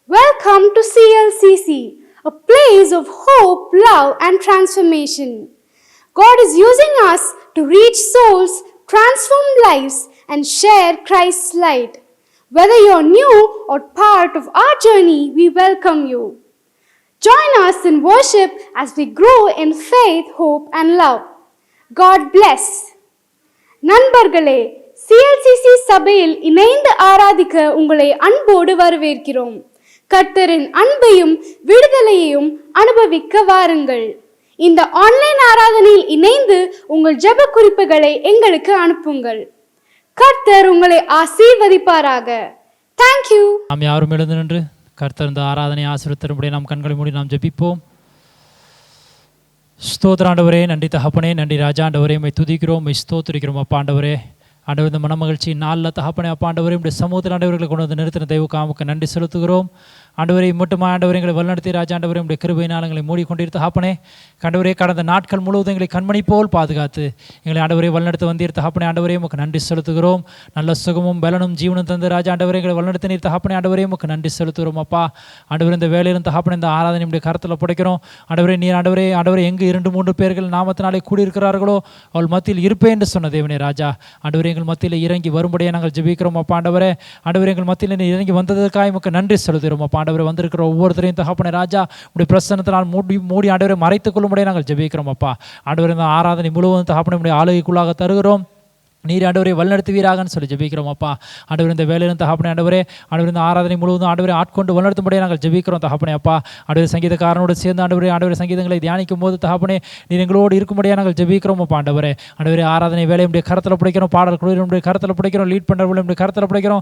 Welcome to CLCC, a place of hope, love, and transformation. God is using us to reach souls, transform lives, and share Christ's light. Whether you're new or part of our journey, we welcome you. Join us in worship as we grow in faith, hope, and love. God bless. நண்பர்களே, CLCC சபையில் இணைந்து ஆராதிக்க உங்களை அன்போடு வரவேற்கிறோம். கர்த்தரின் அன்பையும் விடுதலையையும் அனுபவிக்க வாருங்கள். இந்த ஆன்லைன் ஆராதனையில் இணைந்து உங்கள் ஜெப குறிப்புகளை எங்களுக்கு அனுப்புங்கள். கர்த்தர் உங்களை ஆசீர்வதிப்பாராக. தேங்க்யூ. நாம் யாரும் எழுந்து நின்று கர்த்தர் இந்த ஆராதனை ஆசீர்வதித்தரும்படி நாம் கண்களை மூடி நாம் ஜெபிப்போம். ஸ்தோத்திராண்டவரே, நன்றி தகப்பனே, நன்றி ராஜாண்டவரே, மை துதிக்கிறோம், மை ஸ்தோத்திரிக்கிறோம் அப்பாண்டவரே. ஆண்டவர் இந்த மனமகிழ்ச்சி நாளில் தகப்பனே அப்பாண்டவரே, இப்படி சமூகத்தில் ஆண்டவர்களை கொண்டு வந்து நிறுத்தின தெய்வ காமுக்கு நன்றி செலுத்துகிறோம். ஆண்டவரை மட்டுமா ஆண்டவரை எங்களை வழிநடத்தி ராஜாண்டவரை உடைய கிருபையினால் எங்களை மூடிக்கொண்டிருந்த தகப்பனே, ஆண்டவரே கடந்த நாட்கள் முழுவதும் எங்களை கண்மணி போல் பாதுகாத்து எங்களை ஆண்டவரை வழிநடத்தி வந்தீர் தகப்பனே. ஆண்டவரே உமக்கு நன்றி செலுத்துகிறோம். நல்ல சுகமும் பலனும் ஜீவனும் தந்து ராஜா ஆண்டவரை எங்களை வழிநடத்தி நீர் தகப்பனே. ஆண்டவரே உமக்கு நன்றி செலுத்துகிறோம் அப்பா. ஆண்டவர் இந்த வேலையிலும் தகப்பனே இந்த ஆராதனை உடைய கருத்தில் படைக்கிறோம். ஆண்டவரே நீர் ஆண்டவரே எங்கு 2-3 பேர்கள் நாமத்தினாலே கூடியிருக்கிறார்களோ அவள் மத்தியில் இருப்பேன் என்று சொன்ன தேவனே ராஜா. ஆண்டவரே எங்கள் மத்தியில் இறங்கி வரும்படியே நாங்கள் ஜெபிக்கிறோம் அப்பா. ஆண்டவரே எங்கள் மத்தியில் நீர் இறங்கி வந்ததற்காக உமக்கு நன்றி செலுத்துகிறோம் அப்பா. ஆண்டவரை வந்திருக்கிற ஒவ்வொருத்தரையும் தகப்பனே ராஜா உடைய பிரசன்னத்தினால் மூடி ஆண்டவரை மறைத்துக் கொள்ளும்படியே நாங்கள் ஜெபிக்கிறோம் அப்பா. ஆண்டவரை இந்த ஆராதனை முழுவதும் தகப்பனே உடைய ஆளுகைக்குள்ளாக தருகிறோம். நீர் ஆண்டவரை வழிநடத்துவீராகன்னு சொல்லி ஜெபிக்கிறோம் அப்பா. ஆண்டவர் இந்த வேலையிலும் தகப்பனே ஆண்டவரே இந்த ஆராதனை முழுவதும் ஆண்டவரை ஆட்கொண்டு வழிநடத்தும்படியே நாங்கள் ஜெபிக்கிறோம் தகப்பனே அப்பா. ஆண்டவர் சங்கீதக்காரனோடு சேர்ந்து ஆண்டவரை சங்கீதங்களை தியானிக்கும் போது தகப்பனே நீர் எங்களோடு இருக்கும்படியாக நாங்கள் ஜெபிக்கிறோம் அப்பா. ஆண்டவரே ஆராதனை வேலையுடைய கருத்தில் பிடிக்கிறோம், பாடல் குழுவினுடைய கருத்தில் பிடிக்கிறோம், லீட் பண்ணுறவர்களுடைய கருத்தில் பிடிக்கிறோம்.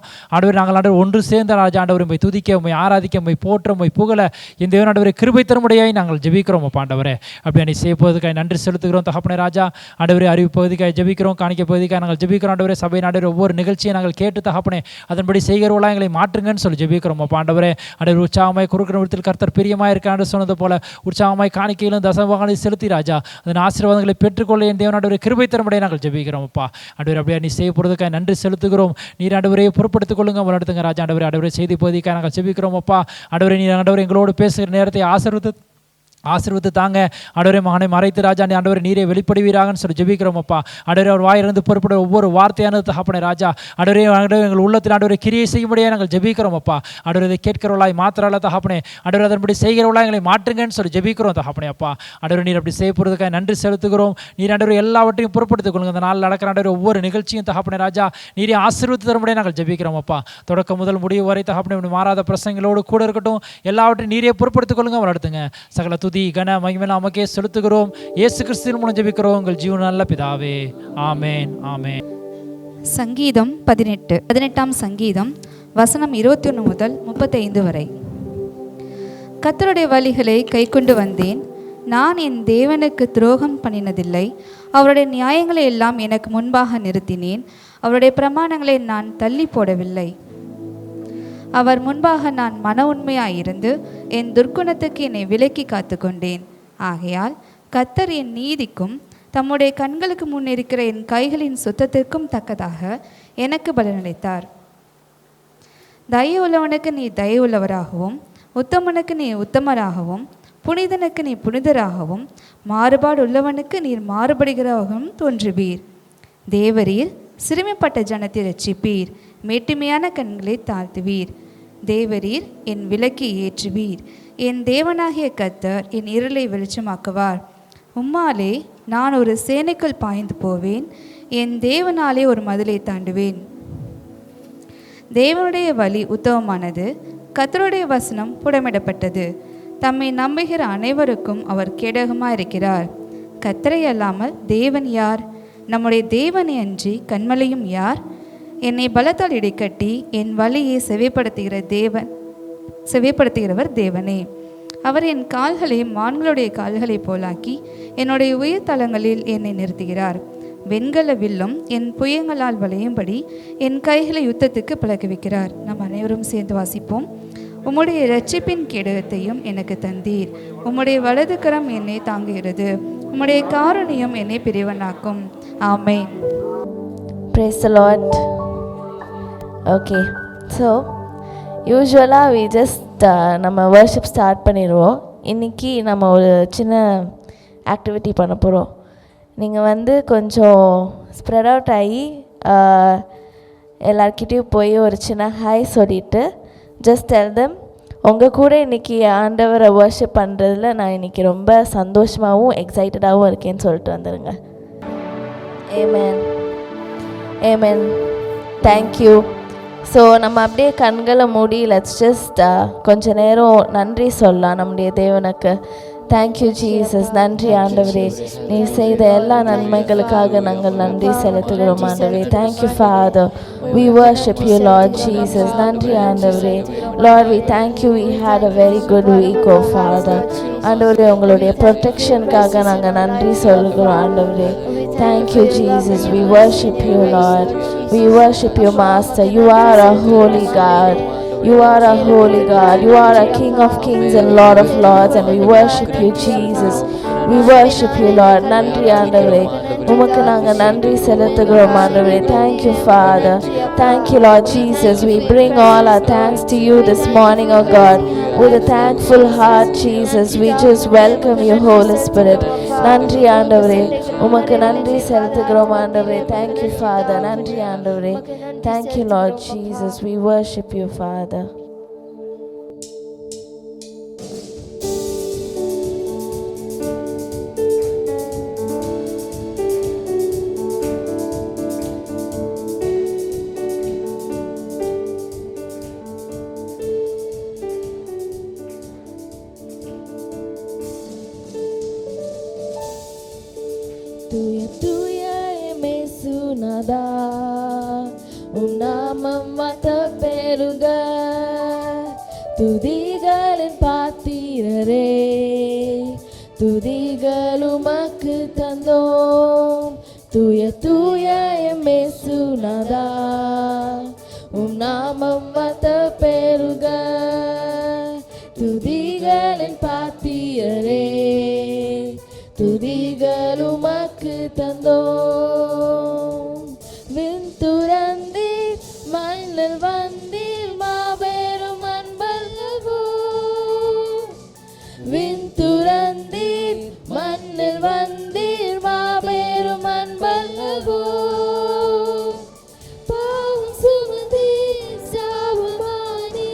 நாங்கள் ஆண்டவர் ஒன்று சேர்ந்த ராஜா ஆண்டவரை உம்மை துதிக்க, உம்மை ஆராதிக்க, உம்மை போற்ற, உம்மை புகழ இந்த தேவன் ஆண்டவரை கிருபை தரும்படியாய் நாங்கள் ஜெபிக்கிறோம் அப்பா. ஆண்டவரே அப்படி நீ செய்யப்போவதுக்காக நன்றி செலுத்துகிறோம் தகப்பனே ராஜா. ஆண்டவரை அறிவு பகுதிக்காக ஜெபிக்கிறோம், காணிக்க பகுதிக்காக ஜெபிக்கிறோம் ஆண்டவரே. சபை நாடு ஒவ்வொரு நிகழ்ச்சியை நாங்கள் கேட்டு தகப்பனே அதன்படி செய்கிறவர்களாக எங்களை மாற்றுங்கன்னு சொல்லி ஜெபிக்கிறோம் அப்பா. ஆண்டவரே உற்சாகமாய் குறுக்கிற விடத்தில் கர்த்தர் பிரியமாக இருக்கான்னு சொன்னது போல உற்சாகமாய் காணிக்கையிலும் தசமபாகங்களை செலுத்தி ராஜா அதன் ஆசீர்வாதங்களை பெற்றுக்கொள்ள என் தேவன் ஆண்டவரை கிருபை தரும்படியே நாங்கள் ஜெபிக்கிறோம் அப்பா. ஆண்டவரே அப்படியே நீ செய்ய போகிறதுக்காக நன்றி செலுத்துகிறோம். நீர் ஆண்டவரை பொறுப்படுத்திக் கொள்ளுங்க, வளர்த்துங்க ராஜா. ஆண்டவரை செய்தி பகுதிக்காக நாங்கள் ஜெபிக்கிறோம் அப்பா. ஆண்டவரை நீர் ஆண்டவரை எங்களோடு பேசுகிற நேரத்தை ஆசீர்வதித்து தாங்க. ஆண்டவரே மகனை மறைத்து ராஜா ஆண்டவரை நீரே வெளிப்படுவீராகன்னு சொல்லி ஜெபிக்கிறோம் அப்பா. ஆண்டவரே அவர் வாயிலிருந்து புறப்பட ஒவ்வொரு வார்த்தையானது தகப்பனே ராஜா. ஆண்டவரே எங்கள் உள்ளத்தில் ஆண்டவரை கிரியை செய்யும்படியே நாங்கள் ஜெபிக்கிறோம் அப்பா. ஆண்டவரை இதை கேட்கிறவளாய் மாத்திரால தகப்பனே. ஆண்டவரை அதன்படி செய்கிறவளாய் எங்களை மாற்றுங்கன்னு சொல்லி ஜெபிக்கிறோம் தகப்பனே அப்பா. ஆண்டவரை நீர் அப்படி செய்ய போகிறதுக்காக நன்றி செலுத்துகிறோம். நீர் ஆண்டவரை எல்லாவற்றையும் பொறுப்படுத்திக் கொள்ளுங்க. அந்த நாள் நடக்கிற ஆண்டவரை ஒவ்வொரு நிகழ்ச்சியும் தகப்பனே ராஜா நீரே ஆசீர்வதித்து தரும்படியே நாங்கள் ஜெபிக்கிறோம் அப்பா. தொடக்கம் முதல் முடிவு வரை தகப்பனே மாறாத பிரசங்களோடு கூட இருக்கட்டும். எல்லாவற்றையும் நீரே பொறுப்படுத்திக் கொள்ளுங்க, வளர்த்துங்க. சகல துதி கன மகிமை நமக்கே செலுத்துகிறோம். இயேசு கிறிஸ்துவின் மூலம் ஜெபிக்கிறோம் உங்கள் ஜீவன் நல்ல பிதாவே. ஆமென் ஆமென். சங்கீதம் 18ஆம் சங்கீதம் வசனம் 21 முதல் 35 வரை. கர்த்தருடைய வழிகளை கைக்கொண்டு வந்தேன், நான் என் தேவனுக்கு துரோகம் பண்ணினதில்லை. அவருடைய நியாயங்களை எல்லாம் எனக்கு முன்பாக நிறுத்தினேன், அவருடைய பிரமாணங்களை நான் தள்ளி போடவில்லை. அவர் முன்பாக நான் மன உண்மையாயிருந்து என் துர்க்குணத்துக்கு என்னை விலக்கி காத்து கொண்டேன். ஆகையால் கர்த்தர் என் நீதிக்கும் தம்முடைய கண்களுக்கு முன்னிருக்கிற என் கைகளின் சுத்தத்திற்கும் தக்கதாக எனக்கு பலனளித்தார். தயவுள்ளவனுக்கு நீ தயவுள்ளவராகவும், உத்தமனுக்கு நீ உத்தமராகவும், புனிதனுக்கு நீ புனிதராகவும், மாறுபாடு உள்ளவனுக்கு நீர் மாறுபடுகிறவரும் தோன்றுவீர். தேவரீர் சிறுமைப்பட்ட ஜனத்தை ரட்சிப்பீர், மேட்டுமையான கண்களை தாழ்த்துவீர். தேவரீர் என் விளக்கை ஏற்றுவீர், என் தேவனாகிய கர்த்தர் என் இருளை வெளிச்சமாக்குவார். உம்மாலே நான் ஒரு சேனைக்குள் பாய்ந்து போவேன், என் தேவனாலே ஒரு மதிலை தாண்டுவேன். தேவனுடைய வழி உத்தமமானது, கர்த்தருடைய வசனம் புடமிடப்பட்டது. தம்மை நம்புகிற அனைவருக்கும் அவர் கேடகமாயிருக்கிறார். கர்த்தரை அல்லாமல் தேவன் யார்? நம்முடைய தேவனை அன்றி கண்மலையும் யார்? என்னை பலத்தால் இடைக்கட்டி என் வழியை செவைப்படுத்துகிறவர் தேவனே. அவர் என் கால்களை மான்களுடைய கால்களை போலாக்கி என்னுடைய உயிர் தலங்களில் என்னை நிறுத்துகிறார். வெண்கல வில்லும் என் புயங்களால் வளையும்படி என் கைகளை யுத்தத்துக்கு பழகுவிக்கிறார். நாம் அனைவரும் சேர்ந்து வாசிப்போம். உம்முடைய இரட்சிப்பின் கேடகத்தையும் எனக்கு தந்தீர், உம்முடைய வலது கரம் என்னை தாங்குகிறது, உம்முடைய காருண்யம் என்னை பிரிவனாக்கும். ஆமென். Praise the Lord. Okay, so யூஸ்வலாக வி ஜஸ்ட் நம்ம வர்ஷிப் ஸ்டார்ட் பண்ணிடுவோம். இன்றைக்கி நம்ம ஒரு சின்ன ஆக்டிவிட்டி பண்ண போகிறோம். நீங்கள் கொஞ்சம் ஸ்ப்ரெட் அவுட் ஆகி எல்லார்கிட்டையும் போய் ஒரு சின்ன ஹாய் சொல்லிவிட்டு ஜஸ்ட் டெல் தெம் உங்கள் கூட இன்றைக்கி ஆண்டவரை வர்ஷிப் பண்ணுறதுல நான் இன்றைக்கி ரொம்ப சந்தோஷமாகவும் எக்ஸைட்டடாகவும் இருக்கேன்னு சொல்லிட்டு வந்துடுங்க. ஆமென் ஆமென். தேங்க்யூ. ஸோ நம்ம அப்படியே கண்களை மூடி லெட்ஸ் ஜஸ்ட் கொஞ்ச நேரம் நன்றி சொல்லலாம் நம்முடைய தேவனுக்கு. Thank you Jesus. நன்றி ஆண்டவரே, நீ செய்த எல்லா நன்மைகளுக்காக நாங்கள் நன்றி செலுத்துகிறோம் ஆண்டவரே. Thank you father. We worship you lord Jesus. நன்றி ஆண்டவரே. Lord we thank you, we had a very good week oh father. ஆண்டவரே, உங்களுடைய ப்ரொடெக்ஷனுக்காக நாங்கள் நன்றி சொல்லுகிறோம் ஆண்டவரே. Thank you Jesus. We worship you lord. We worship you, Master. You are a holy God. You are a holy God. You are a King of kings and Lord of lords. And we worship you, Jesus. We worship you, Lord. நன்றி ஆண்டவரே, உமக்கு நாங்கள் நன்றி செலுத்துகிறோம் ஆண்டவரே. Thank you, Father. Thank you, Lord Jesus. We bring all our thanks to you this morning, oh God. With a thankful heart, Jesus, we just welcome you, Holy Spirit. நன்றி ஆண்டவரே, உமக்கு நன்றி செலுத்துகிறோம் ஆண்டவரே. Thank you, Father. நன்றி ஆண்டவரே. Thank you, Lord Jesus. We worship you, Father. தூய தூய இயேசுநாதா, உம் நாமம் வாத்த பெருக. துதிகளின் பாத்திரரே, துதிகள் உமக்கு தந்தோம். தூய தூய இயேசுநாதா, உம் நாமம் வாத்த பெருக. துதிகளின் பாத்திரரே, துதிகள் உமக்கு தந்தோம். விண் துறந்தீர், மண்ணில் வந்தீர், மாபெரும் அன்பல்லவோ. விண் துறந்தீர், மண்ணில் வந்தீர், மாபெரும் அன்பல்லவோ. பாவம் சுமந்தீர், சாபமானி,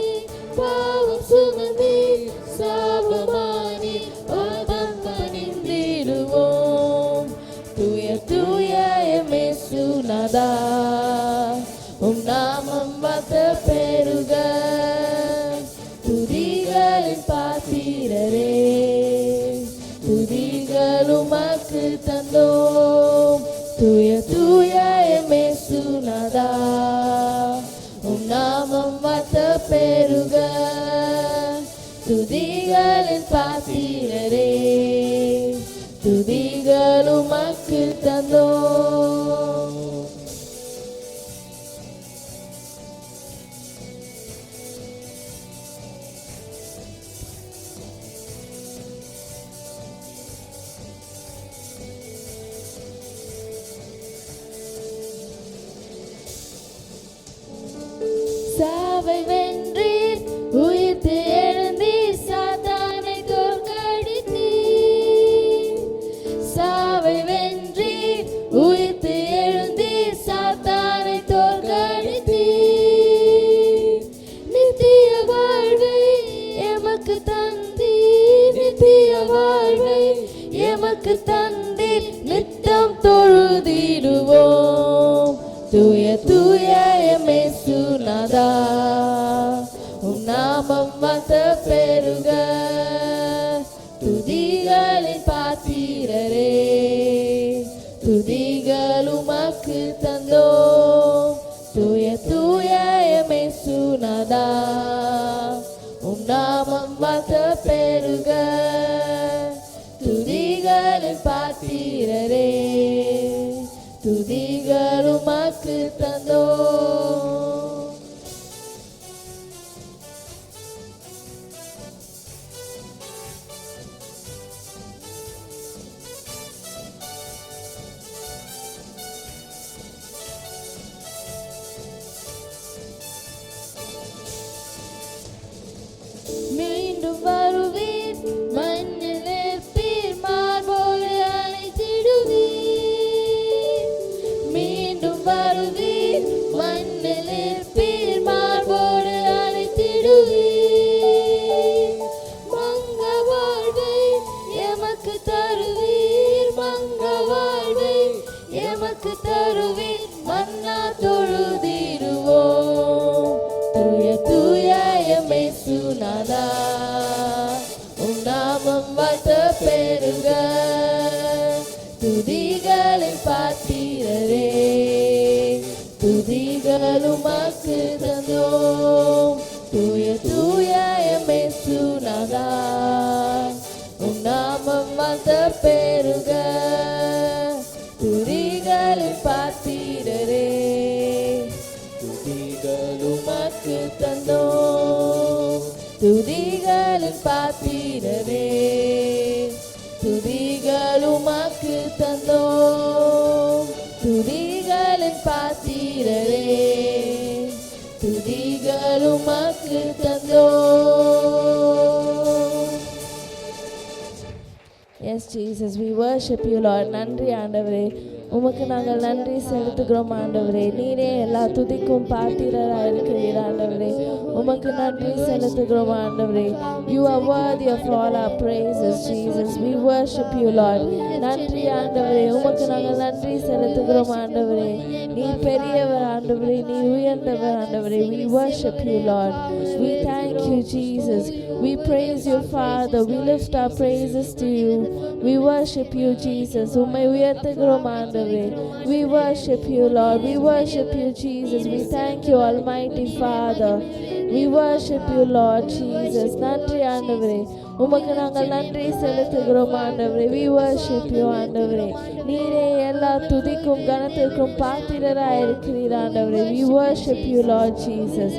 பாவம் சுமந்தீர், சாபமானி, இயேசுநாதா, உம் நாமம் வாத்த பெருக. துதிகளின் பாத்திரரே, துதிகள் உமக்கு தந்தோம். தூய தூய இயேசுநாதா, உம் நாமம் வாத்த பெருக. துதிகளின் பாத்திரரே, துதிகள் உமக்கு தந்தோம். சாவை வென்றீர், உயிர்த்து எழுந்தீர், சாத்தானை தோற்கடித்தீர். சாவை வென்றீர், உயிர்த்து எழுந்தீர், சாத்தானை தோற்கடித்தீர். நித்திய வாழ்வை எமக்கு தந்தீர், நித்திய வாழ்வை எமக்கு தந்தீர், நித்தம் தொழுதிடுவோம். தூய தூய இயேசுநாதா, உம் நாமம் வாத்த பெருக. துதிகளின் பாத்திரரே, துதிகள் உமக்கு தந்தோம். தூய தூய இயேசுநாதா, உம் நாமம் வாத்த பெருக. துதிகளின் பாத்திரரே, துதிகள் உமக்கு தந்தோம். வருவீர், மண்ணில் இருப்பீர், மார்போடு அழைத்திடுவீர். மங்க வாழ்வை எமக்கு தருவீர், மங்க வாழ்வை எமக்கு தருவீர், மன்னா தொழுதிடுவோம். தூய தூய எமேசுநாதா, உம் நாமம் வாழ்த்த பெருக. துதிகளின் பாத்திரரே, துதிகள் உமக்கு தந்தோம். தூய தூய எமேசுநாதா, உம் நாமம் வாழ்த்த பெருக. துதிகளின் பாத்திரரே, துதிகள் உமக்கு தந்தோம். துதிகளின் பாத்திரரே, துதிகள் உமக்கு தந்தோம். துதிகளின் பாத்திரரே, துதிகள் உமக்கு தந்தோம். Yes, Jesus, we worship you, Lord. நன்றி ஆண்டவரே, உமக்கு நாங்கள் நன்றி செலுத்துகிறோம் ஆண்டவரே. நீரே எல்லா துதிக்கும் பாத்திரராக இருக்கிறீர் ஆண்டவரே. உமக்கு நன்றி செலுத்துகிறோம் ஆண்டவரே. You are worthy of all our praises, Jesus. We worship you, Lord. நன்றி ஆண்டவரே, உமக்கு நாங்கள் நன்றி செலுத்துகிறோம் ஆண்டவரே. நீர் பெரியவர் ஆண்டவரே, நீர் உயர்ந்தவர் ஆண்டவரே. We worship you, Lord. We thank you, Jesus. We praise you, Father. We lift our praises to you. We worship you, Jesus. உம்மை உயர்த்துகிறோம் ஆண்டவரே. We worship you, Lord. We worship you, Jesus. We thank you, Almighty Father. We worship you, Lord Jesus. நன்றி ஆண்டவரே, உமக்கு நாங்கள் நன்றி செலுத்துகிறோம் ஆண்டவரே. We worship you ஆண்டவரே. நீரே எல்லா துதிக்கும் கனத்திற்கும் பாத்திரராக இருக்கிறீர் ஆண்டவரே. We worship you, Lord Jesus.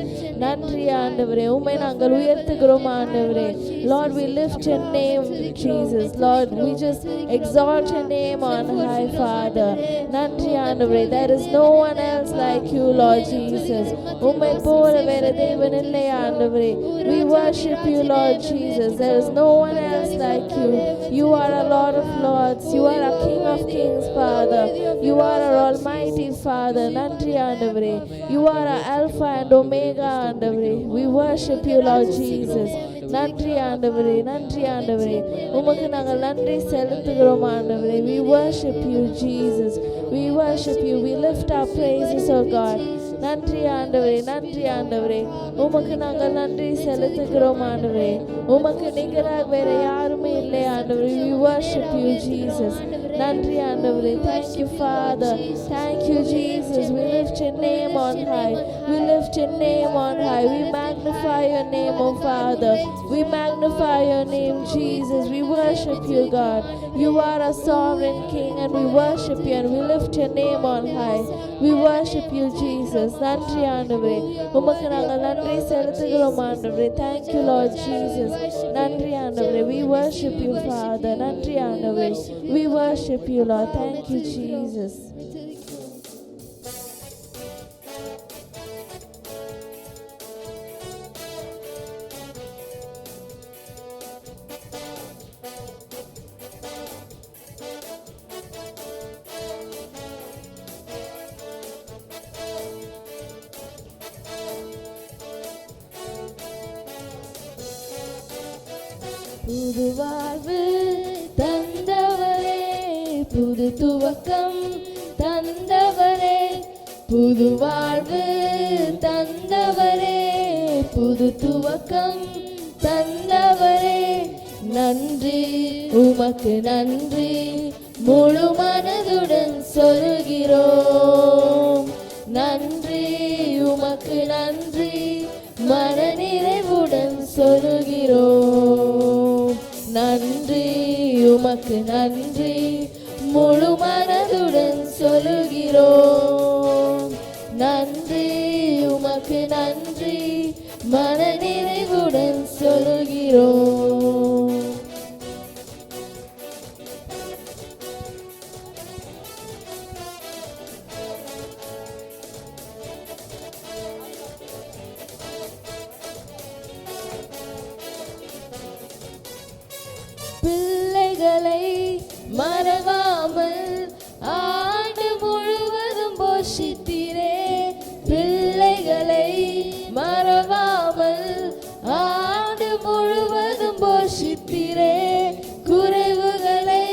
நன்றி ஆண்டவரே, உம்மை நாங்கள் உயர்த்துகிறோம் ஆண்டவரே. Lord, we lift your name, Jesus. Lord, we just exalt your name on high, Father. நன்றி ஆண்டவரே. There is no one else like you, Lord Jesus. உம்மை போல வேற தேவன் இல்லை ஆண்டவரே. We worship you, Lord Jesus. There is no one else like you. You are a Lord of Lords. You are a King of Kings, Father. You are our Almighty Father. நன்றி ஆண்டவரே. You are our Alpha and Omega ஆண்டவரே. We worship you, Lord Jesus. நன்றி ஆண்டவரே, நன்றி ஆண்டவரே. உமக்கு நாங்கள் நன்றி செலுத்துகிறோம் ஆண்டவரே. We worship you, Jesus. We worship you. We lift our praises, oh God. நன்றி ஆண்டவரே, நன்றி ஆண்டவரே. உமக்கு நாங்கள் நன்றி செலுத்துகிறோம் ஆண்டவரே. உமக்கு நிகராக வேற யாருமே இல்லை ஆண்டவரே. We worship you, Jesus. நன்றி ஆண்டவரே. Thank you, Father. Thank you, Jesus. We lift your name on high. We lift your name on high. We magnify your name, oh Father. We magnify your name, Jesus. We worship you, God. You are a sovereign King, and we worship you and we lift your name on high. We worship you, Jesus. நன்றி ஆண்டவரே, உமக்கு நாங்கள் நன்றி செலுத்துகிறோம் ஆண்டவரே. Thank you, Lord Jesus. நன்றி ஆண்டவரே. We worship you, Father. நன்றி ஆண்டவரே. We worship you, Lord. Thank you, Jesus. புது வாழ்வு தந்தவரே, புது துவக்கம் தந்தவரே. புது வாழ்வு தந்தவரே, புது துவக்கம் தந்தவரே. நன்றி உமக்கு நன்றி, முழு மனதுடன் சொல்கிறோம். நன்றி உமக்கு நன்றி, மனநிறைவுடன் சொல்கிறோம். நன்றி உமக்கு நன்றி, முழு மனதுடன் சொல்கிறோம். நன்றி உமக்கு நன்றி, மனநிறைவுடன் சொல்கிறோம். பிள்ளைகளை மறவாமல் ஆண்டு முழுவதும் போஷித்தீரே. பிள்ளைகளை மறவாமல் ஆண்டு முழுவதும் போஷித்தீரே. குறைவுகளை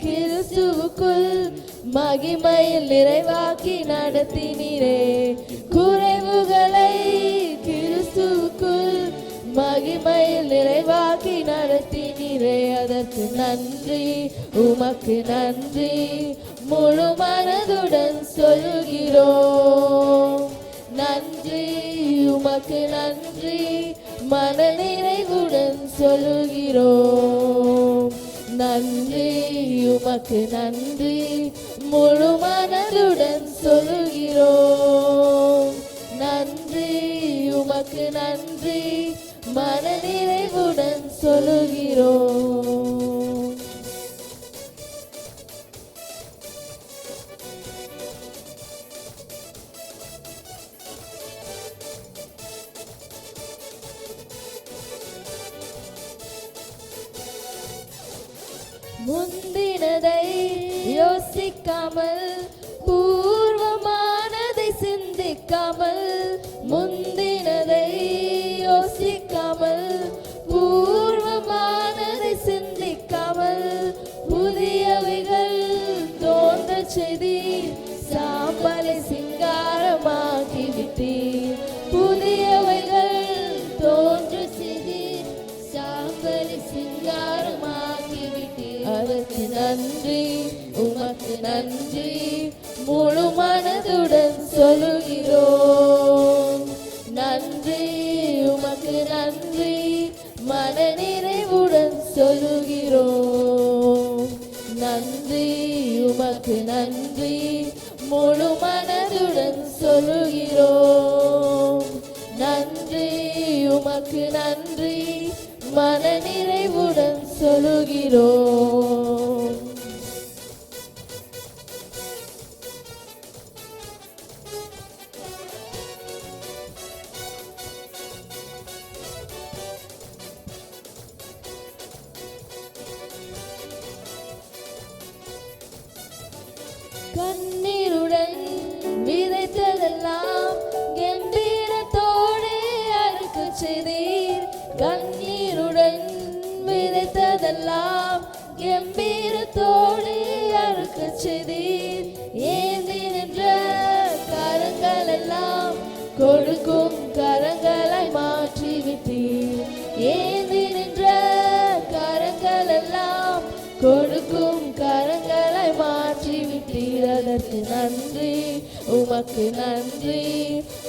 கிறிஸ்துவுக்குள் மகிமையில் நிறைவாக்கி நடத்தினீரே. குறைவுகளை கிறிஸ்துவுக்குள் மகிமையில் நிறைவாக்கி நடத்தினீரே. அதற்கு நன்றி, உமக்கு நன்றி, முழு மனதுடன் சொல்கிறோம். நன்றி, உமக்கு நன்றி, மன நிறைவுடன் சொல்கிறோம். நன்றி, உமக்கு நன்றி, முழு மனதுடன் சொல்கிறோம். நன்றி, உமக்கு நன்றி, மன நிறைவுடன் சொல்கிறோம். முந்தினதை யோசிக்காமல், பூர்வமானதை சிந்திக்காமல், முந்தினதை யோசிக்காமல், பூர்வமானதை சிந்திக்காமல், புதியவைகள் தோன்ற செய்தி சாம்பலை சிங்காரமாக்கிவிட்டீர். புதியவைகள் தோன்ற செய்தி சாம்பலை சிங்காரமாக்கிவிட்டீர். அதற்கு நன்றி, உமக்கு நன்றி, முழு மனதுடன் சொல்கிறோம். நன்றி, உமக்கு நன்றி, மன நிறைவுடன் சொல்கிறோம். நன்றி, உமக்கு நன்றி, முழு மனதுடன் சொல்கிறோம். நன்றி, உமக்கு நன்றி, மன நிறைவுடன் சொல்கிறோம். கண்ணீருடன் விதைத்ததெல்லாம் கம்பீரத்தோடு அறுக்க செய்தீர். கண்ணீருடன் விதைத்ததெல்லாம் கம்பீரத்தோடு அறுக்க செய்தீர். ஏந்தி நின்ற கரங்கள் எல்லாம் கொடுக்கும் கரங்களை மாற்றிவிட்டீர். ஏந்தி நின்ற கரங்கள் எல்லாம் கொடுக்கும் கரங்களை மாற்றிவிட்டீர். அதற்கு நன்றி, உமக்கு நன்றி,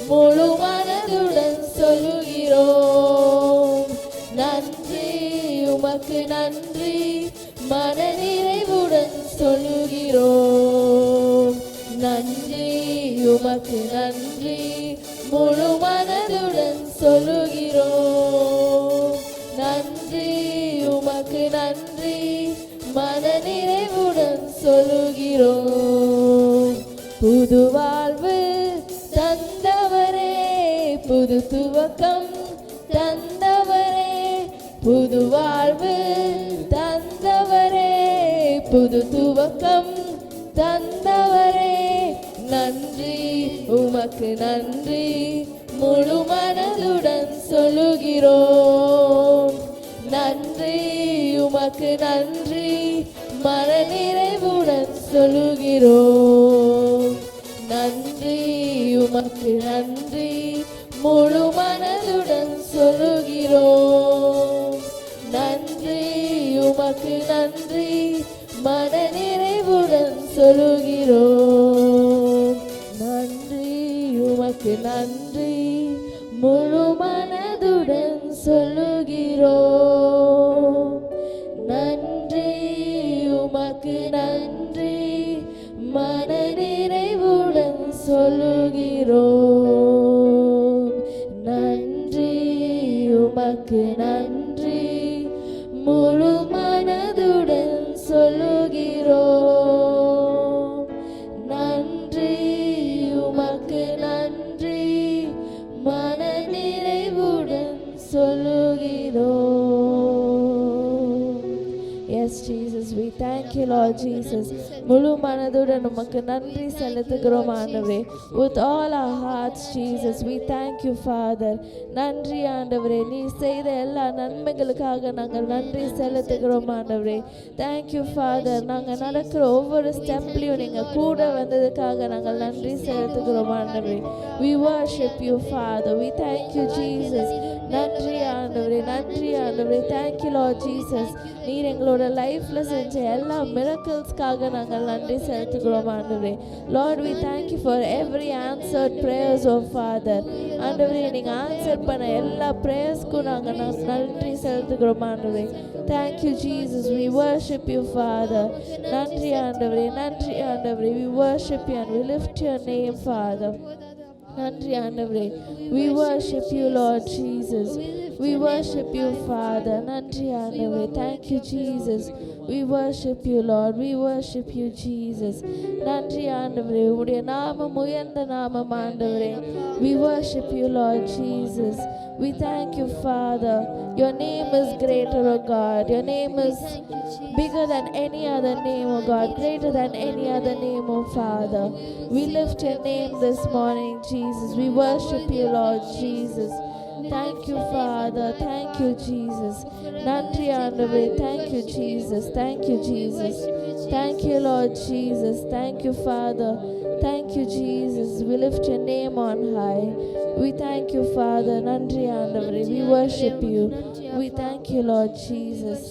முழு மனதுடன் சொல்கிறோம். நன்றி, உமக்கு நன்றி, மன நிறைவுடன் சொல்கிறோம். நன்றி, உமக்கு நன்றி, முழு மனதுடன் சொல்கிறோம். நன்றி, உமக்கு நன்றி, மன நிறைவுடன் சொல்கிறோம். புது வாழ்வு தந்தவரே, புது துவக்கம் தந்தவரே, புது வாழ்வு தந்தவரே, புது துவக்கம் தந்தவரே. நன்றி, உமக்கு நன்றி, முழு மனதுடன் சொல்கிறோம். நன்றி, உமக்கு நன்றி, மன நிறைவுடன் சொல்கிறோம். நன்றி, உமக்கு நன்றி, முழு மனதுடன் சொல்கிறோம். நன்றி, உமக்கு நன்றி, மன நிறைவுடன் சொல்கிறோம். நன்றி, உமக்கு நன்றி, முழு மனதுடன் சொல்கிறோம். நன்றி, உமக்கு நன்றி, மன நிறைவுடன் சொல்கிறோம். நன்றி, உமக்கு நன்றி, முழு மனதுடன் சொல்கிறோம். நன்றி, உமக்கு நன்றி, மன நிறைவுடன் சொல்கிறோம். Yes, Jesus, we thank you Lord Jesus. முழு மனதுடன் உமக்கு நன்றி செலுத்துகிறோம் ஆண்டவரே. With all our hearts Jesus, we thank you Father. நன்றி ஆண்டவரே, நீ செய்த எல்லா நன்மைகளுக்காக நாங்கள் நன்றி செலுத்துகிறோம் ஆண்டவரே. Thank you Father. நாங்கள் நடக்கிற ஒவ்வொரு ஸ்டெப்லையும் நீங்கள் கூட வந்ததுக்காக நாங்கள் நன்றி செலுத்துகிறோம் ஆண்டவரே. We worship you Father. We thank you Jesus. நன்றி ஆண்டவரே, நன்றி ஆண்டவரே. Thank you Lord Jesus. நீர் எங்களோட லைஃப்ல செஞ்ச எல்லா மிரக்கிள்ஸ்க்காக நாங்கள் நன்றி செலுத்துகிறோம் ஆண்டவரே. Lord, we thank you for every answered prayers of Father. ஆண்டவரே, நீங்க ஆன்சர் பண்ண எல்லா பிரேயர்ஸ்க்கும் நாங்கள் நன்றி செலுத்துகிறோம் ஆண்டவரே. Thank you Jesus. We worship you Father. நன்றி ஆண்டவரே, நன்றி ஆண்டவரே. We worship you and we lift your name Father. நன்றி ஆண்டவரே. We worship you Lord Jesus. We worship you Father. நன்றி ஆண்டவரே. Thank you Jesus. We worship you Lord. We worship you Jesus. நன்றி ஆண்டவரே. உம்முடைய நாமம் உயர்ந்த நாமம் ஆண்டவரே. We worship you Lord Jesus. We thank you Father. Your name is greater, O God. Your name is bigger than any other name, O God. Greater than any other name, O Father. We lift your name this morning, Jesus. We worship you, Lord Jesus. Thank you, Father. Thank you, Jesus. Nandri ஆண்டவரே. Thank you, Jesus. Thank you, Jesus. Thank you, Lord Jesus. Thank you, Father. Thank you, Jesus. We lift your name on high. We thank you, Father. Nandri ஆண்டவரே. We worship you. We thank you, Lord Jesus.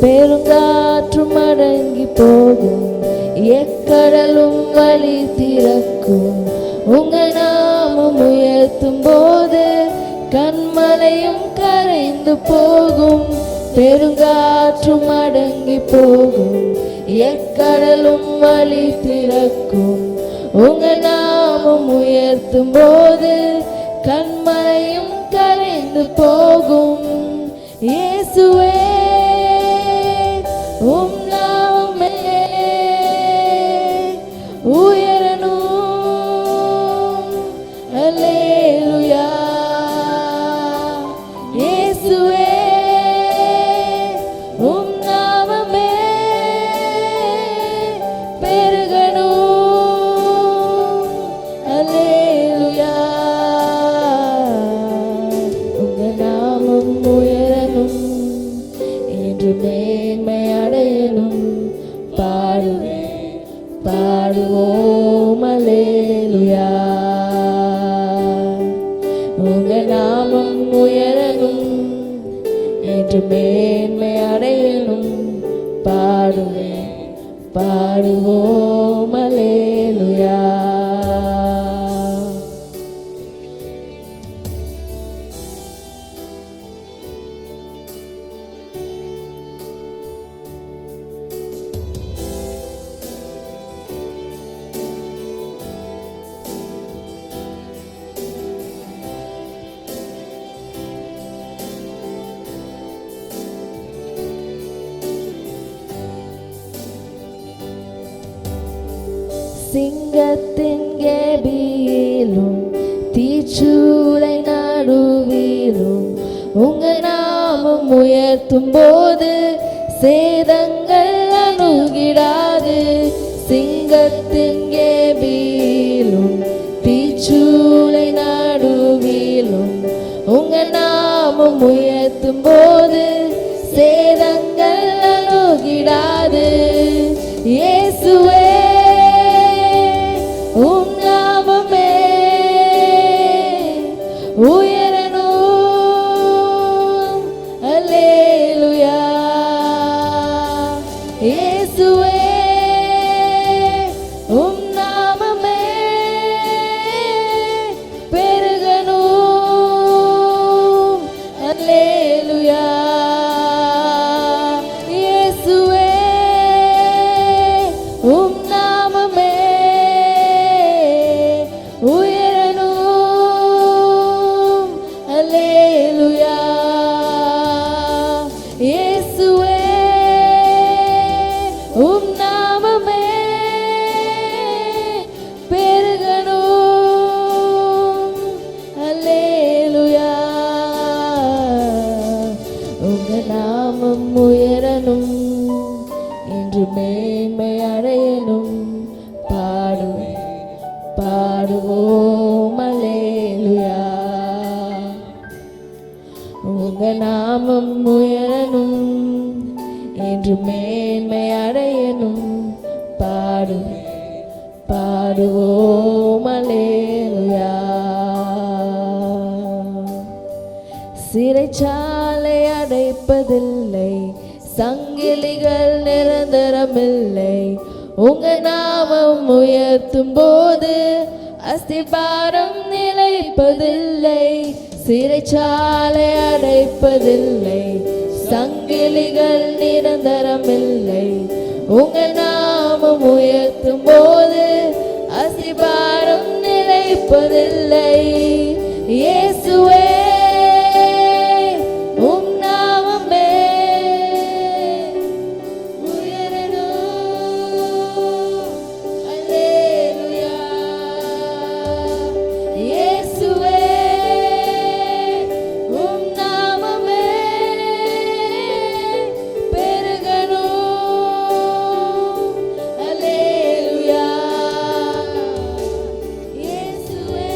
பெருங்காற்றும் அடங்கி போகும், எக்கடலும் வழி திறக்கும். உங்க நாமம் உயர்த்தும் போது கண்மலையும் கரைந்து போகும். பெருங்காற்றும் அடங்கி போகும், எக்கடலும் வழி திறக்கும். உங்க நாமம் உயர்த்தும் போது கண்மலையும் கரைந்து போகும். இயேசுவே உம் நாமமே உயரணும். அல்லேலூயா. இயேசுவே உம் நாமமே பெருகணும். அல்லேலூயா. உங்க நாமம் உயரணும், என்று மேன்மை அடையணும். பாடுவேன், பாடுவோம் அல்லேலூயா. உங்க நாமம் உயரணும், என்று மேன்மை அடையணும். பாடுவேன், பாடுவோம் அல்லேலூயா. சிங்கத்தின் கேபியிலும் தீச்சூளை நடுவிலும் உங்க நாமம் உயர்த்தும் போது சேதங்கள் அணுகிடாது. சிங்கத்தின் கேபியிலும் தீச்சூளை நடுவிலும் உங்க நாமம் உயர்த்தும் போது சேதங்கள் அணுகிடாது. இயேசுவே உம் நாமமே உயரணும். அல்லேலூயா. இயேசுவே உம் நாமமே பெருகணும். அல்லேலூயா. இயேசுவே உம் நாமமே உயரணும். அல்லேலூயா. இயேசுவே உம் நாமமே பெருகணும். அல்லேலூயா. உங்க நாமம் உயரணும் என்று மேன்மை அடையணும். பாடுவோம் அல்லேலூயா. உங்க நாமம் உயரணும் என்று மேன்மை அடையணும். பாடுவோம் அல்லேலூயா. சிறைச்சாலை அடைப்பதில்லை, சங்கிலிகள் நிரந்தரமில்லை. உங்க நாமம் உயர்த்தும் போது அஸ்திபாரம் நிலைப்பதில்லை. சிறைச்சாலை அடைப்பதில்லை, சங்கிலிகள் நிரந்தரமில்லை. உங்க நாமம் உயர்த்தும் போது அஸ்திபாரம் நிலைப்பதில்லை. இயேசுவே உம் நாமமே உயரணும். அல்லேலூயா. இயேசுவே உம் நாமமே பெருகணும். அல்லேலூயா. இயேசுவே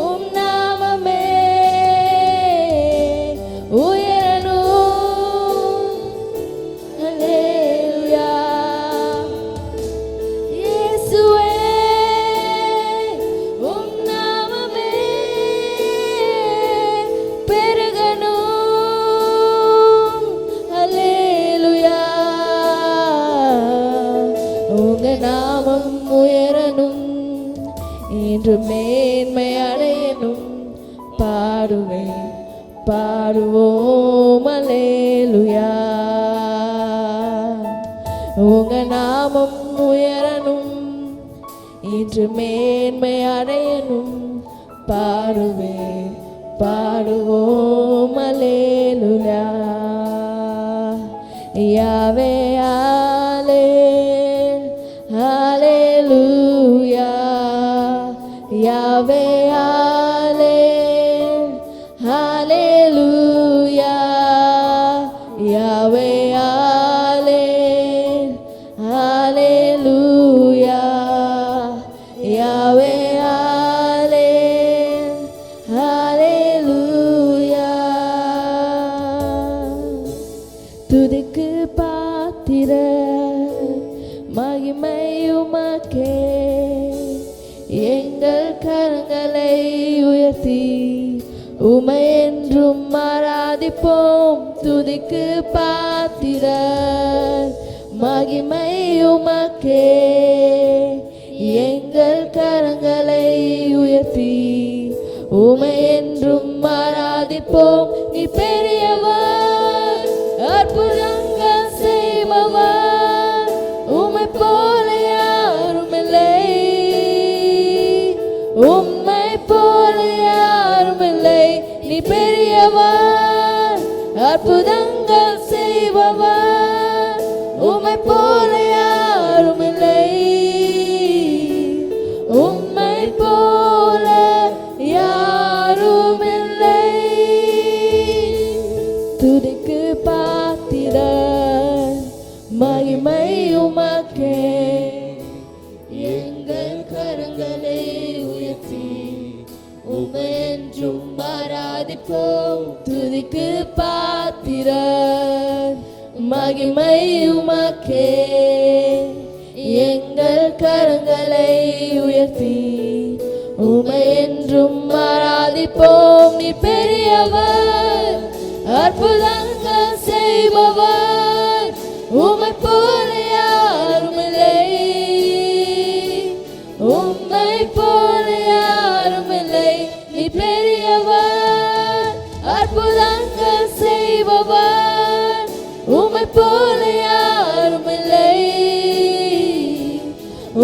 உம் நாமமே உயரணும். அல்லேலூயா. இயேசுவே உம் நாமமே பெருகணும். அல்லேலூயா. உங்க நாமம் உயரணும் என்று மேன்மை அடையணும். பாடுவோம் அல்லேலூயா. உங்க நாமம் உயரணும் என்று மேன்மை அடையணும். பாடுவோம் அல்லேலூயா. யாவே ஹalleluya. யாவே ஹalleluya. யாவே ஹalleluya. யாவே ஹalleluya. துதிக்கு பாத்திர மகிமை உமக்கே. எங்கள் கரங்களை உயர்த்தி உமை என்றும் ஆராதிப்போம். துதிக்கு பாத்திர மகிமை உமக்கே. எங்கள் கரங்களை உயர்த்தி உமை என்றும் ஆராதிப்போம். நீ பெரியவர், அற்புதங்கள் செய்பவர், உம்மை போல யாருமில்லை. உம்மை போல யாருமில்லை. நீ பெரியவர், அற்புதங்கள் செய்பவர், உம்மை போல யாருமில்லை. ஆராதிப்போம் துதிக்கு பாத்திரர் மகிமை உமக்கே எங்கள் கரங்களை உயர்த்தி உமை என்றும் ஆராதிப்போம் நீ பெரியவர் அற்புதங்கள் செய்பவர் உமை போல யாருமில்லை உம்மை போல யாருமில்லை நீ பெரியவர் அற்புதங்கள் செய்பவர் உம்மை போல யாருமில்லை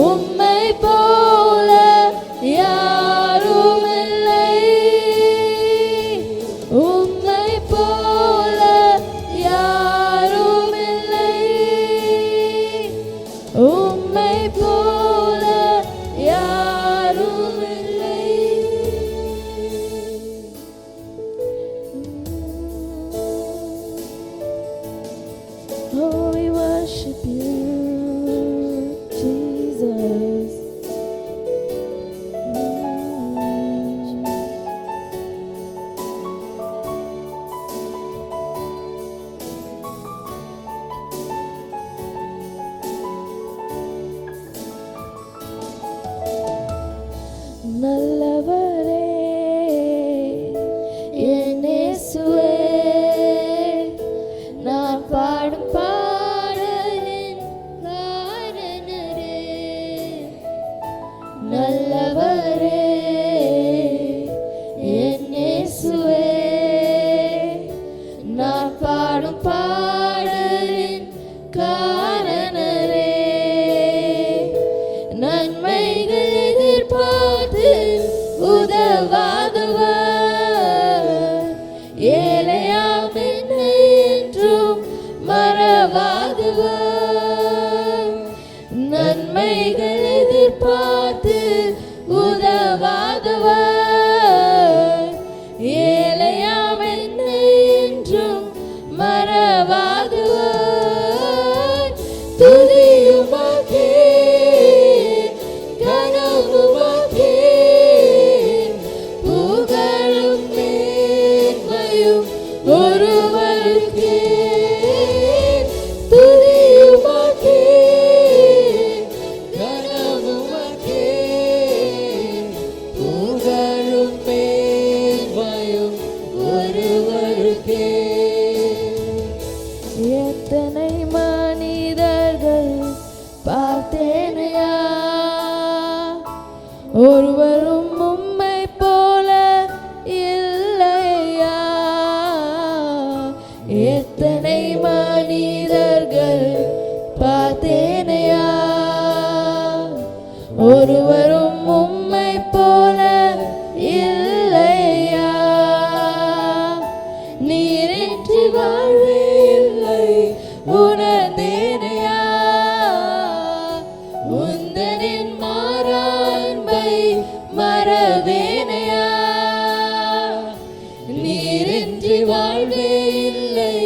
உம்மை போல யாருமில்லை உம்மை போல யாருமில்லை உம்மை போல யாருமில்லை. Oh, we worship you, Jesus. நல்லவரே என் இயேசுவே நான் பாடும் பாடலின் காரணரே நல்லவரே என் இயேசுவே நான் பாடும் பாடலின் காரணரே நன்மைகள் எதிர்பார்த்து உதவாதவர் ஏழையாம் என்னை என்றும் மறவாதவர் நன்மைகள் எதிர்பார்த்து உதவாதவர் ஏழையாம் என்னை என்றும் மறவாதவர் துதியுமக்கே கனவுமக்கே புகழும் மேன்மையும் ஒருவருக்கே துதியுமக்கே கனவுமக்கே புகழும் மேன்மையும் ஒருவருக்கே எத்தனை மனிதர்கள் பார்த்தேனையா ஒருவரும் உம்மை போல இல்லையா எத்தனை மனிதர்கள் பார்த்தேனையா ஒருவரும் உம்மை போல இல்லையா நீரின்றி வாழ்வே இல்லை உணர்ந்தேனையா உந்தனின் மாறாண்பை மறவேனையா நீரின்றி வாழ்வே இல்லை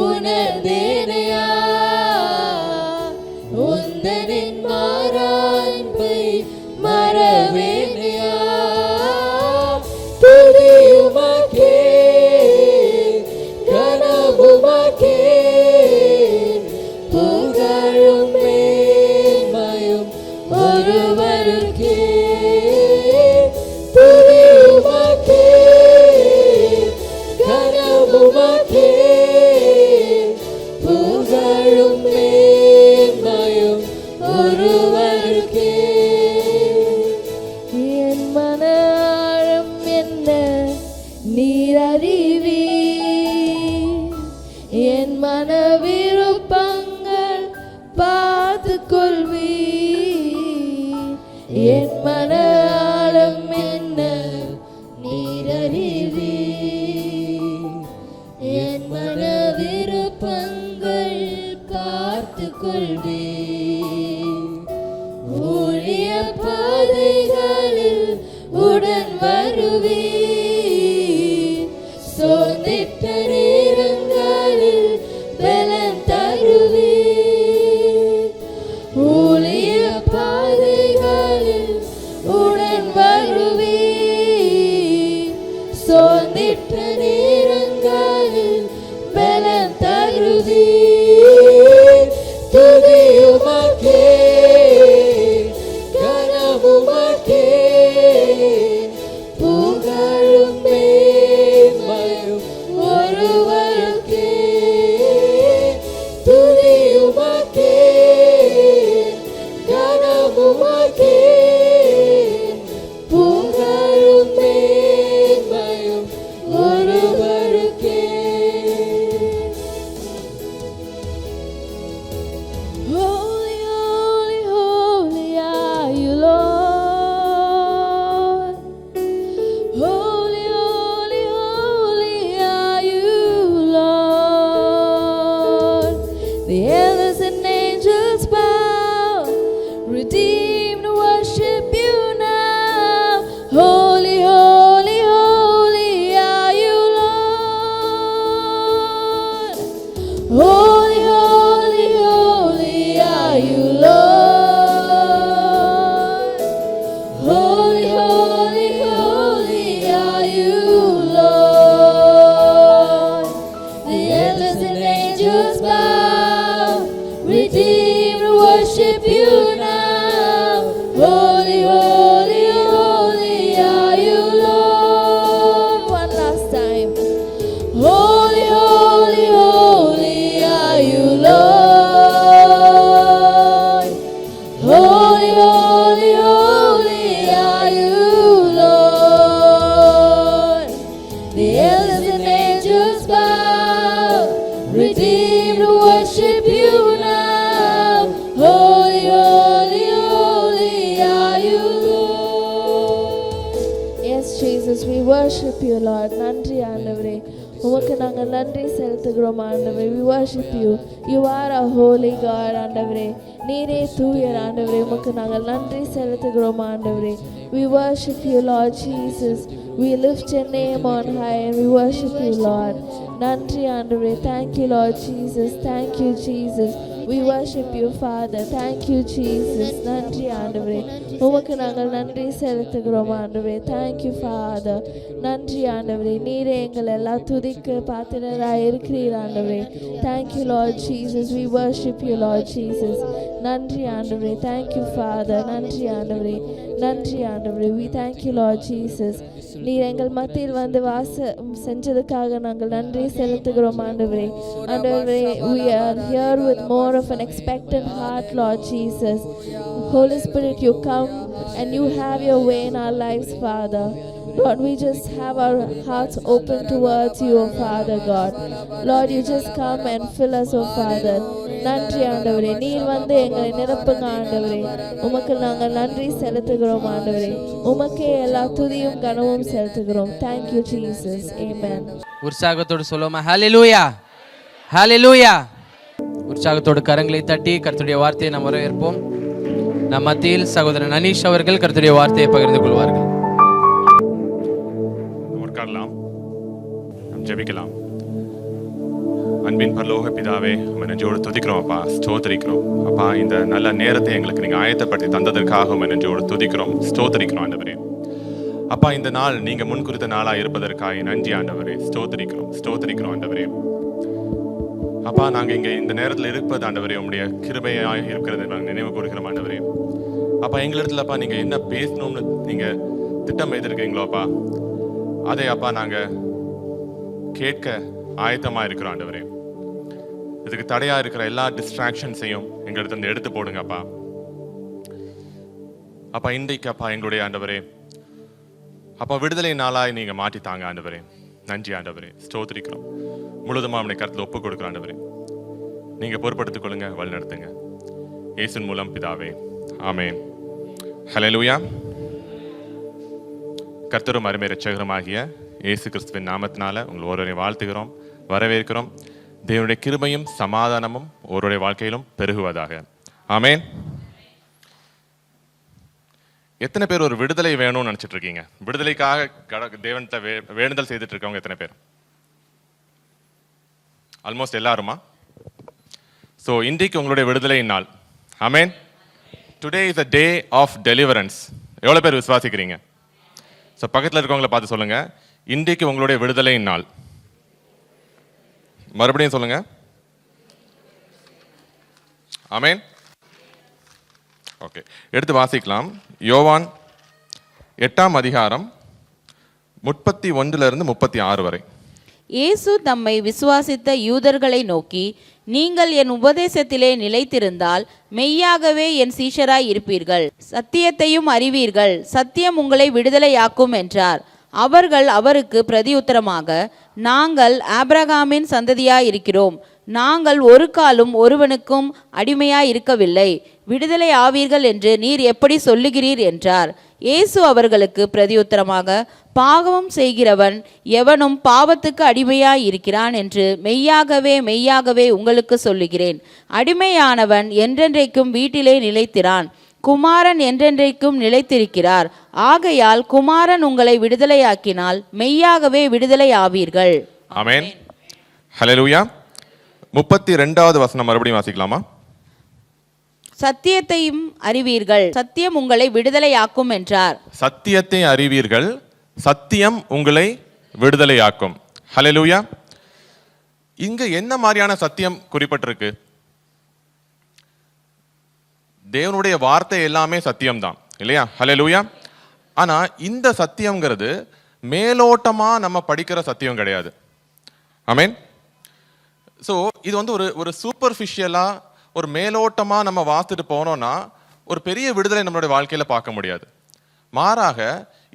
உணர்ந்தேனையா உந்தனின் மாறாண்பை மறவேனையா துதியுமக்கே கனவுமக்கே புகழும் மேன்மையும் ஒருவருக்கே துதியுமக்கே கனவுமக்கே புகழும் மேன்மையும் ஒருவருக்கே என் மன ஆழம் என்ன நீர் அறிவீர் என் மன விருப்பங்கள் பார்த்து கொள்வீர் என் மன ஆழம் என்ன நீர் அறிவீர் என் மன விருப்பங்கள் பார்த்து கொள்வீர் ஊழிய பாதைகளில் உடன் வருவீர் சோர்ந்திட்ட நேரங்களில் பலன் தருவீர் ஊழிய பாதைகளில் உடன் வருவீர் சோர்ந்திட்ட Jesus. We worship you, Lord. நன்றி ஆண்டவரே, உமக்கு நாங்கள் நன்றி செலுத்துகிறோம் ஆண்டவரே. We worship you. You are a holy God ஆண்டவரே. நீரே தூயர் ஆண்டவரே, உமக்கு நாங்கள் நன்றி செலுத்துகிறோம் ஆண்டவரே. We worship you, Lord Jesus. We lift your name on high and we worship you, Lord. நன்றி ஆண்டவரே. Thank you, Lord Jesus. Thank you, Jesus. We worship you, Father. Thank you, Jesus. நன்றி ஆண்டவரே, உமக்கு நாங்கள் நன்றி செலுத்துகிறோம் ஆண்டவரே. Thank you, Father. நன்றி ஆண்டவரே, நீரே எங்கள் எல்லா துதிக்கு பாத்திரராய் இருக்கிறீர் ஆண்டவரே. Thank you, Lord Jesus. We worship you, Lord Jesus. நன்றி ஆண்டவரே. Thank you, Father. நன்றி ஆண்டவரே, நன்றி ஆண்டவரே. We thank you, Lord Jesus. நீர் எங்கள் மத்தியில் வந்து செஞ்சதுக்காக நாங்கள் நன்றி செலுத்துகிறோம் ஆண்டவரே. ஆண்டவரே, we are here with more of an expectant heart, Lord Jesus. Holy Spirit, you come and you have your way in our lives, Father. Lord, we just have our hearts open towards you, oh Father God. Lord, you just come and fill us, oh Father. நன்றி ஆண்டவரே, நீர் வந்து எங்களை நிரப்புங்க ஆண்டவரே. உமக்கு நாங்கள் நன்றி செலுத்துகிறோம் ஆண்டவரே. உமக்கே எல்லா துதியும் கனவும் செலுத்துகிறோம். Thank you, Jesus. Amen. உற்சாகத்தோடு சொல்லுவோமா? ஹல்லேலூயா, ஹல்லேலூயா. உற்சாகத்தோடு கரங்களை தட்டி கர்த்தருடைய வார்த்தையை நாம் வரவேற்போம். நம் மத்தியில் சகோதரன் அனீஷ் அவர்கள் கர்த்தருடைய வார்த்தையை பகிர்ந்து கொள்வார்கள். உட்காரலாம், நாம் ஜெபிக்கலாம். அன்பின் பரலோக பிதாவே, நெஞ்சோடு துதிக்கிறோம் அப்பா, ஸ்தோத்திரிக்கிறோம் அப்பா. இந்த நல்ல நேரத்தை எங்களுக்கு நீங்கள் ஆயத்தப்படுத்தி தந்ததற்காக நெஞ்சோடு துதிக்கிறோம், ஸ்தோத்திரிக்கிறோம் ஆண்டவரே. அப்பா, இந்த நாள் நீங்கள் முன்குறித்த நாளாக இருப்பதற்காக நன்றி ஆண்டவரே. ஸ்தோத்திரிக்கிறோம் ஆண்டவரே. அப்பா, நாங்கள் இங்கே இந்த நேரத்தில் இருப்பது ஆண்டவரே உங்களுடைய கிருபையாக இருக்கிறது நாங்கள் நினைவு கூறுகிறோம் ஆண்டவரே. அப்பா, எங்களிடத்துல அப்பா நீங்கள் என்ன பேசணும்னு நீங்கள் திட்டம் வைத்திருக்கீங்களோ அப்பா, அதை அப்பா நாங்கள் கேட்க ஆயத்தமாக இருக்கிறோம் ஆண்டவரே. இதுக்கு தடையா இருக்கிற எல்லா டிஸ்ட்ராக்ஷன்ஸையும் எங்களிடத்துல எடுத்து போடுங்க அப்பா. அப்பா, இன்றைக்கு அப்பா எங்களுடைய ஆண்டவரே அப்பா விடுதலை நாளாய் நீங்க மாற்றித்தாங்க ஆண்டவரே. நன்றி ஆண்டவரே, ஸ்தோத்திரிக்கிறோம். முழுதுமா அவனை கருத்தில் ஒப்புக் கொடுக்குற ஆண்டவரே. நீங்க பொறுப்படுத்திக் கொள்ளுங்க, வழி நடத்துங்க. இயேசுவின் மூலம் பிதாவே, ஆமென். ஹல்லேலூயா. கர்த்தரும் அருமை இரட்சகருமாகிய இயேசு கிறிஸ்துவின் நாமத்தினால உங்கள் ஒருவரை வாழ்த்துகிறோம், வரவேற்கிறோம். தேவனுடைய கிருபையும் சமாதானமும் ஒருவருடைய வாழ்க்கையிலும் பெருகுவதாக. ஆமென். எத்தனை பேர் ஒரு விடுதலை வேணும்னு நினைச்சிட்டு இருக்கீங்க? விடுதலைக்காக தேவன்கிட்ட வேண்டுதல் செய்துட்டு இருக்கவங்க எத்தனை பேர்? ஆல்மோஸ்ட் எல்லாருமா? ஸோ இன்றைக்கு உங்களுடைய விடுதலை நாள். ஆமென். Today is a day of deliverance. எவ்வளோ பேர் விசுவாசிக்கிறீங்க? ஸோ பக்கத்தில் இருக்கவங்கள பார்த்து சொல்லுங்க, இன்றைக்கு உங்களுடைய விடுதலை நாள். மறுபடியும் சொல்லுங்க, ஆமென். ஓகே, எடுத்து வாசிக்கலாம். யோவான் 8ஆம் அதிகாரம் 31 36 வரை. இயேசு தம்மை விசுவாசித்த யூதர்களை நோக்கி, நீங்கள் என் உபதேசத்திலே நிலைத்திருந்தால் மெய்யாகவே என் சீஷராய் இருப்பீர்கள், சத்தியத்தையும் அறிவீர்கள், சத்தியம் உங்களை விடுதலையாக்கும் என்றார். அவர்கள் அவருக்கு பிரதியுத்தரமாக, நாங்கள் ஆபிரகாமின் சந்ததியாய் இருக்கிறோம், நாங்கள் ஒரு காலும் ஒருவனுக்கும் அடிமையாய் இருக்கவில்லை, விடுதலை ஆவீர்கள் என்று நீர் எப்படி சொல்லுகிறீர் என்றார். இயேசு அவர்களுக்கு பிரதியுத்தரமாக, பாவம் செய்கிறவன் எவனும் பாவத்துக்கு அடிமையாய் இருக்கிறான் என்று மெய்யாகவே மெய்யாகவே உங்களுக்கு சொல்லுகிறேன். அடிமையானவன் என்றென்றைக்கும் வீட்டிலே நிலைத்திரான், குமாரன் என்றென்றைக்கும் நிலைத்திருக்கிறார். ஆகையால் குமாரன் உங்களை விடுதலையாக்கினால் மெய்யாகவே விடுதலை ஆவீர்கள். ஆமென். ஹல்லேலூயா. 32வது வசனம் மறுபடியும் வாசிக்கலாமா? சத்தியத்தையும் அறிவீர்கள், சத்தியம் உங்களை விடுதலையாக்கும் என்றார். சத்தியத்தை அறிவீர்கள், சத்தியம் உங்களை விடுதலையாக்கும். ஹல்லேலூயா. இங்க என்ன மாதிரியான சத்தியம் குறிப்பிட்டிருக்கு? தேவனுடைய வார்த்தை எல்லாமே சத்தியம்தான் இல்லையா? ஹல்லேலூயா. ஆனா இந்த சத்தியம்ங்கிறது மேலோட்டமா நம்ம படிக்கிற சத்தியம் கிடையாது. ஆமென். ஸோ இது வந்து ஒரு சூப்பர்ஃபிஷியலா ஒரு மேலோட்டமா நம்ம வாசிட்டு போனோம்னா ஒரு பெரிய விடுதலை நம்மளுடைய வாழ்க்கையில பார்க்க முடியாது. மாறாக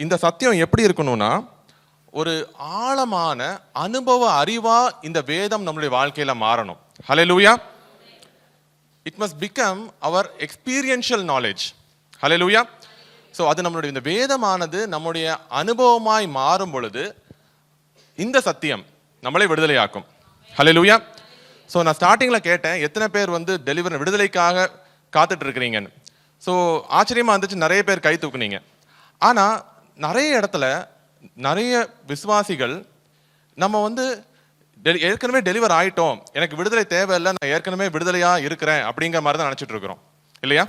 இந்த சத்தியம் எப்படி இருக்கணும்னா ஒரு ஆழமான அனுபவ அறிவா இந்த வேதம் நம்மளுடைய வாழ்க்கையில மாறணும். ஹல்லேலூயா. It must become our experiential knowledge. Hallelujah. So அது நம்மளுடைய இந்த வேதமானது நம்முடைய அனுபவமாய் மாறும் பொழுது இந்த சத்தியம் நம்மளை விடுதலையாக்கும். ஹல்லேலூயா. ஸோ நான் ஸ்டார்டிங்கில் கேட்டேன், எத்தனை பேர் வந்து விடுதலைக்காக காத்துட்டு இருக்கிறீங்கன்னு. ஸோ ஆச்சரியமாக இருந்துச்சு, நிறைய பேர் கை தூக்குனீங்க. ஆனால் நிறைய இடத்துல நிறைய விசுவாசிகள் நம்ம வந்து ஏற்கனவே டெலிவர் ஆகிட்டோம், எனக்கு விடுதலை தேவையில்லை, நான் ஏற்கனவே விடுதலையாக இருக்கிறேன் அப்படிங்கிற மாதிரி தான் நினச்சிட்டு இருக்கிறோம் இல்லையா?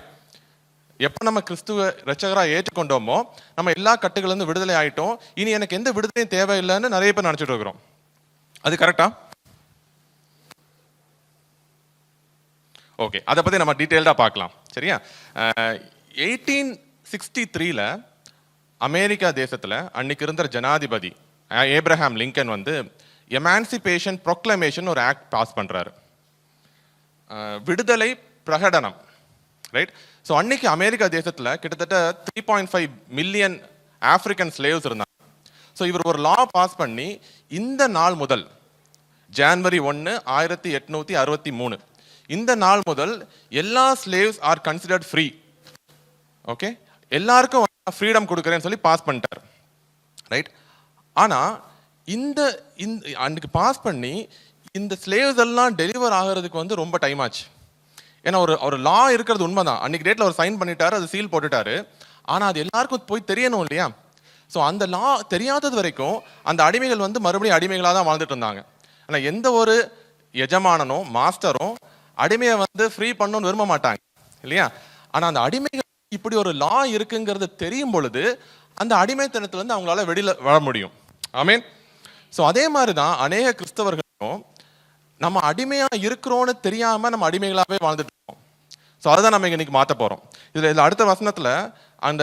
எப்போ நம்ம கிறிஸ்துவ ரட்சகராக ஏற்றுக்கொண்டோமோ நம்ம எல்லா கட்டுகளிலிருந்து விடுதலை ஆகிட்டோம், இனி எனக்கு எந்த விடுதலையும் தேவையில்லைன்னு நிறைய பேர் நினச்சிட்டு இருக்கிறோம். அது கரெக்டா? ஓகே, அதை பற்றி நம்ம டீட்டெயில்டாக பார்க்கலாம். சரியா? 1863 அமெரிக்கா தேசத்தில் அன்னைக்கு இருந்த ஜனாதிபதி ஏப்ரஹாம் லிங்கன் வந்து எமான்சிபேஷன் ப்ரொக்ளமேஷன் ஒரு ஆக்ட் பாஸ் பண்ணுறாரு, விடுதலை பிரகடனம். ரைட்? ஸோ அன்னைக்கு அமெரிக்கா தேசத்தில் கிட்டத்தட்ட 3.5 மில்லியன் ஆப்பிரிக்கன் ஸ்லேவ்ஸ் இருந்தாங்க. ஸோ இவர் ஒரு லா பாஸ் பண்ணி இந்த நாள் முதல் ஜான்வரி 1, 1863 இந்த நாள் முதல் எல்லா slaves R considered free. Okay, எல்லாருக்கும் ஃப்ரீடம் கொடுக்குறேன்னு சொல்லி பாஸ் பண்ணிட்டார். ரைட்? ஆனால் இந்த அன்னைக்கு பாஸ் பண்ணி இந்த ஸ்லேவ்ஸ் எல்லாம் டெலிவர் ஆகிறதுக்கு வந்து ரொம்ப டைம் ஆச்சு. ஏன்னா ஒரு லா இருக்கிறது உண்மைதான், அன்னைக்கு டேட்டில் அவர் சைன் பண்ணிட்டாரு, அது சீல் போட்டுட்டாரு. ஆனால் அது எல்லாருக்கும் போய் தெரியணும் இல்லையா? ஸோ அந்த லா தெரியாதது வரைக்கும் அந்த அடிமைகள் வந்து மறுபடியும் அடிமைகளாக தான் வாழ்ந்துட்டு இருந்தாங்க. ஆனால் எந்த ஒரு எஜமானனும் மாஸ்டரும் அடிமையை வந்து ஃப்ரீ பண்ணணும்னு விரும்ப மாட்டாங்க இல்லையா? ஆனால் அந்த அடிமைகள் இப்படி ஒரு லா இருக்குங்கிறது தெரியும் பொழுது அந்த அடிமைத்தனத்திலிருந்து அவங்களால வெளியில வர முடியும். ஆமீன். ஸோ அதே மாதிரி தான் அநேக கிறிஸ்தவர்களும் நம்ம அடிமையா இருக்கிறோன்னு தெரியாம நம்ம அடிமைகளாகவே வாழ்ந்துட்டு இருக்கோம். ஸோ அதுதான் நம்ம இன்னைக்கு மாற்ற போறோம். இதுல அடுத்த வசனத்துல அந்த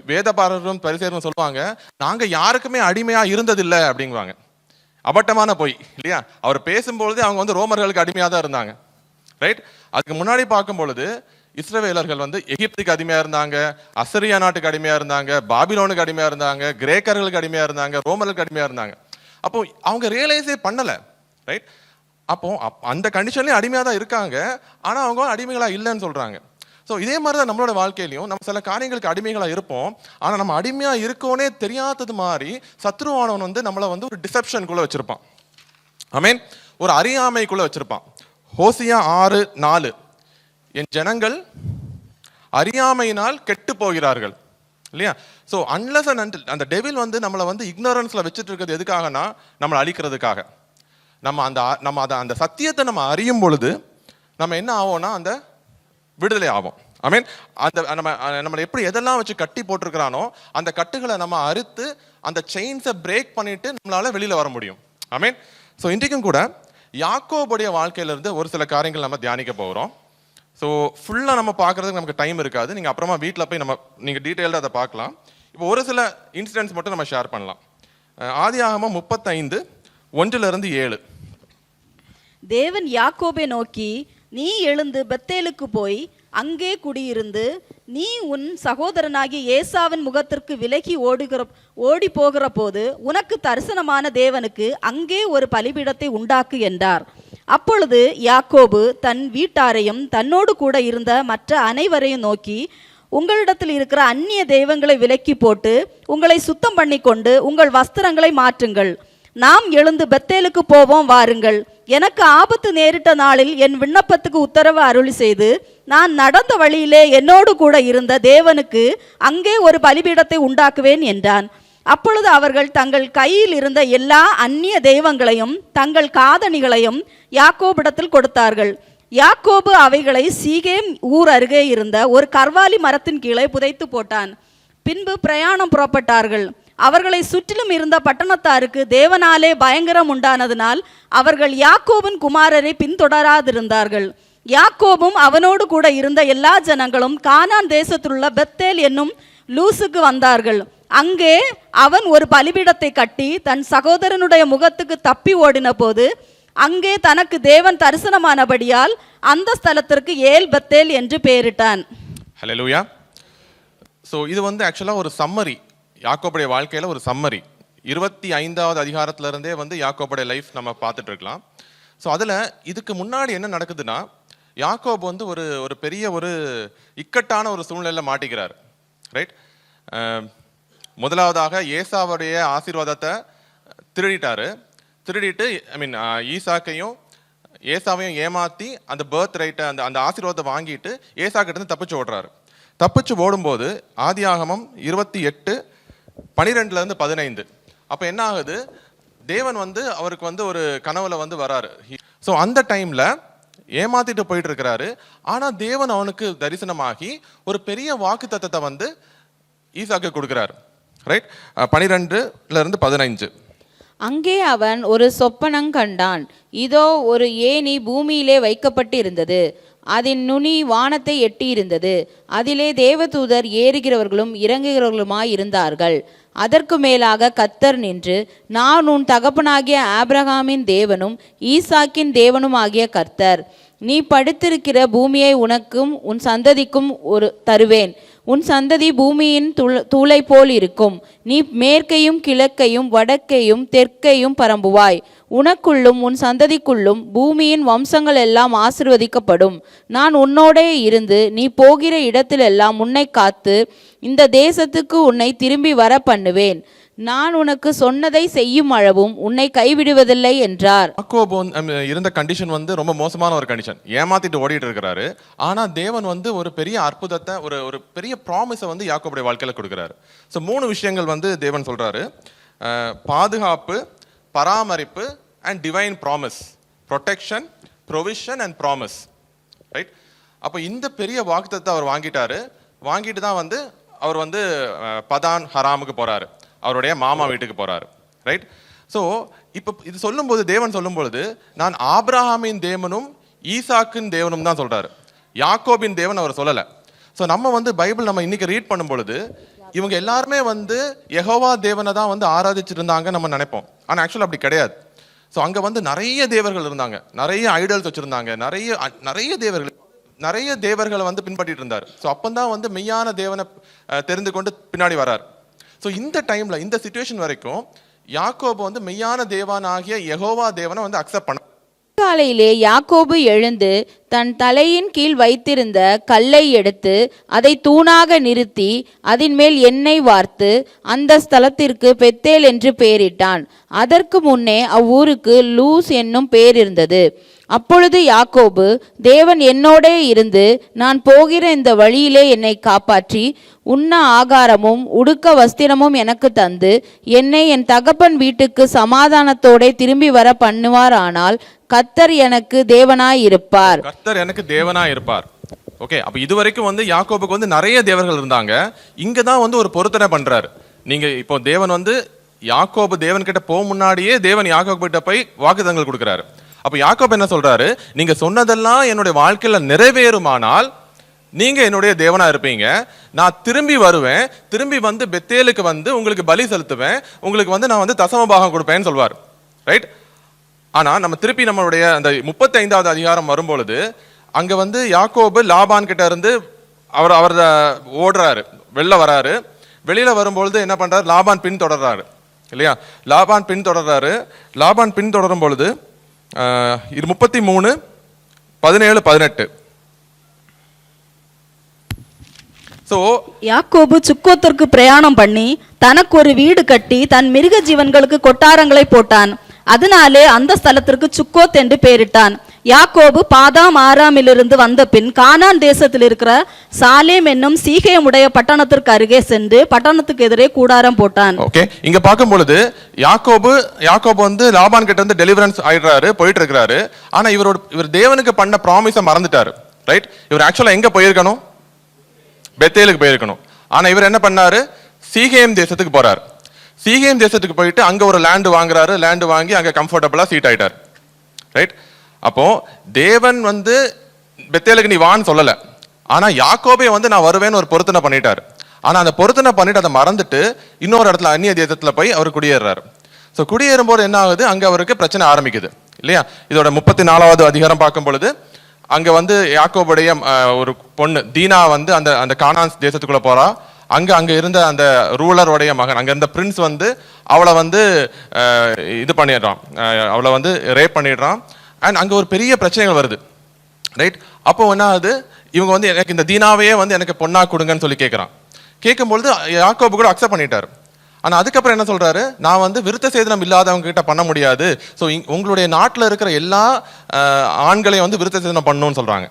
வேதபாரரும் பரிசேயரும் சொல்லுவாங்க, நாங்க யாருக்குமே அடிமையா இருந்ததில்லை அப்படிங்குவாங்க. அபட்டமான பொய் இல்லையா? அவர் பேசும்பொழுது அவங்க வந்து ரோமர்களுக்கு அடிமையாக தான் இருந்தாங்க. ரைட்? அதுக்கு முன்னாடி பார்க்கும் பொழுது இஸ்ரவேலர்கள் வந்து எகிப்துக்கு அடிமையா இருந்தாங்க, அசரியா நாட்டுக்கு அடிமையா இருந்தாங்க, பாபிலோனுக்கு அடிமையா இருந்தாங்க, கிரேக்கர்களுக்கு அடிமையா இருந்தாங்க, ரோமர்களுக்கு அடிமையா இருந்தாங்க. அப்போ அவங்க ரியலைஸே பண்ணல. ரைட்? அப்போ அந்த கண்டிஷன்லயும் அடிமையா தான் இருக்காங்க, ஆனா அவங்க அடிமைகளா இல்லைன்னு சொல்றாங்க. ஸோ இதே மாதிரி தான் நம்மளோட வாழ்க்கையிலையும் நம்ம சில காரியங்களுக்கு அடிமைகளா இருப்போம், ஆனா நம்ம அடிமையா இருக்கோனே தெரியாதது மாதிரி சத்ருவானவன் வந்து நம்மளை வந்து ஒரு டிசெப்ஷனுக்குள்ள வச்சிருப்பான். ஆமீன். ஒரு அறியாமைக்குள்ள வச்சிருப்பான். ஹோசியா 6:4 என் ஜனங்கள் அறியாமையினால் கெட்டு போகிறார்கள் இல்லையா? ஸோ அன்லஸ் அண்ட் அன்டில் அந்த டெவில் வந்து நம்மளை வந்து இக்னோரன்ஸ்ல வச்சுட்டு இருக்கிறது எதுக்காகனா நம்மளை அழிக்கிறதுக்காக. அந்த சத்தியத்தை நம்ம அறியும் பொழுது நம்ம என்ன ஆவோம்னா அந்த விடுதலை ஆகும். ஐ மீன் அந்த நம்மளை எப்படி எதெல்லாம் வச்சு கட்டி போட்டிருக்கிறானோ அந்த கட்டுகளை நம்ம அறுத்து அந்த செயின்ஸை பிரேக் பண்ணிட்டு நம்மளால வெளியில வர முடியும். ஐ மீன் ஸோ இன்றைக்கும் கூட யாக்கோபுடைய வாழ்க்கையிலிருந்து ஒரு சில காரியங்கள் நம்ம தியானிக்க போகிறோம். ஸோ ஃபுல்லாக நம்ம பார்க்குறதுக்கு நமக்கு டைம் இருக்காது, நீங்கள் அப்புறமா வீட்டில் போய் நீங்கள் டீட்டெயில்டாக அதை பார்க்கலாம். இப்போ ஒரு சில இன்சிடென்ட்ஸ் மட்டும் நம்ம ஷேர் பண்ணலாம். ஆதியாகமம் 35:1-7. தேவன் யாக்கோபை நோக்கி, நீ எழுந்து பெத்தேலுக்கு போய் அங்கே குடியிருந்து நீ உன் சகோதரனாகிய ஏசாவின் முகத்திற்கு விலகி ஓடி போகிற போது உனக்கு தரிசனமான தேவனுக்கு அங்கே ஒரு பலிபீடத்தை உண்டாக்கு என்றார். அப்பொழுது யாக்கோபு தன் வீட்டாரையும் தன்னோடு கூட இருந்த மற்ற அனைவரையும் நோக்கி, உங்களிடத்தில் இருக்கிற அந்நிய தெய்வங்களை விலக்கி போட்டு உங்களை சுத்தம் பண்ணி கொண்டு உங்கள் வஸ்திரங்களை மாற்றுங்கள், நாம் எழுந்து பெத்தேலுக்கு போவோம் வாருங்கள். எனக்கு ஆபத்து நேரிட்ட நாளில் என் விண்ணப்பத்துக்கு உத்தரவு அருளி செய்து நான் நடந்த வழியிலே என்னோடு கூட இருந்த தேவனுக்கு அங்கே ஒரு பலிபீடத்தை உண்டாக்குவேன் என்றான். அப்பொழுது அவர்கள் தங்கள் கையில் இருந்த எல்லா அந்நிய தெய்வங்களையும் தங்கள் காதணிகளையும் யாக்கோபிடத்தில் கொடுத்தார்கள். யாக்கோபு அவைகளை சீகேம் ஊர் அருகே இருந்த ஒரு கர்வாலி மரத்தின் கீழே புதைத்து போட்டான். பின்பு பிரயாணம் புறப்பட்டார்கள். அவர்களை சுற்றிலும் இருந்த பட்டணத்தாருக்கு தேவனாலே பயங்கரம் உண்டானதினால் அவர்கள் யாக்கோபின் குமாரரை பின்தொடராதிருந்தார்கள். யாக்கோபும் அவனோடு கூட இருந்த எல்லா ஜனங்களும் கானான் தேசத்திலுள்ள பெத்தேல் என்னும் லூசுக்கு வந்தார்கள். அங்கே அவன் ஒரு பலிபீடத்தை கட்டி தன் சகோதரனுடைய முகத்துக்கு தப்பி ஓடின போது அங்கே தனக்கு தேவன் தரிசனமானபடியால் அந்த ஸ்தலத்திற்கு ஏல் பெத்தேல் என்று பெயரிட்டான். ஹல்லேலூயா. ஸோ இது வந்து ஆக்சுவலாக ஒரு சம்மரி, யாக்கோபுடைய வாழ்க்கையில் ஒரு சம்மரி. 25வது அதிகாரத்திலிருந்தே வந்து யாக்கோபுடைய லைஃப் நம்ம பார்த்துட்டு இருக்கலாம். ஸோ அதில் இதுக்கு முன்னாடி என்ன நடக்குதுன்னா, யாக்கோபு வந்து ஒரு பெரிய ஒரு இக்கட்டான ஒரு சூழ்நிலையில் மாட்டிக்கிறார். ரைட்? முதலாவதாக ஏசாவுடைய ஆசீர்வாதத்தை திருடிட்டு ஈசாக்கையும் ஏசாவையும் ஏமாற்றி அந்த பர்த் ரைட்டை அந்த ஆசீர்வாதத்தை வாங்கிட்டு ஏசாக்கிட்ட இருந்து தப்பிச்சு ஓடுறாரு. தப்பிச்சு ஓடும்போது ஆதியாகமம் 28:12-15 அப்போ என்ன ஆகுது, தேவன் வந்து அவருக்கு வந்து ஒரு கனவுல வந்து வராரு. ஸோ அந்த டைம்ல ஏமாத்திட்டு போயிட்டு இருக்கிறாரு. ஆனா தேவன் அவனுக்கு தரிசனமாகி ஒரு பெரிய வாக்கு தத்தத்தை வந்து ஈசாக்கு கொடுக்கிறாரு. ரைட், 12-15. அங்கே அவன் ஒரு சொப்பனங் கண்டான். இதோ ஒரு ஏணி பூமியிலே வைக்கப்பட்டு இருந்தது, அதன் நுனி வானத்தை எட்டி இருந்தது, அதிலே தேவதூதர் ஏறுகிறவர்களும் இறங்குகிறவர்களுமாய் இருந்தார்கள். அதற்கு மேலாக கர்த்தர் நின்று, நான் உன் தகப்பனாகிய ஆபிரகாமின் தேவனும் ஈசாக்கின் தேவனும் ஆகிய கர்த்தர். நீ படுத்திருக்கிற பூமியை உனக்கும் உன் சந்ததிக்கும் தருவேன். உன் சந்ததி பூமியின் தூளை போல் இருக்கும். நீ மேற்கையும் கிழக்கையும் வடக்கையும் தெற்கையும் பரம்புவாய். உனக்குள்ளும் உன் சந்ததிக்குள்ளும் பூமியின் வம்சங்கள் எல்லாம் ஆசீர்வதிக்கப்படும். நான் உன்னோடே இருந்து நீ போகிற இடத்திலெல்லாம் உன்னை காத்து இந்த தேசத்துக்கு உன்னை திரும்பி வர பண்ணுவேன். நான் உனக்கு சொன்னதை செய்யும் அளவும் உன்னை கைவிடுவதில்லை என்றார். யாக்கோபு இருந்த கண்டிஷன் வந்து ரொம்ப மோசமான ஒரு கண்டிஷன். ஏமாத்திட்டு ஓடிட்டு இருக்கிறாரு. ஆனா தேவன் வந்து ஒரு பெரிய அற்புதத்தை, ஒரு பெரிய ப்ராமிஸை வந்து யாக்கோபுடைய வாழ்க்கையில கொடுக்கிறாரு. ஸோ 3 விஷயங்கள் வந்து தேவன் சொல்றாரு: பாதுகாப்பு, பராமரிப்பு and divine promise. Protection, provision and promise. Right. அப்போ இந்த பெரிய வாக்குத்தத்தை அவர் வாங்கிட்டு தான் வந்து அவர் வந்து பதான் ஹராமுக்கு போறாரு, அவருடைய மாமா வீட்டுக்கு போறாரு. ரைட். ஸோ இப்போ இது சொல்லும்போது, தேவன் சொல்லும்பொழுது, நான் ஆபிரகாமின் தேவனும் ஈசாக்கின் தேவனும் தான் சொல்றாரு, யாக்கோபின் தேவன் அவர் சொல்லலை. ஸோ நம்ம வந்து பைபிள் நம்ம இன்னைக்கு ரீட் பண்ணும் பொழுது இவங்க எல்லாருமே வந்து யெகோவா தேவனை தான் வந்து ஆராதிச்சிருந்தாங்க நம்ம நினைப்போம். ஆனால் ஆக்சுவலாக அப்படி கிடையாது. ஸோ அங்கே வந்து நிறைய தேவர்கள் இருந்தாங்க, நிறைய ஐடல்ஸ் வச்சுருந்தாங்க, நிறைய தேவர்களை வந்து பின்பற்றிட்டு இருந்தார். ஸோ அப்பந்தான் வந்து மெய்யான தேவனை தெரிந்து கொண்டு பின்னாடி வரார். ஸோ இந்த டைம்ல, இந்த சிச்சுவேஷன் வரைக்கும் யாக்கோபு வந்து மெய்யான தேவனாகிய யெகோவா தேவனை வந்து அக்செப்ட் பண்ண. காலையிலே யாக்கோபு எழுந்து தன் தலையின் கீழ் வைத்திருந்த கல்லை எடுத்து அதை தூணாக நிறுத்தி அதன் மேல் எண்ணெய் வார்த்து அந்த ஸ்தலத்திற்கு பெத்தேல் என்று பெயரிட்டான். அதற்கு முன்னே அவ்வூருக்கு லூஸ் என்னும் பெயர் இருந்தது. அப்பொழுது யாக்கோபு, தேவன் என்னோடே இருந்து நான் போகிற இந்த வழியிலே என்னை காப்பாற்றி உண்ண ஆகாரமும் உடுக்க வஸ்திரமும் எனக்கு தந்து என்னை என் தகப்பன் வீட்டுக்கு சமாதானத்தோட திரும்பி வர பண்ணுவார். ஆனால் கர்த்தர் எனக்கு தேவனாய் இருப்பார். ஓகே, அப்ப இதுவரைக்கும் வந்து யாக்கோபுக்கு வந்து நிறைய தேவர்கள் இருந்தாங்க. இங்க தான் வந்து ஒரு பொருத்தனை பண்றாரு. நீங்க இப்போ தேவன் வந்து யாக்கோபு தேவன் கிட்ட போக முன்னாடியே தேவன் யாக்கோபு கிட்ட போய் வாக்குத்தத்தங்கள் கொடுக்கிறாரு. அப்ப யாக்கோபு என்ன சொல்றாரு, நீங்க சொன்னதெல்லாம் என்னுடைய வாழ்க்கையில நிறைவேறுமானால் நீங்க என்னுடைய தேவனா இருப்பீங்க. நான் திரும்பி வருவேன், திரும்பி வந்து பெத்தேலுக்கு வந்து உங்களுக்கு பலி செலுத்துவேன், உங்களுக்கு வந்து நான் வந்து தசம பாகம் கொடுப்பேன்னு சொல்வார். ரைட். ஆனா நம்ம திருப்பி நம்மளுடைய அந்த 35வது அதிகாரம் வரும்பொழுது அங்க வந்து யாக்கோபு லாபான் கிட்ட இருந்து அவர் ஓடுறாரு, வெளில வராரு. வெளியில வரும்பொழுது என்ன பண்றாரு, லாபான் பின் தொடர்றாரு இல்லையா? லாபான் பின் தொடரும் பொழுது 33:17-18. ஸோ யாக்கோபு சுக்கோத்திற்கு பிரயாணம் பண்ணி தனக்கு ஒரு வீடு கட்டி தன் மிருக ஜீவன்களுக்கு கொட்டாரங்களை போட்டான். அதனாலே அந்த ஸ்தலத்திற்கு சுக்கோத் என்று பெயரிட்டான். யாக்கோபு பாதாம் ஆராமிலிருந்து வந்த பின் கானான் தேசத்தில் இருக்கிற சாலேம் என்னும் சீகேமுடைய பட்டணத்திற்கு அருகே சென்று பட்டணத்துக்கு எதிரே கூடாரம் போட்டான். ஓகே, இங்க பார்க்கும் பொழுது யாக்கோபு வந்து லாபான் கிட்ட இருந்து டெலிவரன்ஸ் ஆயிடுறாரு, போயிட்டு இருக்கிறாரு. ஆனா இவர் தேவனுக்கு பண்ண ப்ராமிஸை மறந்துட்டாரு. ரைட். இவர் ஆக்சுவலா எங்க போயிருக்கணும், பெத்தேலுக்கு போயிருக்கணும். ஆனா இவர் என்ன பண்ணாரு, சீகேம் தேசத்துக்கு போறாரு. சீகேம் தேசத்துக்கு போயிட்டு அங்க ஒரு லேண்ட் வாங்குறாரு. லேண்ட் வாங்கி அங்க கம்ஃபர்டபுளா சீட் ஆயிட்டார். ரைட். அப்போ தேவன் வந்து பெத்தேலுக்கு நீ வான்னு சொல்லல, ஆனா யாக்கோபே வந்து நான் வருவேன்னு ஒரு பொருத்தனை பண்ணிட்டாரு. ஆனா அந்த பொருத்தனை பண்ணிட்டு அதை மறந்துட்டு இன்னொரு இடத்துல அந்நிய தேசத்துல போய் அவர் குடியேறாரு. ஸோ குடியேறும் போது என்ன ஆகுது, அங்க அவருக்கு பிரச்சனை ஆரம்பிக்குது இல்லையா? இதோட 34வது அதிகாரம் பார்க்கும் பொழுது அங்க வந்து யாக்கோபுடைய ஒரு பொண்ணு தீனா வந்து அந்த கானான் தேசத்துக்குள்ள போறா. அங்க இருந்த அந்த ரூலருடைய மகன், அங்க இருந்த பிரின்ஸ் வந்து அவளை வந்து இது பண்ணிடுறான், அவளை வந்து ரேப் பண்ணிடுறான். அண்ட் அங்க ஒரு பெரிய பிரச்சனைகள் வருது. ரைட். அப்போ என்ன ஆகுது, இவங்க வந்து எனக்கு இந்த தீனாவையே வந்து எனக்கு பொண்ணா கொடுங்கன்னு சொல்லி கேட்கும்பொழுது யாக்கோபு கூட அக்செப்ட் பண்ணிட்டாரு. ஆனால் அதுக்கப்புறம் என்ன சொல்றாரு, நான் வந்து விருத்த சேதனம் இல்லாதவங்க கிட்ட பண்ண முடியாது, ஸோ உங்களுடைய நாட்டில் இருக்கிற எல்லா ஆண்களையும் வந்து விருத்த சேதனம் பண்ணணும்னு சொல்றாங்க.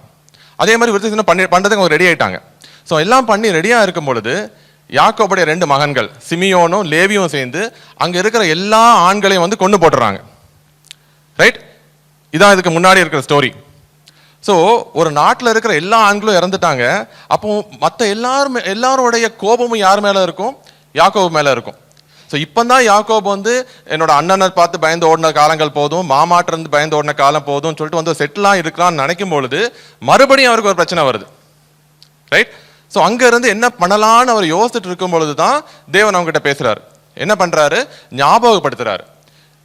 அதே மாதிரி விருத்த சேதனம் பண்ணுறதுக்கு அவங்க ரெடி ஆயிட்டாங்க. ஸோ எல்லாம் பண்ணி ரெடியாக இருக்கும் பொழுது யாக்கோபுடைய 2 மகன்கள் சிமியோனும் லேவியும் சேர்ந்து அங்கே இருக்கிற எல்லா ஆண்களையும் வந்து கொண்டு போட்டுறாங்க. ரைட், இதான் இதுக்கு முன்னாடி இருக்கிற ஸ்டோரி. ஸோ ஒரு நாட்டில் இருக்கிற எல்லா ஆண்களும் இறந்துட்டாங்க. அப்போ மற்ற எல்லாருடைய கோபமும் யார் மேலே இருக்கும்? யாக்கோபு மேலே இருக்கும். ஸோ இப்போ தான் யாக்கோபு வந்து என்னோட அண்ணனை பார்த்து பயந்து ஓடின காலங்கள் போதும், மாமாட்டிருந்து பயந்து ஓடின காலம் போதும்னு சொல்லிட்டு வந்து செட்டிலாக இருக்கலாம்னு நினைக்கும் பொழுது மறுபடியும் அவருக்கு ஒரு பிரச்சனை வருது. ரைட், ஸோ அங்கேருந்து என்ன பண்ணலான்னு அவர் யோசிச்சுட்டு இருக்கும் பொழுது தான் தேவன் அவங்ககிட்ட பேசுகிறாரு. என்ன பண்ணுறாரு? ஞாபகப்படுத்துறாரு.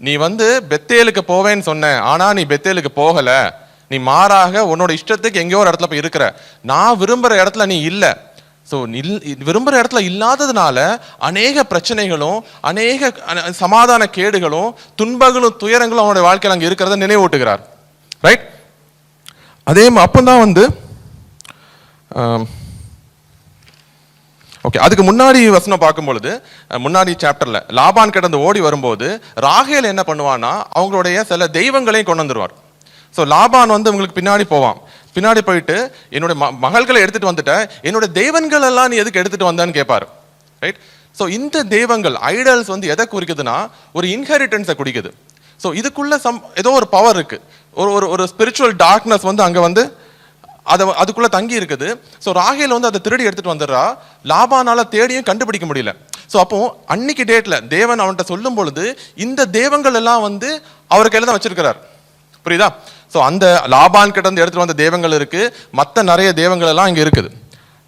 நீ வந்து பெத்தேலுக்கு போவேன்னு சொன்ன, ஆனால் நீ பெத்தேலுக்கு போகலை, நீ மாறாக உன்னோட இஷ்டத்துக்கு எங்கேயோ ஒரு இடத்துல போய் இருக்கிற, நான் விரும்புகிற இடத்துல நீ இல்லை. ஸோ விரும்புகிற இடத்துல இல்லாததுனால அநேக பிரச்சனைகளும் அநேக சமாதான கேடுகளும் துன்பங்களும் துயரங்களும் அவனுடைய வாழ்க்கையில் அங்கே இருக்கிறத நினைவூட்டுகிறார். ரைட், அதே அப்பந்தான் வந்து ஓகே, அதுக்கு முன்னாடி வசனம் பார்க்கும் பொழுது முன்னாடி சாப்டர்ல லாபான் கிடந்து ஓடி வரும்போது ராகேல் என்ன பண்ணுவான்னா அவங்களுடைய சில தெய்வங்களையும் கொண்டு வந்துருவார். ஸோ லாபான் வந்து உங்களுக்கு பின்னாடி போவான். பின்னாடி போயிட்டு என்னுடைய மகள்களை எடுத்துட்டு வந்துட்டேன், என்னுடைய தெய்வங்கள் எல்லாம் நீ எதுக்கு எடுத்துட்டு வந்தான்னு கேட்பாரு. ரைட், ஸோ இந்த தெய்வங்கள் ஐடல்ஸ் வந்து எதை குறிக்குதுன்னா ஒரு இன்ஹெரிட்டன்ஸை குறிக்குது. ஸோ இதுக்குள்ள ஏதோ ஒரு பவர் இருக்கு, ஒரு ஸ்பிரிச்சுவல் டார்க்னஸ் வந்து அங்கே வந்து அதுக்குள்ள தங்கி இருக்குது. ஸோ ராகேல் வந்து அதை திருடி எடுத்துட்டு வந்துடுறா. லாபானால தேடியும் கண்டுபிடிக்க முடியல. ஸோ அப்போ அன்னைக்கு டேட்ல தேவன் அவன்கிட்ட சொல்லும் பொழுது இந்த தெய்வங்கள் எல்லாம் வந்து அவர் கையில தான் வச்சிருக்கிறார். புரியுதா? ஸோ அந்த லாபான் கிட்ட இருந்து எடுத்துட்டு வந்த தெய்வங்கள் இருக்கு, மற்ற நிறைய தெய்வங்கள் எல்லாம் இங்க இருக்குது.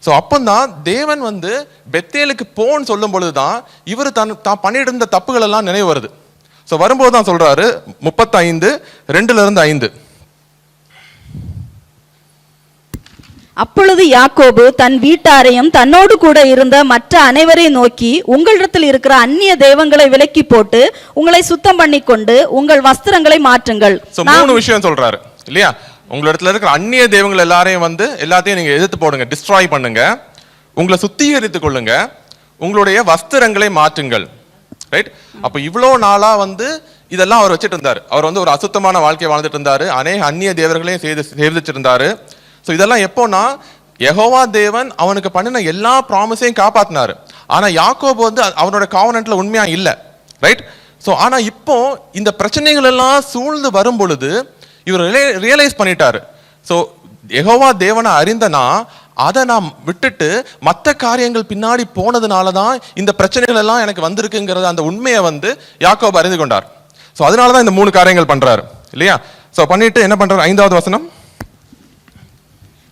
ஸோ அப்பந்தான் தேவன் வந்து பெத்தேலுக்கு போன்னு சொல்லும் பொழுதுதான் இவர் தான் பண்ணிட்டு இருந்த தப்புகள் எல்லாம் நினைவு வருது. ஸோ வரும்போது தான் சொல்றாரு 35:2-5. அப்பொழுது யாக்கோபு தன் வீட்டாரையும் தன்னோடு கூட இருந்த மற்ற அனைவரையும் நோக்கி, உங்களிடத்தில் இருக்கிற அந்நிய தெய்வங்களை விலக்கி போட்டு உங்களை சுத்தம் பண்ணி கொண்டு உங்கள் வஸ்திரங்களை மாற்றுங்கள். 3 விஷயம் சொல்றாரு இல்லையா? உங்களிடத்துல இருக்கிற அந்நிய தெய்வங்கள் எல்லாத்தையும் நீங்க எதிர்த்து போடுங்க, டிஸ்ட்ராய் பண்ணுங்க, உங்களை சுத்திகரித்துக் கொள்ளுங்க, உங்களுடைய வஸ்திரங்களை மாற்றுங்கள். ரைட், அப்ப இவ்வளோ நாளா வந்து இதெல்லாம் அவர் வச்சுட்டு இருந்தாரு. அவர் வந்து ஒரு அசுத்தமான வாழ்க்கையை வாழ்ந்துட்டு இருந்தாரு, அநேக அந்நிய தேவர்களையும் சேவிச்சிருந்தாரு. ஸோ இதெல்லாம் எப்போனா யெகோவா தேவன் அவனுக்கு பண்ணின எல்லா ப்ராமிஸையும் காப்பாத்தினாரு. ஆனா யாக்கோபு வந்து அவனோட காவனன்ட்ல உண்மையா இல்லை. ரைட், ஸோ ஆனா இப்போ இந்த பிரச்சனைகள் எல்லாம் சூழ்ந்து வரும் பொழுது இவர் ரியலைஸ் பண்ணிட்டாரு. ஸோ யெகோவா தேவனை அறிந்தனா அதை நான் விட்டுட்டு மற்ற காரியங்கள் பின்னாடி போனதுனால தான் இந்த பிரச்சனைகள் எல்லாம் எனக்கு வந்திருக்குங்கிறத அந்த உண்மையை வந்து யாக்கோபு அறிந்து கொண்டார். ஸோ அதனால தான் இந்த 3 காரியங்கள் பண்றாரு இல்லையா? ஸோ பண்ணிட்டு என்ன பண்றாரு? 5வது வசனம்.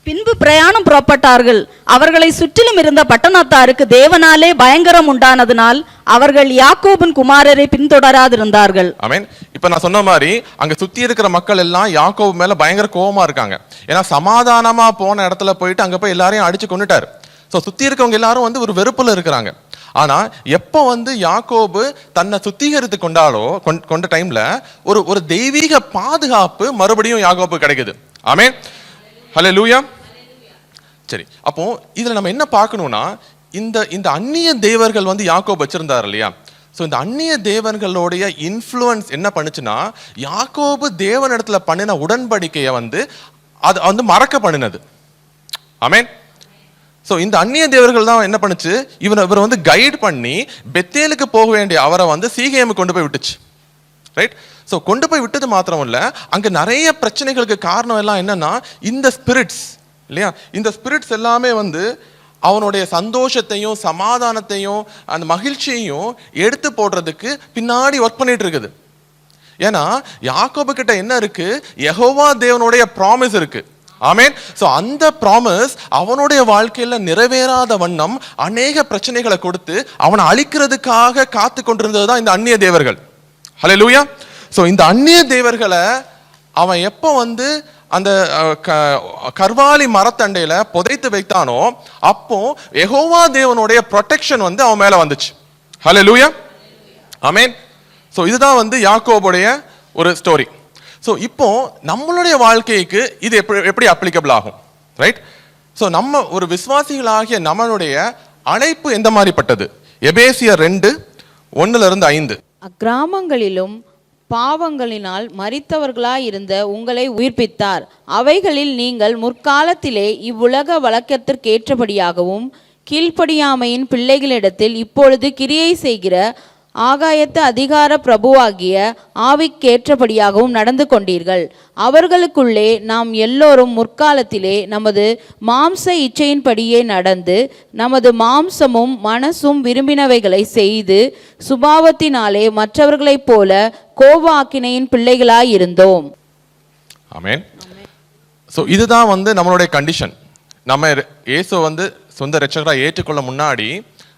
பின்பு பிரயாணம் புறப்பட்டார்கள். அவர்களை சுற்றிலும் இருந்த பட்டணத்தாருக்கு தேவனாலே பயங்கரம் உண்டானதினால் அவர்கள் யாக்கோபின் குமாரரை பின்தொடராதிருந்தார்கள். ஆமென். இப்ப நான் சொன்ன மாதிரி அங்க சுத்தி இருக்கிற மக்கள் எல்லாம் யாக்கோபு மேல பயங்கர கோபமா இருக்காங்க. ஏன்னா சமாதானமா போன இடத்துல போயிட்டு அங்க போய் எல்லாரையும் அடிச்சு கொண்டுட்டாரு. ஸோ சுத்தி இருக்கவங்க எல்லாரும் வந்து ஒரு வெறுப்புல இருக்கிறாங்க. ஆனா எப்போ வந்து யாக்கோபு தன்னை சுத்திகரித்து கொண்ட டைம்ல ஒரு தெய்வீக பாதுகாப்பு மறுபடியும் யாக்கோபு கிடைக்குது. ஆமென், ஹல்லேலூயா. சரி, அப்போ இதுல நம்ம என்ன பார்க்கணும்னா இந்த அந்நிய தேவர்கள் வந்து யாக்கோபு வச்சிருந்தார் இல்லையா? ஸோ இந்த அந்நிய தேவர்களுடைய இன்ஃப்ளூயன்ஸ் என்ன பண்ணுச்சுன்னா யாக்கோபு தேவனிடத்துல பண்ணின உடன்படிக்கையை வந்து அது வந்து மறக்க பண்ணினது. ஆமென். ஸோ இந்த அந்நிய தேவர்கள் தான் என்ன பண்ணுச்சு, இவர் வந்து கைட் பண்ணி பெத்தேலுக்கு போக வேண்டிய அவரை வந்து சீகேமுக்கு கொண்டு போய் விட்டுச்சு. ரைட், ஸோ கொண்டு போய் விட்டது மாத்திரம் இல்லை, அங்கே நிறைய பிரச்சனைகளுக்கு காரணம் எல்லாம் என்னன்னா இந்த ஸ்பிரிட்ஸ் இல்லையா? இந்த ஸ்பிரிட்ஸ் எல்லாமே வந்து அவனுடைய சந்தோஷத்தையும் சமாதானத்தையும் அந்த மகிழ்ச்சியையும் எடுத்து போடுறதுக்கு பின்னாடி ஒர்க் பண்ணிட்டு இருக்குது. ஏன்னா யாக்கோபு கிட்ட என்ன இருக்கு? யெகோவா தேவனுடைய ப்ராமிஸ் இருக்கு. ஆமென். ஸோ அந்த ப்ராமிஸ் அவனுடைய வாழ்க்கையில நிறைவேறாத வண்ணம் அநேக பிரச்சனைகளை கொடுத்து அவனை அழிக்கிறதுக்காக காத்து கொண்டிருந்தது தான் இந்த அந்நிய தேவர்கள். ஹல்லேலூயா. ஸோ இந்த அந்நிய தேவர்களை அவன் எப்போ வந்து அந்த கர்வாலி மரத்தண்டையில புதைத்து வைத்தானோ அப்போ யெகோவா தேவனுடைய ப்ரொடெக்ஷன் வந்து அவன் மேல வந்துச்சு. ஹல்லேலூயா. ஆமென். ஸோ இதுதான் வந்து யாக்கோபுடைய ஒரு ஸ்டோரி. ஸோ இப்போ நம்மளுடைய வாழ்க்கைக்கு இது எப்படி அப்ளிகபிள் ஆகும்? ரைட், ஸோ நம்ம ஒரு விசுவாசிகளாகிய நம்மளுடைய அழைப்பு எந்த மாதிரிப்பட்டது? எபேசியர் 2:1-5. அக்கிராமங்களிலும் பாவங்களினால் மரித்தவர்களாயிருந்த உங்களை உயிர்ப்பித்தார். அவைகளில் நீங்கள் முற்காலத்திலே இவ்வுலக வழக்கத்திற்கேற்றபடியாகவும் கீழ்ப்படியாமையின் பிள்ளைகளிடத்தில் இப்பொழுது கிரியை செய்கிற ஆகாயத்து அதிகார பிரபுவாகிய ஆவிக்கேற்றபடியாகவும் நடந்து கொண்டீர்கள். அவர்களுக்குள்ளே நாம் எல்லோரும் முற்காலத்திலே நமது மாம்ச இச்சையின்படியே நடந்து நமது மாம்சமும் மனசும் விரும்பினவைகளை செய்து சுபாவத்தினாலே மற்றவர்களைப் போல கோபாக்கினையின் பிள்ளைகளாயிருந்தோம். ஆமென். ஸோ இதுதான் நம்மளுடைய கண்டிஷன். நம்ம இயேசு சொந்த இரட்சகராக ஏற்றுக்கொள்ள முன்னாடி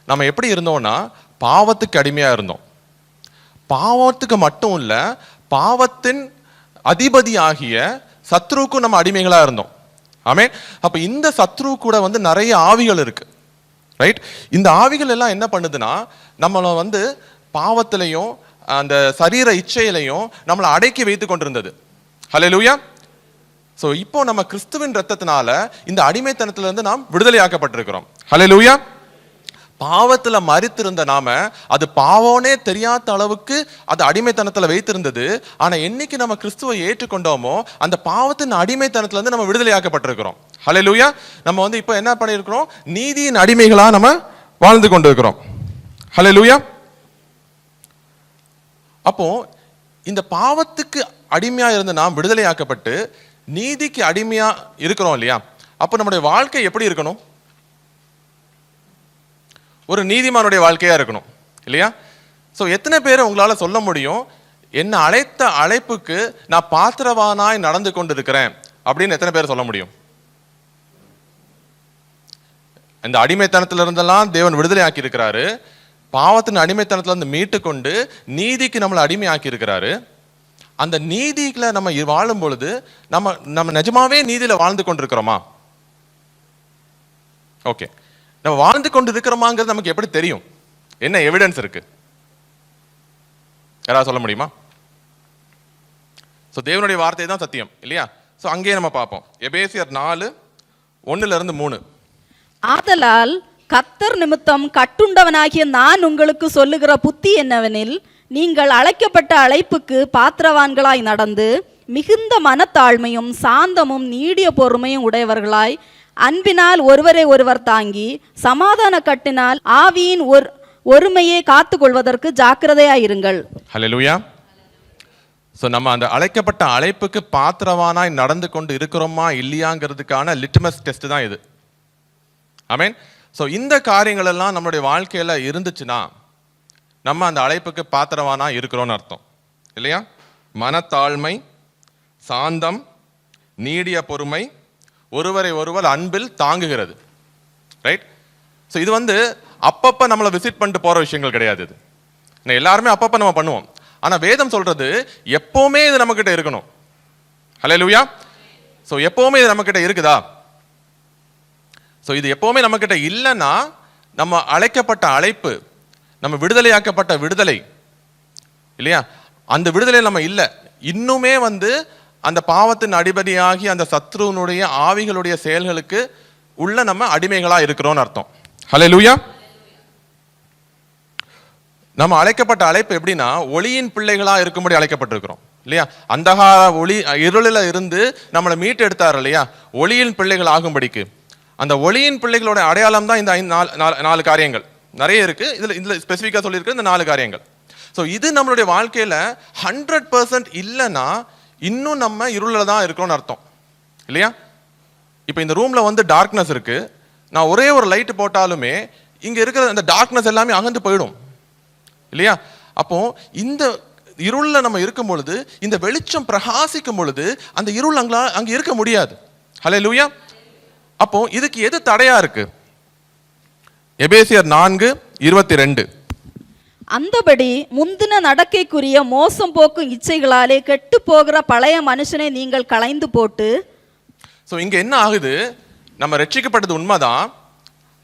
நம்ம எப்படி இருந்தோம்னா பாவத்துக்கு அடிமையாக இருந்தோம். பாவத்துக்கு மட்டும் இல்லை, பாவத்தின் அதிபதி ஆகிய சத்ருவுக்கும் நம்ம அடிமைகளாக இருந்தோம். ஆமென். அப்போ இந்த சத்ரு கூட நிறைய ஆவிகள் இருக்கு, ரைட்? இந்த ஆவிகள் எல்லாம் என்ன பண்ணுதுன்னா நம்மளை பாவத்திலையும் அந்த சரீர இச்சையிலையும் நம்மளை அடக்கி வைத்து கொண்டிருந்தது. ஹல்லேலூயா. ஸோ இப்போ நம்ம கிறிஸ்துவின் ரத்தத்தினால இந்த அடிமைத்தனத்திலிருந்து நாம் விடுதலையாக்கப்பட்டிருக்கிறோம். ஹல்லேலூயா. பாவத்துல மரித்திருந்த நாம அது பாவனே தெரியாத அளவுக்கு அது அடிமைத்தனத்துல வைத்திருந்தது. ஆனா என்னைக்கு நம்ம கிறிஸ்துவை ஏற்றுக்கொண்டோமோ அந்த பாவத்தின் அடிமைத்தனத்துல இருந்து நம்ம விடுதலையாக்கப்பட்டிருக்கிறோம். ஹல்லேலூயா. நம்ம இப்போ என்ன பண்ணியிருக்கிறோம்? நீதியின் அடிமைகளா நம்ம வாழ்ந்து கொண்டிருக்கிறோம். ஹல்லேலூயா. அப்போ இந்த பாவத்துக்கு அடிமையா இருந்து நாம் விடுதலையாக்கப்பட்டு நீதிக்கு அடிமையா இருக்கிறோம் இல்லையா? அப்போ நம்முடைய வாழ்க்கை எப்படி இருக்கணும்? ஒரு நீதிமானுடைய வாழ்க்கையா இருக்கணும் இல்லையா? ஸோ எத்தனை பேர் உங்களால சொல்ல முடியும் என்ன அழைத்த அழைப்புக்கு நான் பாத்திரவானாய் நடந்து கொண்டிருக்கிறேன் அப்படின்னு எத்தனை பேர் சொல்ல முடியும்? இந்த அடிமைத்தனத்திலிருந்தெல்லாம் தேவன் விடுதலை ஆக்கி இருக்கிறாரு. பாவத்தின் அடிமைத்தனத்திலிருந்து மீட்டு கொண்டு நீதிக்கு நம்மளை அடிமையாக்கி இருக்கிறாரு. அந்த நீதிக்குள்ள நம்ம வாழும் பொழுது நம்ம நிஜமாவே நீதியில வாழ்ந்து கொண்டிருக்கிறோமா? ஓகே, நம்ம வாழ்ந்து கொண்டு இருக்கிறோமாங்கிறது நமக்கு எப்படி தெரியும்? என்ன எவிடன்ஸ் இருக்கு? யாராவது சொல்ல முடியுமா? ஸோ தேவனுடைய வார்த்தை தான் சத்தியம் இல்லையா? ஸோ அங்கேயே நம்ம பார்ப்போம். எபேசியர் 4:1-3. ஆதலால் கர்த்தர் நிமித்தம் கட்டுண்டவனாகிய நான் உங்களுக்கு சொல்லுகிற புத்தி என்னவெனில், நீங்கள் அழைக்கப்பட்ட அழைப்புக்கு பாத்திரவான்களாய் நடந்து மிகுந்த மனத்தாழ்மையும் சாந்தமும் நீடிய பொறுமையும் உடையவர்களாய் அன்பினால் ஒருவரை ஒருவர் தாங்கி சமாதான கட்டினால் ஆவியின் ஒருமையை காத்து கொள்வதற்கு ஜாக்கிரதையாயிருங்கள். ஹல்லேலூயா. ஸோ நம்ம அந்த அழைக்கப்பட்ட அழைப்புக்கு பாத்திரவானாய் நடந்து கொண்டு இருக்கிறோமா இல்லையாங்கிறதுக்கான லிட்மஸ் டெஸ்ட் தான் இது. ஆமென். ஸோ இந்த காரியங்கள் எல்லாம் நம்மளுடைய வாழ்க்கையில இருந்துச்சுன்னா நம்ம அந்த அழைப்புக்கு பாத்திரவானா இருக்கிறோம்னு அர்த்தம் இல்லையா? மனத்தாழ்மை, சாந்தம், நீடிய பொறுமை, ஒருவரை ஒருவர் அன்பில் தாங்குகிறது, ரைட்? ஸோ இது அப்பப்போ நம்மளை விசிட் பண்ணிட்டு போகிற விஷயங்கள் கிடையாது. இது எல்லாருமே அப்பப்போ நம்ம பண்ணுவோம். ஆனால் வேதம் சொல்றது எப்போவுமே இது நம்மக்கிட்ட இருக்கணும். ஹல்லேலூயா. ஸோ எப்போவுமே இது நம்மக்கிட்ட இருக்குதா? ஸோ இது எப்போவுமே நம்மக்கிட்ட இல்லைன்னா நம்ம அழைக்கப்பட்ட அழைப்பு, நம்ம விடுதலையாக்கப்பட்ட விடுதலை இல்லையா, அந்த விடுதலை நம்ம இல்லை. இன்னுமே அந்த பாவத்தின் அதிபதியாகி அந்த சத்ருனுடைய ஆவிகளுடைய செயல்களுக்கு உள்ள நம்ம அடிமைகளா இருக்கிறோம்னு அர்த்தம். ஹல்லேலூயா. நம்ம அழைக்கப்பட்ட அழைப்பு எப்படின்னா ஒளியின் பிள்ளைகளா இருக்கும்படி அழைக்கப்பட்டிருக்கிறோம் இல்லையா? அந்தகார ஒளி இருளில் இருந்து நம்மளை மீட்டு எடுத்தார் இல்லையா, ஒளியின் பிள்ளைகள் ஆகும்படிக்கு. அந்த ஒளியின் பிள்ளைகளோட அடையாளம் தான் இந்த 4 காரியங்கள். நிறைய இருக்கு, இதுல ஸ்பெசிஃபிக்கா சொல்லியிருக்கு இந்த 4 காரியங்கள். ஸோ இது நம்மளுடைய வாழ்க்கையில 100% இல்லைன்னா இன்னும் நம்ம இருளில் தான் இருக்கோம்னு அர்த்தம் இல்லையா? இப்போ இந்த ரூம்ல டார்க்னஸ் இருக்கு, நான் ஒரே ஒரு லைட் போட்டாலுமே இங்க இருக்கிற அந்த டார்க்னஸ் எல்லாமே அகன்று போயிடும் இல்லையா? அப்போ இந்த இருளில் நம்ம இருக்கும் பொழுது இந்த வெளிச்சம் பிரகாசிக்கும் பொழுது அந்த இருள் அங்க இருக்க முடியாது. ஹல்லேலூயா. அப்போ இதுக்கு எது தடையா இருக்கு? எபேசியர் 4:22. அந்தபடி முந்தின நடக்கைக்குரிய மோசம் போக்கும் இச்சைகளாலே கெட்டு போகிற பழைய மனுஷனை நீங்கள் களைந்து போட்டு. ஸோ இங்க என்ன ஆகுது? நம்ம ரட்சிக்கப்பட்டது உண்மைதான்,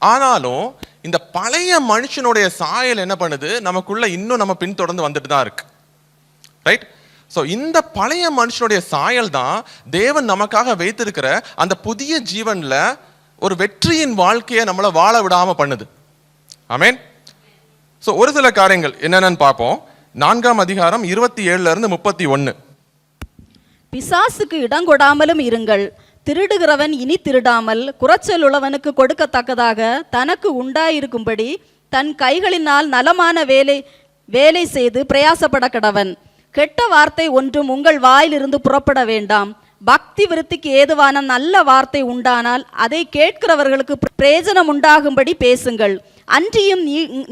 ஆனாலும் இந்த பழைய மனுஷனுடைய சாயல் என்ன பண்ணுது? நமக்குள்ள இன்னும் நம்ம பின்தொடர்ந்து வந்துட்டு தான் இருக்கு, ரைட்? ஸோ இந்த பழைய மனுஷனுடைய சாயல் தான் தேவன் நமக்காக வைத்திருக்கிற அந்த புதிய ஜீவன்ல ஒரு வெற்றியின் வாழ்க்கையை நம்மளை வாழ விடாம பண்ணுது. ஆமென். ஸோ ஒரு சில காரியங்கள் என்னென்னு பார்ப்போம். 4ஆம் அதிகாரம் 27 31. பிசாசுக்கு இடங்கொடாமலும் இருங்கள். திருடுகிறவன் இனி திருடாமல் குறைச்சல் உள்ளவனுக்கு கொடுக்கத்தக்கதாக தனக்கு உண்டாயிருக்கும்படி தன் கைகளினால் நலமான வேலை செய்து பிரயாசப்பட கடவன். கெட்ட வார்த்தை ஒன்றும் உங்கள் வாயிலிருந்து புறப்பட வேண்டாம். பக்தி விருத்திக்கு ஏதுவான நல்ல வார்த்தை உண்டானால் அதை கேட்கிறவர்களுக்கு பிரயோஜனம் உண்டாகும்படி பேசுங்கள். அன்றியும்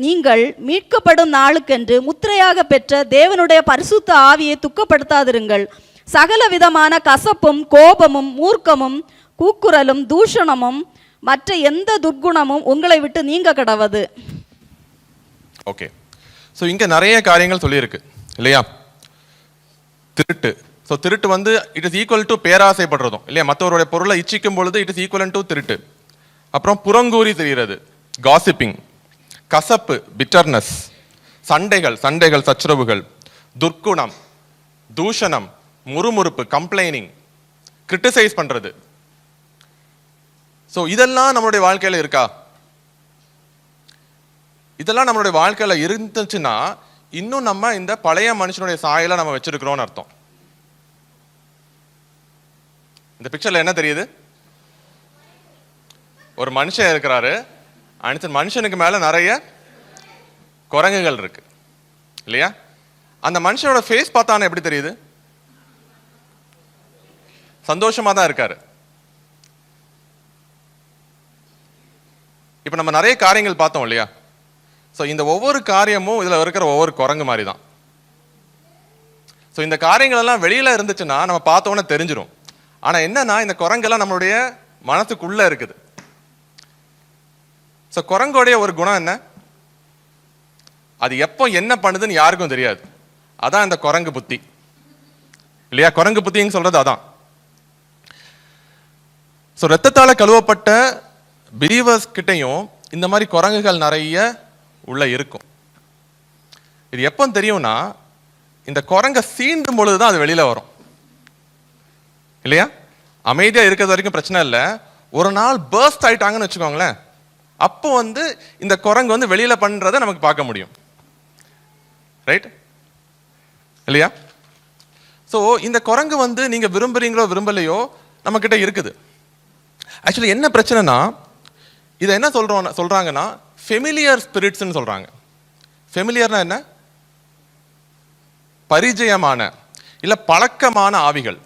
நீங்கள் மீட்கப்படும் நாளுக்கென்று முத்திரையாக பெற்ற தேவனுடைய பரிசுத்த ஆவியை துக்கப்படுத்தாதிருங்கள். சகல விதமான கசப்பும் கோபமும் மூர்க்கமும் கூக்குரலும் தூஷணமும் மற்ற எந்த துர்க்குணமும் உங்களை விட்டு நீங்க கடவது. ஓகே, ஸோ இங்கே நிறைய காரியங்கள் சொல்லியிருக்கு இல்லையா? திருட்டு. ஸோ திருட்டு வந்து இட் இஸ் ஈக்குவல் டு பேராசைப்படுறதும் இல்லையா? மற்றவருடைய பொருளை இச்சிக்கும் பொழுது இட் இஸ் ஈக்குவல் டு திருட்டு. அப்புறம் புறங்கூறி தெரிகிறது, காசிப்பிங். கசப்பு, பிட்டர்னஸ். சண்டைகள் சச்சரவுகள். துர்க்குணம், தூஷணம், முறுமுறுப்பு, கம்ப்ளைனிங், கிரிட்டிசைஸ் பண்றது. ஸோ இதெல்லாம் நம்மளுடைய வாழ்க்கையில் இருக்கா? இதெல்லாம் நம்மளுடைய வாழ்க்கையில் இருந்துச்சுன்னா இன்னும் நம்ம இந்த பழைய மனுஷனுடைய சாயலை நம்ம வச்சிருக்கிறோம்னு அர்த்தம். இந்த பிக்சர்ல என்ன தெரியுது? ஒரு மனுஷன் இருக்கிறாரு, அந்த மனுஷனுக்கு மேல நிறைய குரங்குகள் இருக்கு இல்லையா? அந்த மனுஷனோட ஃபேஸ் பார்த்தானே எப்படி தெரியுது? சந்தோஷமா தான் இருக்காரு. இப்ப நம்ம நிறைய காரியங்கள் பார்த்தோம் இல்லையா? ஸோ இந்த ஒவ்வொரு காரியமும் இதுல இருக்கிற ஒவ்வொரு குரங்கு மாதிரி தான். ஸோ இந்த காரியங்கள் எல்லாம் வெளியில இருந்துச்சுன்னா நம்ம பார்த்தோன்னே தெரிஞ்சிடும். ஆனா என்னன்னா இந்த குரங்கெல்லாம் நம்மளுடைய மனசுக்குள்ள இருக்குது. ஸோ குரங்கோடைய ஒரு குணம் என்ன? அது எப்போ என்ன பண்ணுதுன்னு யாருக்கும் தெரியாது. அதான் இந்த குரங்கு புத்தி இல்லையா? குரங்கு புத்தின்னு சொல்றது அதான். ஸோ ரத்தத்தால கழுவப்பட்ட பிலீவர்ஸ் கிட்டையும் இந்த மாதிரி குரங்குகள் நிறைய உள்ள இருக்கும். இது எப்போ தெரியும்னா இந்த குரங்கை சீண்டும் பொழுதுதான் அது வெளியில வரும் இல்லையா? அமைதியா இருக்கிறது வரைக்கும் பிரச்சனை இல்லை. ஒரு நாள் பர்ஸ்ட் ஆயிட்டாங்கன்னு வச்சுக்கோங்களேன், அப்போ வந்து இந்த குரங்கு வந்து வெளியில பண்றதை நமக்கு பார்க்க முடியும். ரைட் இல்லையா? ஸோ இந்த குரங்கு வந்து நீங்க விரும்புறீங்களோ விரும்பலையோ நம்ம கிட்ட இருக்குது. ஆக்சுவலி என்ன பிரச்சனைனா இதை என்ன சொல்றாங்கன்னா ஃபெமிலியர் ஸ்பிரிட்ஸ்ன்னு சொல்றாங்க. ஃபெமிலியர்னா என்ன? பரிச்சயமான இல்ல பழக்கமான ஆவிகள்.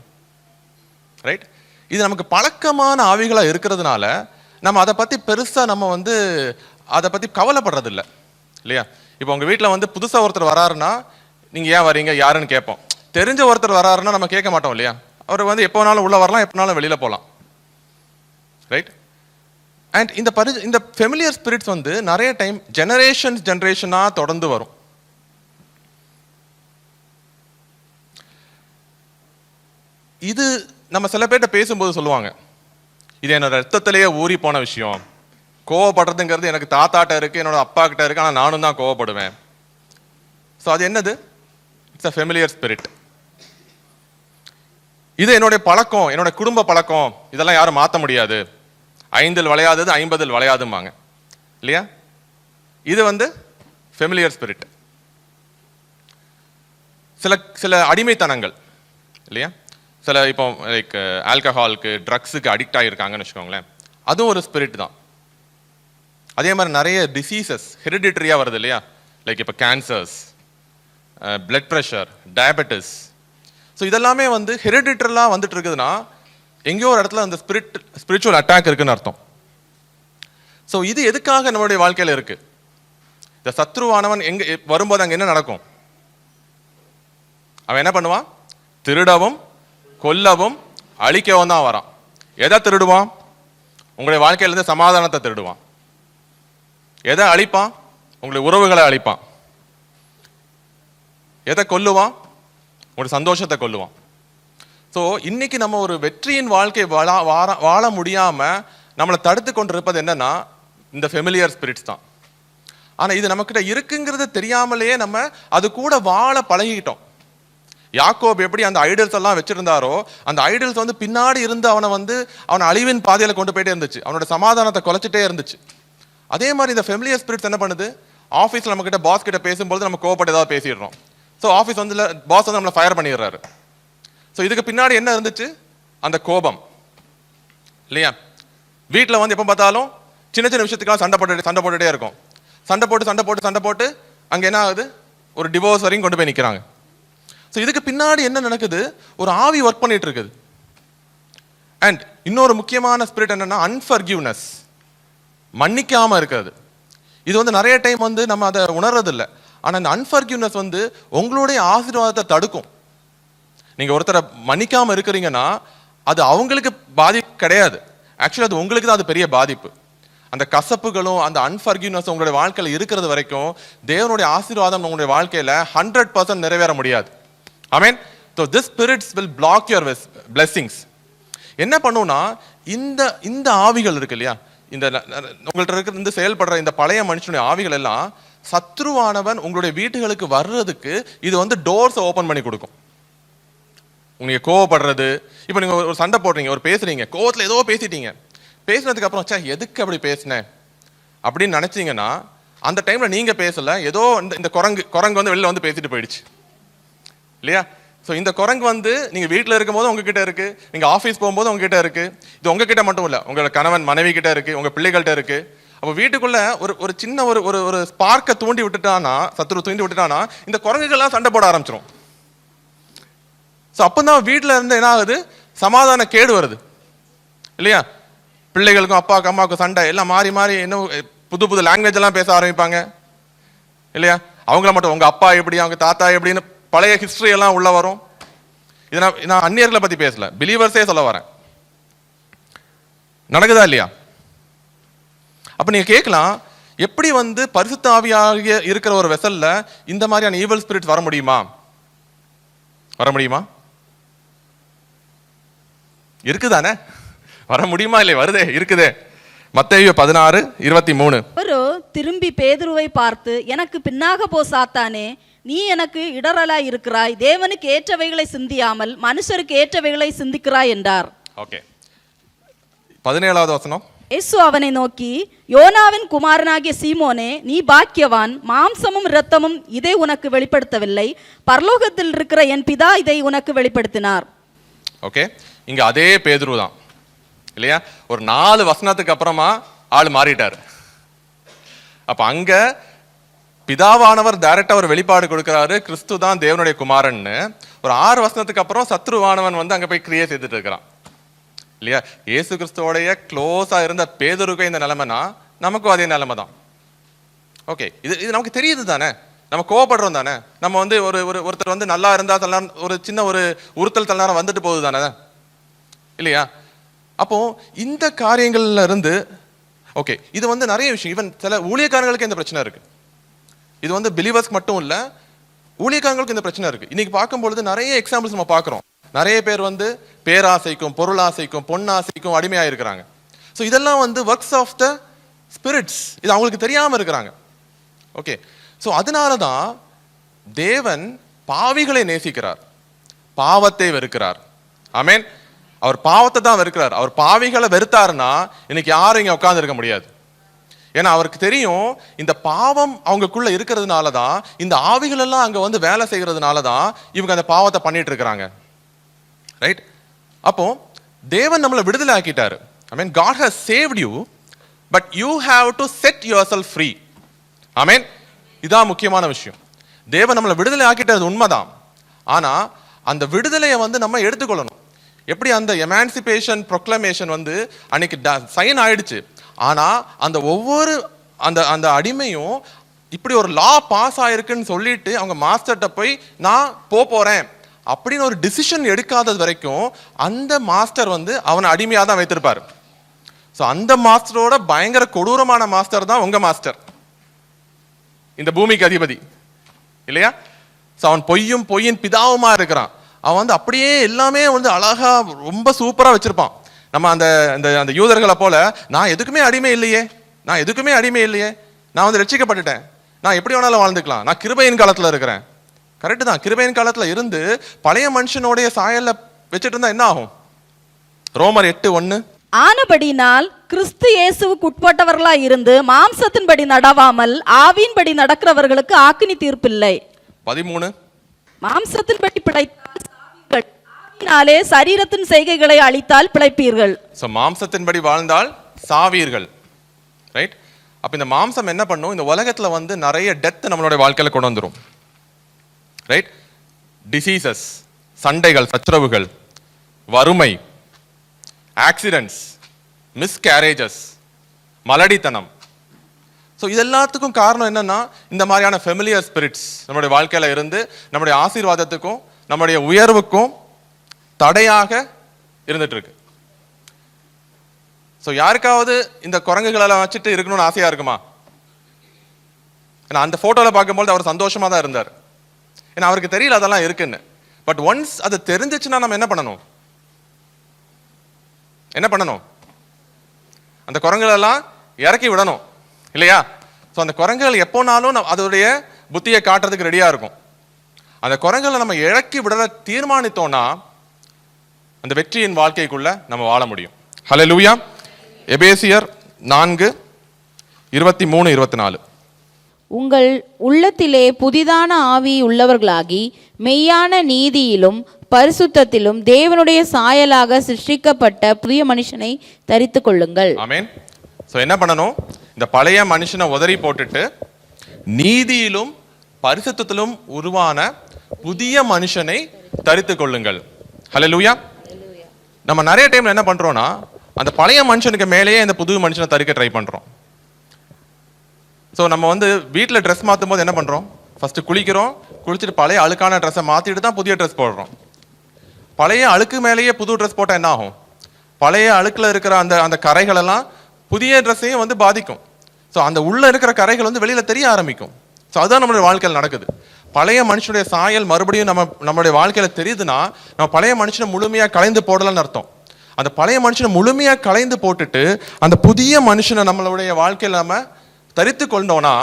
ரைட்? இது நமக்கு பழக்கமான ஆவிகளா இருக்கிறதுனால நம்ம அதை பத்தி பெருசா நம்ம வந்து அதை பத்தி கவலைப்படுறது இல்லை இல்லையா? இப்போ உங்க வீட்டில் வந்து புதுசா ஒருத்தர் வராருன்னா நீங்க ஏன் வரீங்க யாருன்னு கேட்போம். தெரிஞ்ச ஒருத்தர் வராருன்னா நம்ம கேட்க மாட்டோம் இல்லையா? அவர் வந்து எப்போ வேணாலும் உள்ள வரலாம், எப்போ வேணாலும் வெளியில போகலாம். ரைட்? அண்ட் இந்த ஃபெமிலியர் ஸ்பிரிட்ஸ் வந்து நிறைய டைம் ஜெனரேஷனா தொடர்ந்து வரும். இது நம்ம சில பேர்கிட்ட பேசும்போது சொல்லுவாங்க, இது என்னோட ரத்தத்திலேயே ஊறி போன விஷயம். கோவப்படுறதுங்கிறது எனக்கு தாத்தாட்ட இருக்கு, என்னோட அப்பா கிட்ட இருக்கு, ஆனால் நானும் தான் கோவப்படுவேன். ஸோ அது என்னது? It's a familiar spirit. இது என்னுடைய பழக்கம், என்னோட குடும்ப பழக்கம், இதெல்லாம் யாரும் மாற்ற முடியாது. 5 வளையாதது 50 வளையாதும்பாங்க இல்லையா? இது வந்து ஃபெமிலியர் ஸ்பிரிட். சில அடிமைத்தனங்கள் இல்லையா? சில இப்போ லைக் ஆல்கஹாலுக்கு ட்ரக்ஸுக்கு அடிக்ட் ஆகியிருக்காங்கன்னு வச்சுக்கோங்களேன், அதுவும் ஒரு ஸ்பிரிட் தான். அதே மாதிரி நிறைய டிசீசஸ் ஹெரிடிட்டரியாக வருது இல்லையா? லைக் இப்போ cancers, blood pressure, diabetes. So இதெல்லாமே வந்து ஹெரிடிட்டரிலாம் வந்துட்டு இருக்குதுன்னா எங்கேயோ ஒரு இடத்துல அந்த ஸ்பிரிச்சுவல் அட்டாக் இருக்குன்னு அர்த்தம். ஸோ இது எதுக்காக நம்மளுடைய வாழ்க்கையில் இருக்கு? இந்த சத்ருவானவன் எங்க வரும்போது அங்கே என்ன நடக்கும்? அவன் என்ன பண்ணுவான்? திருடவும் கொல்லவும் அழிக்கவும் தான் வரான். எதை திருடுவான்? உங்களுடைய வாழ்க்கையிலிருந்து சமாதானத்தை திருடுவான். எதை அழிப்பான்? உங்களுடைய உறவுகளை அழிப்பான். எதை கொல்லுவான்? உங்களுடைய சந்தோஷத்தை கொல்லுவான். ஸோ இன்னைக்கு நம்ம ஒரு வெற்றியின் வாழ்க்கை வாழ முடியாம நம்மளை தடுத்து கொண்டிருப்பது என்னன்னா இந்த ஃபெமிலியர் ஸ்பிரிட்ஸ் தான். ஆனா இது நம்மக்கிட்ட இருக்குங்கிறது தெரியாமலேயே நம்ம அது கூட வாழ பழகிட்டோம். யாக்கோப் எப்படி அந்த ஐடல்ஸ் எல்லாம் வச்சிருந்தாரோ, அந்த ஐடல்ஸ் வந்து பின்னாடி இருந்து அவனை அழிவின் பாதையில கொண்டு போயிட்டே இருந்துச்சு. அவனோட சமாதானத்தை குலைச்சிட்டே இருந்துச்சு. அதே மாதிரி இந்த ஃபெமிலியர் ஸ்பிரிட்ஸ் என்ன பண்ணுது, ஆஃபீஸில் நம்மக்கிட்ட பாஸ் கிட்ட பேசும்போது நம்ம கோவப்பட்டு ஏதாவது பேசிடுறோம். ஸோ ஆஃபீஸ் வந்து பாஸ் வந்து நம்மளை ஃபயர் பண்ணிடுறாரு. ஸோ இதுக்கு பின்னாடி என்ன இருந்துச்சு, அந்த கோபம் இல்லையா. வீட்டில் வந்து எப்போ பார்த்தாலும் சின்ன சின்ன விஷயத்துக்காக சண்டை போட்டுகிட்டே இருக்கும். சண்டை போட்டு அங்கே என்ன ஆகுது, ஒரு டிவோர்ஸ் வரையும் கொண்டு போய் நிற்கிறாங்க. ஸோ இதுக்கு பின்னாடி என்ன நடக்குது, ஒரு ஆவி ஒர்க் பண்ணிட்டு இருக்குது. அண்ட் இன்னொரு முக்கியமான ஸ்பிரிட் என்னன்னா அன்ஃபர்கிவ்னஸ், மன்னிக்காம இருக்கிறது. இது வந்து நிறைய டைம் வந்து நம்ம அதை உணர்றது இல்லை. ஆனால் இந்த அன்ஃபர்கிவ்னஸ் வந்து உங்களுடைய ஆசீர்வாதத்தை தடுக்கும். நீங்கள் ஒருத்தரை மன்னிக்காம இருக்கிறீங்கன்னா அது அவங்களுக்கு பாதிப்பு கிடையாது, ஆக்சுவலி அது உங்களுக்கு தான் அது பெரிய பாதிப்பு. அந்த கசப்புகளும் அந்த அன்ஃபர்கிவ்னஸ் உங்களுடைய வாழ்க்கையில் இருக்கிறது வரைக்கும் தேவனுடைய ஆசீர்வாதம் உங்களுடைய வாழ்க்கையில் 100% நிறைவேற முடியாது. ஆமென். So this spirits will block your blessings. என்ன பண்ணுன்னா, இந்த ஆவிகள் இருக்கு இல்லையா, இந்த உங்கள்கிட்ட இருக்கிற செயல்படுற இந்த பழைய மனுஷனுடைய ஆவிகள் எல்லாம் சத்ருவானவன் உங்களுடைய வீட்டுகளுக்கு வர்றதுக்கு இது வந்து டோர்ஸை ஓப்பன் பண்ணி கொடுக்கும். உங்களுக்கு கோவப்படுறது, இப்போ நீங்கள் ஒரு சண்டை போடுறீங்க, ஒரு பேசுறீங்க, கோவத்தில் ஏதோ பேசிட்டீங்க, பேசினதுக்கு அப்புறம் சே எதுக்கு அப்படி பேசினேன் அப்படின்னு நினைச்சீங்கன்னா அந்த டைம்ல நீங்க பேசல, ஏதோ இந்த குரங்கு வந்து வெளியில வந்து பேசிட்டு போயிடுச்சு இல்லையா. ஸோ இந்த குரங்கு வந்து நீங்க வீட்டில் இருக்கும் போது உங்ககிட்ட இருக்கு, நீங்க ஆஃபீஸ் போகும்போது உங்ககிட்ட இருக்கு. இது உங்ககிட்ட மட்டும் இல்லை, உங்களோட கணவன் மனைவி கிட்ட இருக்கு, உங்க பிள்ளைகள்கிட்ட இருக்கு. அப்போ வீட்டுக்குள்ள ஒரு சின்ன ஒரு ஸ்பார்க்கை தூண்டி விட்டுட்டானா, சத்துரு தூண்டி விட்டுட்டானா இந்த குரங்குகள்லாம் சண்டை போட ஆரம்பிச்சிடும். ஸோ அப்போதான் வீட்டில் இருந்து என்ன ஆகுது, சமாதான கேடு வருது இல்லையா. பிள்ளைகளுக்கும் அம்மாவுக்கும் சண்டை, எல்லாம் மாறி இன்னும் புது லாங்குவேஜ் எல்லாம் பேச ஆரம்பிப்பாங்க இல்லையா. அவங்கள மட்டும் உங்க அப்பா எப்படி, அவங்க தாத்தா எப்படின்னு பழைய ஹிஸ்டரி எல்லாம் உள்ள வரும். இதை நான் அந்நியர்களை பத்தி பேசல, பிலீவர்ஸே சொல்ல வரேன். நடக்குதா இல்லையா? அப்ப நீங்க கேட்கலாம், எப்படி வந்து பரிசுத்த ஆவியாக இருக்கிற ஒரு வெசல்ல இந்த மாதிரியான ஈவல் ஸ்பிரிட் வர முடியுமா? இருக்குதானே, வர முடியுமா இல்லை, வருதே, இருக்குதே. மத்தேயு 16:23. அவரோ திரும்பி பேதுருவை பார்த்து, எனக்கு பின்னாக போ சாத்தானே, நீ எனக்கு இடரலாய் இருக்கிறாய், தேவனுக்கு ஏற்றவைகளை சிந்தியாமல் மனுஷருக்கு ஏற்றவைகளை சிந்திக்கிறாய் என்றார். ஓகே, 17வது வசனம். இயேசு அவனை நோக்கி, யோனாவின் குமாரனாகிய சீமோனே, நீ பாக்கியவான், மாம்சமும் இரத்தமும் இதை உனக்கு வெளிப்படுத்தவில்லை, பரலோகத்தில் இருக்கிற என் பிதா இதை உனக்கு வெளிப்படுத்தினார். ஓகே, இங்க அதே பேதுரு தான் இல்லையா. ஒரு 4 வசனத்துக்கு அப்புறமா ஆள் மாறிட்டார். அப்ப அங்க பிதாவானவர் டைரக்டா ஒரு வெளிப்பாடு கொடுக்கிறாரு, கிறிஸ்து தான் தேவனுடைய குமாரன்னு. ஒரு 6 வசனத்துக்கு அப்புறம் சத்ருவானவன் வந்து அங்க போய் கிரியை செய்துட்டு இருக்கிறான் இல்லையா. இயேசு கிறிஸ்துவோடைய க்ளோஸா இருந்த பேதுருக்கு இந்த நிலைமைனா நமக்கும் அதே நிலைமை தான். ஓகே, இது நமக்கு தெரியுது தானே, நம்ம கோவப்படுறோம் தானே. நம்ம வந்து ஒருத்தர் வந்து நல்லா இருந்தா ஒரு சின்ன ஒரு உறுத்தல் தள்ளாரம் வந்துட்டு போகுது தானே இல்லையா. அப்போ இந்த காரியங்கள்ல இருந்து ஓகே, இது வந்து நிறைய விஷயம். ஈவன் சில ஊழியக்காரங்களுக்கு இந்த பிரச்சனை இருக்கு. இது வந்து பிலீவர்ஸ்க்கு மட்டும் இல்ல, ஊழியக்காரங்களுக்கு இந்த பிரச்சனை இருக்கு. இன்னைக்கு பார்க்கும்பொழுது நிறைய எக்ஸாம்பிள்ஸ் நம்ம பார்க்குறோம். நிறைய பேர் வந்து பேராசைக்கும் பொருளாசைக்கும் பொன்னாசைக்கும் அடிமையாக இருக்கிறாங்க. ஸோ இதெல்லாம் வந்து ஒர்க்ஸ் ஆஃப் த ஸ்பிரிட்ஸ், இது அவங்களுக்கு தெரியாமல் இருக்கிறாங்க. ஓகே, ஸோ அதனால தான் தேவன் பாவிகளை நேசிக்கிறார், பாவத்தை வெறுக்கிறார். ஆமென். அவர் பாவத்தை தான் வெறுக்கிறார். அவர் பாவிகளை வெறுத்தாருன்னா இன்னைக்கு யாரும் இங்கே உட்கார்ந்து இருக்க முடியாது. ஏன்னா அவருக்கு தெரியும், இந்த பாவம் அவங்களுக்குள்ள இருக்கிறதுனால தான், இந்த ஆவிகள் எல்லாம் அங்கே வந்து வேலை செய்கிறதுனால தான் இவங்க அந்த பாவத்தை பண்ணிட்டு இருக்கிறாங்க. ரைட். அப்போ தேவன் நம்மளை விடுதலை ஆக்கிட்டாரு. ஐ மீன், God has saved you, but you have to set yourself free. ஆமென். இதான் முக்கியமான விஷயம். தேவன் நம்மளை விடுதலை ஆக்கிட்டது உண்மைதான். ஆனா அந்த விடுதலையை வந்து நம்ம எடுத்துக்கொள்ளணும். எப்படி அந்த எமான்சிபேஷன் ப்ரொக்ளமேஷன் வந்து அன்னைக்கு சைன் ஆயிடுச்சு. ஆனா அந்த ஒவ்வொரு அந்த அடிமையும் இப்படி ஒரு லா பாஸ் ஆயிருக்குன்னு சொல்லிட்டு அவங்க மாஸ்டர்கிட்ட போய் நான் போறேன் அப்படின்னு ஒரு டிசிஷன் எடுக்காதது வரைக்கும் அந்த மாஸ்டர் வந்து அவனை அடிமையாக தான் வைத்திருப்பார். ஸோ அந்த மாஸ்டரோட பயங்கர கொடூரமான மாஸ்டர் தான் உங்க மாஸ்டர், இந்த பூமிக்கு அதிபதி இல்லையா. ஸோ அவன் பொய்யின் பிதாவுமா இருக்கிறான். அவன் வந்து அப்படியே எல்லாமே வந்து அழகா ரொம்ப சூப்பரா வச்சிருப்பான். நம்ம அந்த யூதர்களை போல நான் எதுக்குமே அடிமை இல்லையே, நான் வந்து ரட்சிக்கப்பட்டுட்டேன், நான் எப்படி வேணாலும் வாழ்ந்துக்கலாம், நான் கிருபையின் காலத்துல இருக்கிறேன். கரெக்டு தான், கிருபையின் காலத்துல இருந்து பழைய மனுஷனுடைய சாயல்ல வச்சுட்டு இருந்தா என்ன ஆகும்? ரோமர் 8:1. ஆனபடினால் கிறிஸ்து இயேசுவுக்கு உட்பட்டவர்களா இருந்து மாம்சத்தின்படி நடவாமல் ஆவியின்படி நடக்கிறவர்களுக்கு ஆக்கினி தீர்ப்பில்லை. 13 மாம்சத்தின்படி பிழைத்தால் சாவீர்கள், ஆவியினாலே சரீரத்தின் செய்கைகளை அழித்தால் பிழைப்பீர்கள். ஸோ மாம்சத்தின்படி வாழ்ந்தால் சாவீர்கள். ரைட்? அப்போ இந்த மாம்சம் என்ன பண்ணும்? இந்த உலகத்தில் வந்து நிறைய டெத் நம்மளுடைய வாழ்க்கையில் கொண்டு வந்துடும். ரைட்? டிசீசஸ், சண்டைகள், சச்சரவுகள், வறுமை, ஆக்சிடென்ட்ஸ், மிஸ்கேரேஜஸ், மலடித்தனம். ஸோ இது எல்லாத்துக்கும் காரணம் என்னன்னா இந்த மாதிரியான ஃபெமிலியர் ஸ்பிரிட்ஸ் நம்மளுடைய வாழ்க்கையில் இருந்து நம்முடைய ஆசீர்வாதத்துக்கும் நம்முடைய உயர்வுக்கும் தடையாக இருந்துட்டு இருக்கு. ஸோ யாருக்காவது இந்த குரங்குகளெல்லாம் வச்சுட்டு இருக்கணும்னு ஆசையா இருக்குமா? ஏன்னா அந்த ஃபோட்டோவில் பார்க்கும்போது அவர் சந்தோஷமா தான் இருந்தார். ஏன்னா அவருக்கு தெரியல அதெல்லாம் இருக்குன்னு. பட் ஒன்ஸ் அது தெரிஞ்சிச்சுன்னா நம்ம என்ன பண்ணணும்? அந்த குரங்குகளெல்லாம் இறக்கி விடணும் இல்லையா? ஸோ அந்த குரங்குகள் எப்போனாலும் அதோடைய புத்தியை காட்டுறதுக்கு ரெடியாக இருக்கும். அந்த குரங்குகளை நம்ம இறக்கி விட தீர்மானித்தோம்னா அந்த வெற்றியின் வாழ்க்கைக்குள்ள நம்ம வாழ முடியும். ஹல்லேலூயா. எபேசியர் 4:23-24. உங்கள் உள்ளத்திலே புதிதான ஆவி உள்ளவர்களாகி மெய்யான நீதியிலும் பரிசுத்தத்திலும் தேவனுடைய சாயலாக சிருஷ்டிக்கப்பட்ட புதிய மனுஷனை தரித்து கொள்ளுங்கள். ஆமென். ஸோ என்ன பண்ணணும்? இந்த பழைய மனுஷனை உதறி போட்டுட்டு நீதியிலும் பரிசுத்தத்திலும் உருவான புதிய மனுஷனை தரித்து கொள்ளுங்கள். ஹல்லேலூயா. நம்ம நிறைய டைம்ல என்ன பண்றோம்னா அந்த பழைய மனுஷனுக்கு மேலேயே இந்த புது மனுஷனை தரிக்க ட்ரை பண்றோம். ஸோ நம்ம வந்து வீட்டில் ட்ரெஸ் மாற்றும் போது என்ன பண்ணுறோம்? ஃபஸ்ட்டு குளிக்கிறோம், குளிச்சுட்டு பழைய அழுக்கான ட்ரெஸ்ஸை மாற்றிட்டு தான் புதிய ட்ரெஸ் போடுறோம். பழைய அழுக்கு மேலேயே புது ட்ரெஸ் போட்டால் என்ன ஆகும்? பழைய அழுக்கில் இருக்கிற அந்த அந்த கரைகளெல்லாம் புதிய ட்ரெஸ்ஸையும் வந்து பாதிக்கும். ஸோ அந்த உள்ளே இருக்கிற கரைகள் வந்து வெளியில் தெரிய ஆரம்பிக்கும். ஸோ அதுதான் நம்மளுடைய வாழ்க்கையில் நடக்குது. பழைய மனுஷனுடைய சாயல் மறுபடியும் நம்மளுடைய வாழ்க்கையில் தெரியுதுன்னா நம்ம பழைய மனுஷனை முழுமையாக கலைந்து போடலான்னு அர்த்தம். அந்த பழைய மனுஷனை முழுமையாக கலைந்து போட்டுட்டு அந்த புதிய மனுஷனை நம்மளுடைய வாழ்க்கையில் நம்ம தரித்து கொண்டோம்னா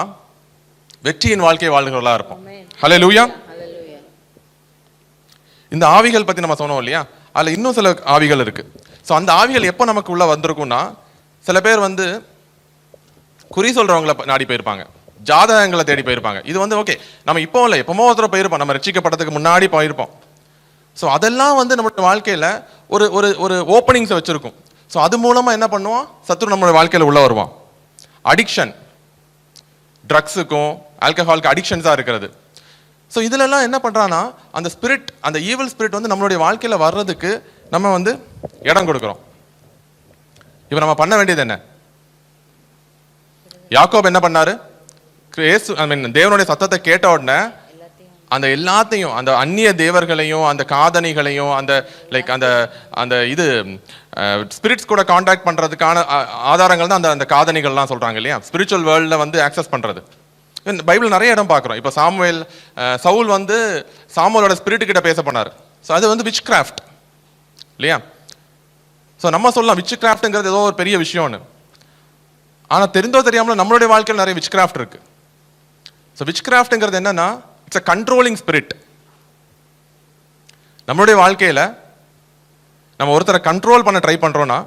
வெற்றியின் வாழ்க்கையை வாழ்கிறவர்களா இருப்போம். ஹல்லேலூயா. இந்த ஆவிகள் பத்தி நம்ம சொன்னோம் இல்லையா? அதுல இன்னும் சில ஆவிகள் இருக்கு. ஸோ அந்த ஆவிகள் எப்போ நமக்கு உள்ள வந்திருக்கும்னா சில பேர் வந்து குறி சொல்றவங்களை நாடி போயிருப்பாங்க, ஜாதகங்களை தேடி போயிருப்பாங்க. இது வந்து ஓகே, நம்ம இப்போ இல்லை, எப்பமோ ஒருத்தர போயிருப்போம், நம்ம ரட்சிக்கப்பட்டதுக்கு முன்னாடி போயிருப்போம். ஸோ அதெல்லாம் வந்து நம்மளுடைய வாழ்க்கையில ஒரு ஒரு ஒரு ஓப்பனிங்ஸை வச்சிருக்கும். ஸோ அது மூலமா என்ன பண்ணுவோம்? சத்துரு நம்மளுடைய வாழ்க்கையில உள்ள வருவான். அடிக்ஷன், ட்ரக்ஸுக்கும் ஆல்கஹாலுக்கு அடிக்ஷன்ஸாக இருக்கிறது. ஸோ இதிலெல்லாம் என்ன பண்ணுறான்னா அந்த ஸ்பிரிட், அந்த ஈவில் ஸ்பிரிட் வந்து நம்மளுடைய வாழ்க்கையில் வர்றதுக்கு நம்ம வந்து இடம் கொடுக்குறோம். இப்போ நம்ம பண்ண வேண்டியது என்ன? யாக்கோப் என்ன பண்ணாரு? தேவனுடைய சத்தத்தை கேட்ட உடனே அந்த எல்லாத்தையும், அந்த அந்நிய தேவர்களையும் அந்த காதணிகளையும் அந்த லைக் அந்த அந்த இது ஸ்பிரிட்ஸ் கூட காண்டாக்ட் பண்றதுக்கான ஆதாரங்கள் தான் அந்த அந்த காதணிகள்லாம் சொல்றாங்க இல்லையா? ஸ்பிரிச்சுவல் வேர்ல்டில் வந்து ஆக்சஸ் பண்றது. பைபிள் நிறைய இடம் பார்க்குறோம். இப்போ சவுல் வந்து சாமுவேலோட ஸ்பிரிட் கிட்ட பேச பண்ணார். ஸோ அது வந்து விச் கிராஃப்ட் இல்லையா? ஸோ நம்ம சொல்லலாம் விச் கிராஃப்ட்ங்கிறது ஏதோ ஒரு பெரிய விஷயம்னு. ஆனால் தெரிந்தோ தெரியாமல் நம்மளுடைய வாழ்க்கையில் நிறைய விச் கிராஃப்ட் இருக்கு. ஸோ விச் கிராஃப்ட்ங்கிறது என்னன்னா இட்ஸ் அ கண்ட்ரோலிங் ஸ்பிரிட். நம்மளுடைய வாழ்க்கையில் நம்ம ஒருத்தரை கண்ட்ரோல் பண்ண ட்ரை பண்றோம்னா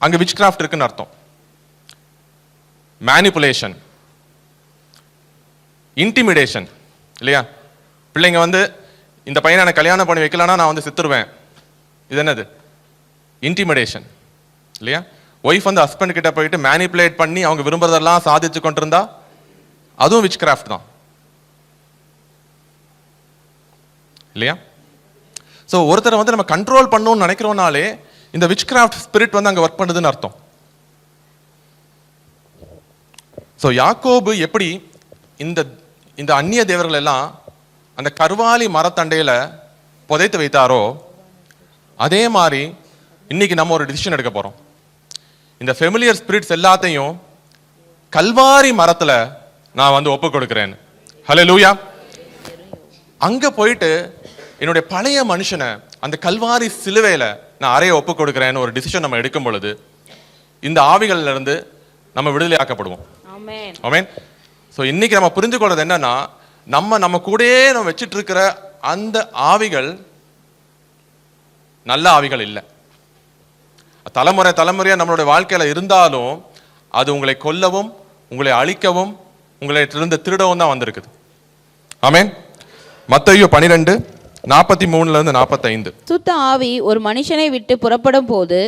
அங்கே விச் கிராஃப்ட் இருக்குன்னு அர்த்தம். மேனிப்புலேஷன், இன்டிமிடேஷன் இல்லையா? பிள்ளைங்க வந்து இந்த பையனை எனக்கு கல்யாணம் பண்ணி வைக்கலன்னா நான் வந்து செத்துருவேன். இது என்னது? இன்டிமிடேஷன் இல்லையா? ஒய்ஃப் வந்து ஹஸ்பண்ட் கிட்ட போயிட்டு மேனிப்புலேட் பண்ணி அவங்க விரும்புறதெல்லாம் சாதிச்சு கொண்டிருந்தா அதுவும் விச் கிராஃப்ட் தான் இல்லையா? ஸோ ஒருத்தரை வந்து நம்ம கண்ட்ரோல் பண்ணணும்னு நினைக்கிறோம்னாலே இந்த விச் கிராஃப்ட் ஸ்பிரிட் வந்து அங்கே ஒர்க் பண்ணுதுன்னு அர்த்தம். ஸோ யாக்கோபு எப்படி இந்த இந்த அந்நிய தேவர்கள் எல்லாம் அந்த கர்வாலி மரத்தண்டையில புதைத்து வைத்தாரோ அதே மாதிரி இன்னைக்கு நம்ம ஒரு டிசிஷன் எடுக்க போறோம். இந்த ஃபெமிலியர் ஸ்பிரிட்ஸ் எல்லாத்தையும் கல்வாரி மரத்துல நான் வந்து ஒப்பு கொடுக்கிறேன். ஹல்லேலூயா. அங்க போயிட்டு என்னுடைய பழைய மனுஷனை அந்த கல்வாரி சிலுவையில நான் அறைய ஒப்பு கொடுக்கிறேன்னு ஒரு டிசிஷன் நம்ம எடுக்கும் பொழுது இந்த ஆவிகள்ல இருந்து நம்ம விடுதலை ஆக்கப்படுவோம். ஆமென். ஸோ இன்னைக்கு நம்ம புரிந்து கொள்றது என்னன்னா நம்ம கூடயே நம்ம வச்சுட்டு இருக்கிற அந்த ஆவிகள் நல்ல ஆவிகள் இல்லை. தலைமுறையாக நம்மளுடைய வாழ்க்கையில் இருந்தாலும் அது உங்களை கொல்லவும், உங்களை அழிக்கவும், உங்களை திருடவும் தான் வந்திருக்குது. ஆமென். மத்தேயு 12:43-45. சுத்த ஆவி ஒரு மனுஷனை விட்டு புறப்படும் போது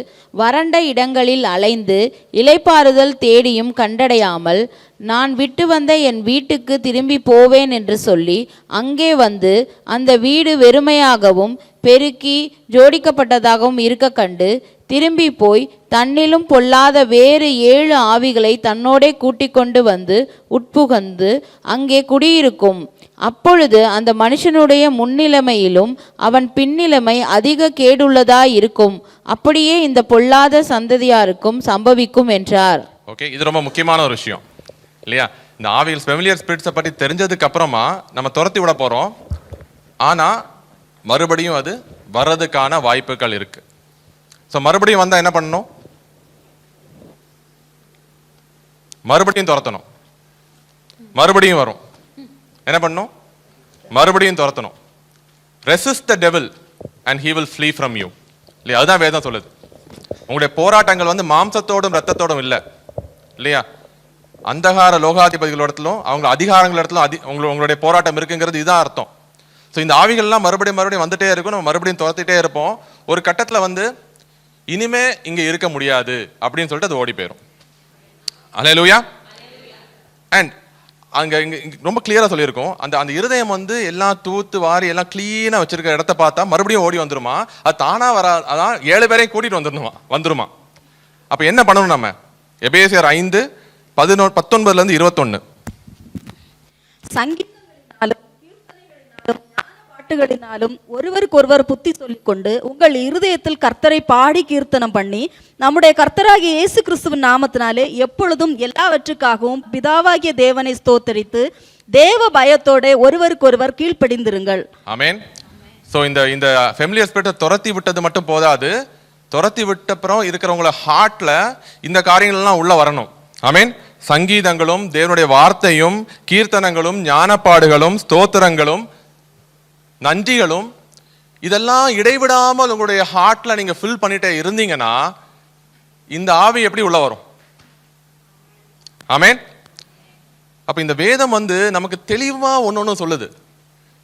வறண்ட இடங்களில் அலைந்து இளைப்பாறுதல் தேடியும் கண்டடையாமல், நான் விட்டு வந்த என் வீட்டுக்கு திரும்பி போவேன் என்று சொல்லி அங்கே வந்து அந்த வீடு வெறுமையாகவும் பெருக்கி ஜோடிக்கப்பட்டதாகவும் இருக்க கண்டு திரும்பி போய் தன்னிலும் பொல்லாத வேறு 7 ஆவிகளை தன்னோடே கூட்டிக் கொண்டு வந்து உட்புகந்து அங்கே குடியிருக்கும். அப்பொழுது அந்த மனுஷனுடைய முன்னிலைமையிலும் அவன் பின்னிலைமை அதிக கேடுள்ளதாய் இருக்கும். அப்படியே இந்த பொல்லாத சந்ததியாருக்கும் சம்பவிக்கும் என்றார். ஓகே, இது ரொம்ப முக்கியமான ஒரு விஷயம் இல்லையா? இந்த ஆவிகள் ஃபெமிலியர் ஸ்பிரிட்ஸை பற்றி தெரிஞ்சதுக்கு அப்புறமா நம்ம துரத்தி விட போகிறோம். ஆனால் மறுபடியும் அது வர்றதுக்கான வாய்ப்புகள் இருக்கு. ஸோ மறுபடியும் வந்தால் என்ன பண்ணணும்? மறுபடியும் துரத்தணும். மறுபடியும் வரும், என்ன பண்ணணும்? மறுபடியும் துரத்தணும். Resist the devil and he will flee from you இல்லையா? அதுதான் வேதம் சொல்லுது. உங்களுடைய போராட்டங்கள் வந்து மாம்சத்தோடும் ரத்தத்தோடும் இல்லை இல்லையா? அந்தகார லோகாதிபதிகளிடத்திலும் அவங்க அதிகாரங்களிடத்திலும் உங்களுடைய போராட்டம் இருக்குங்கிறது இதுதான் அர்த்தம். ஸோ இந்த ஆவிகள்லாம் மறுபடியும் வந்துட்டே இருக்கும். நம்ம மறுபடியும் துரத்திட்டே இருப்போம். ஒரு கட்டத்தில் வந்து இனிமே இங்கே இருக்க முடியாது அப்படின்னு சொல்லிட்டு அது ஓடி போயிடும். அல்லேலூயா. அண்ட் அங்கே இங்கே ரொம்ப கிளியராக சொல்லியிருக்கோம், அந்த இருதயம் வந்து எல்லாம் தூத்து வாரி எல்லாம் கிளீனாக வச்சிருக்க இடத்த பார்த்தா மறுபடியும் ஓடி வந்துருமா? அது தானாக வர, அதான் 7 பேரையும் கூட்டிகிட்டு வந்துருமா. அப்போ என்ன பண்ணணும் நம்ம? எபேசியர் 5:19-21. பாட்டுகளினாலும் ஒருவருக்கொருவர் புத்தி சொல்லிக்கொண்டு உங்கள் இருதயத்தில் கர்த்தரை பாடி கீர்த்தனம் பண்ணி நம்முடைய கர்த்தராகிய இயேசு கிறிஸ்துவின் நாமத்தினாலே எப்பொழுதும் எல்லாவற்றுக்காகவும் பிதாவாகிய தேவனை ஸ்தோத்தரித்து தேவ பயத்தோட ஒருவருக்கொருவர் கீழ்ப்படிந்திருங்கள். ஆமென். ஸோ இந்த ஃபெமிலியர் ஸ்பிரிட்டை துரத்தி விட்டது மட்டும் போதாது, துரத்தி விட்டப்புறம் இருக்கிறவங்கள ஹார்ட்ல இந்த காரியங்கள்லாம் உள்ள வரணும். ஆமென். சங்கீதங்களும் தேவனுடைய வார்த்தையும் கீர்த்தனங்களும் ஞானப்பாடுகளும் ஸ்தோத்திரங்களும் நன்றிகளும் இதெல்லாம் இடைவிடாமல் உங்களுடைய ஹார்ட்ல நீங்க ஃபில் பண்ணிட்டே இருந்தீங்கன்னா இந்த ஆவி எப்படி உள்ள வரும்? ஆமென். அப்ப இந்த வேதம் வந்து நமக்கு தெளிவா ஒன்னொன்னு சொல்லுது.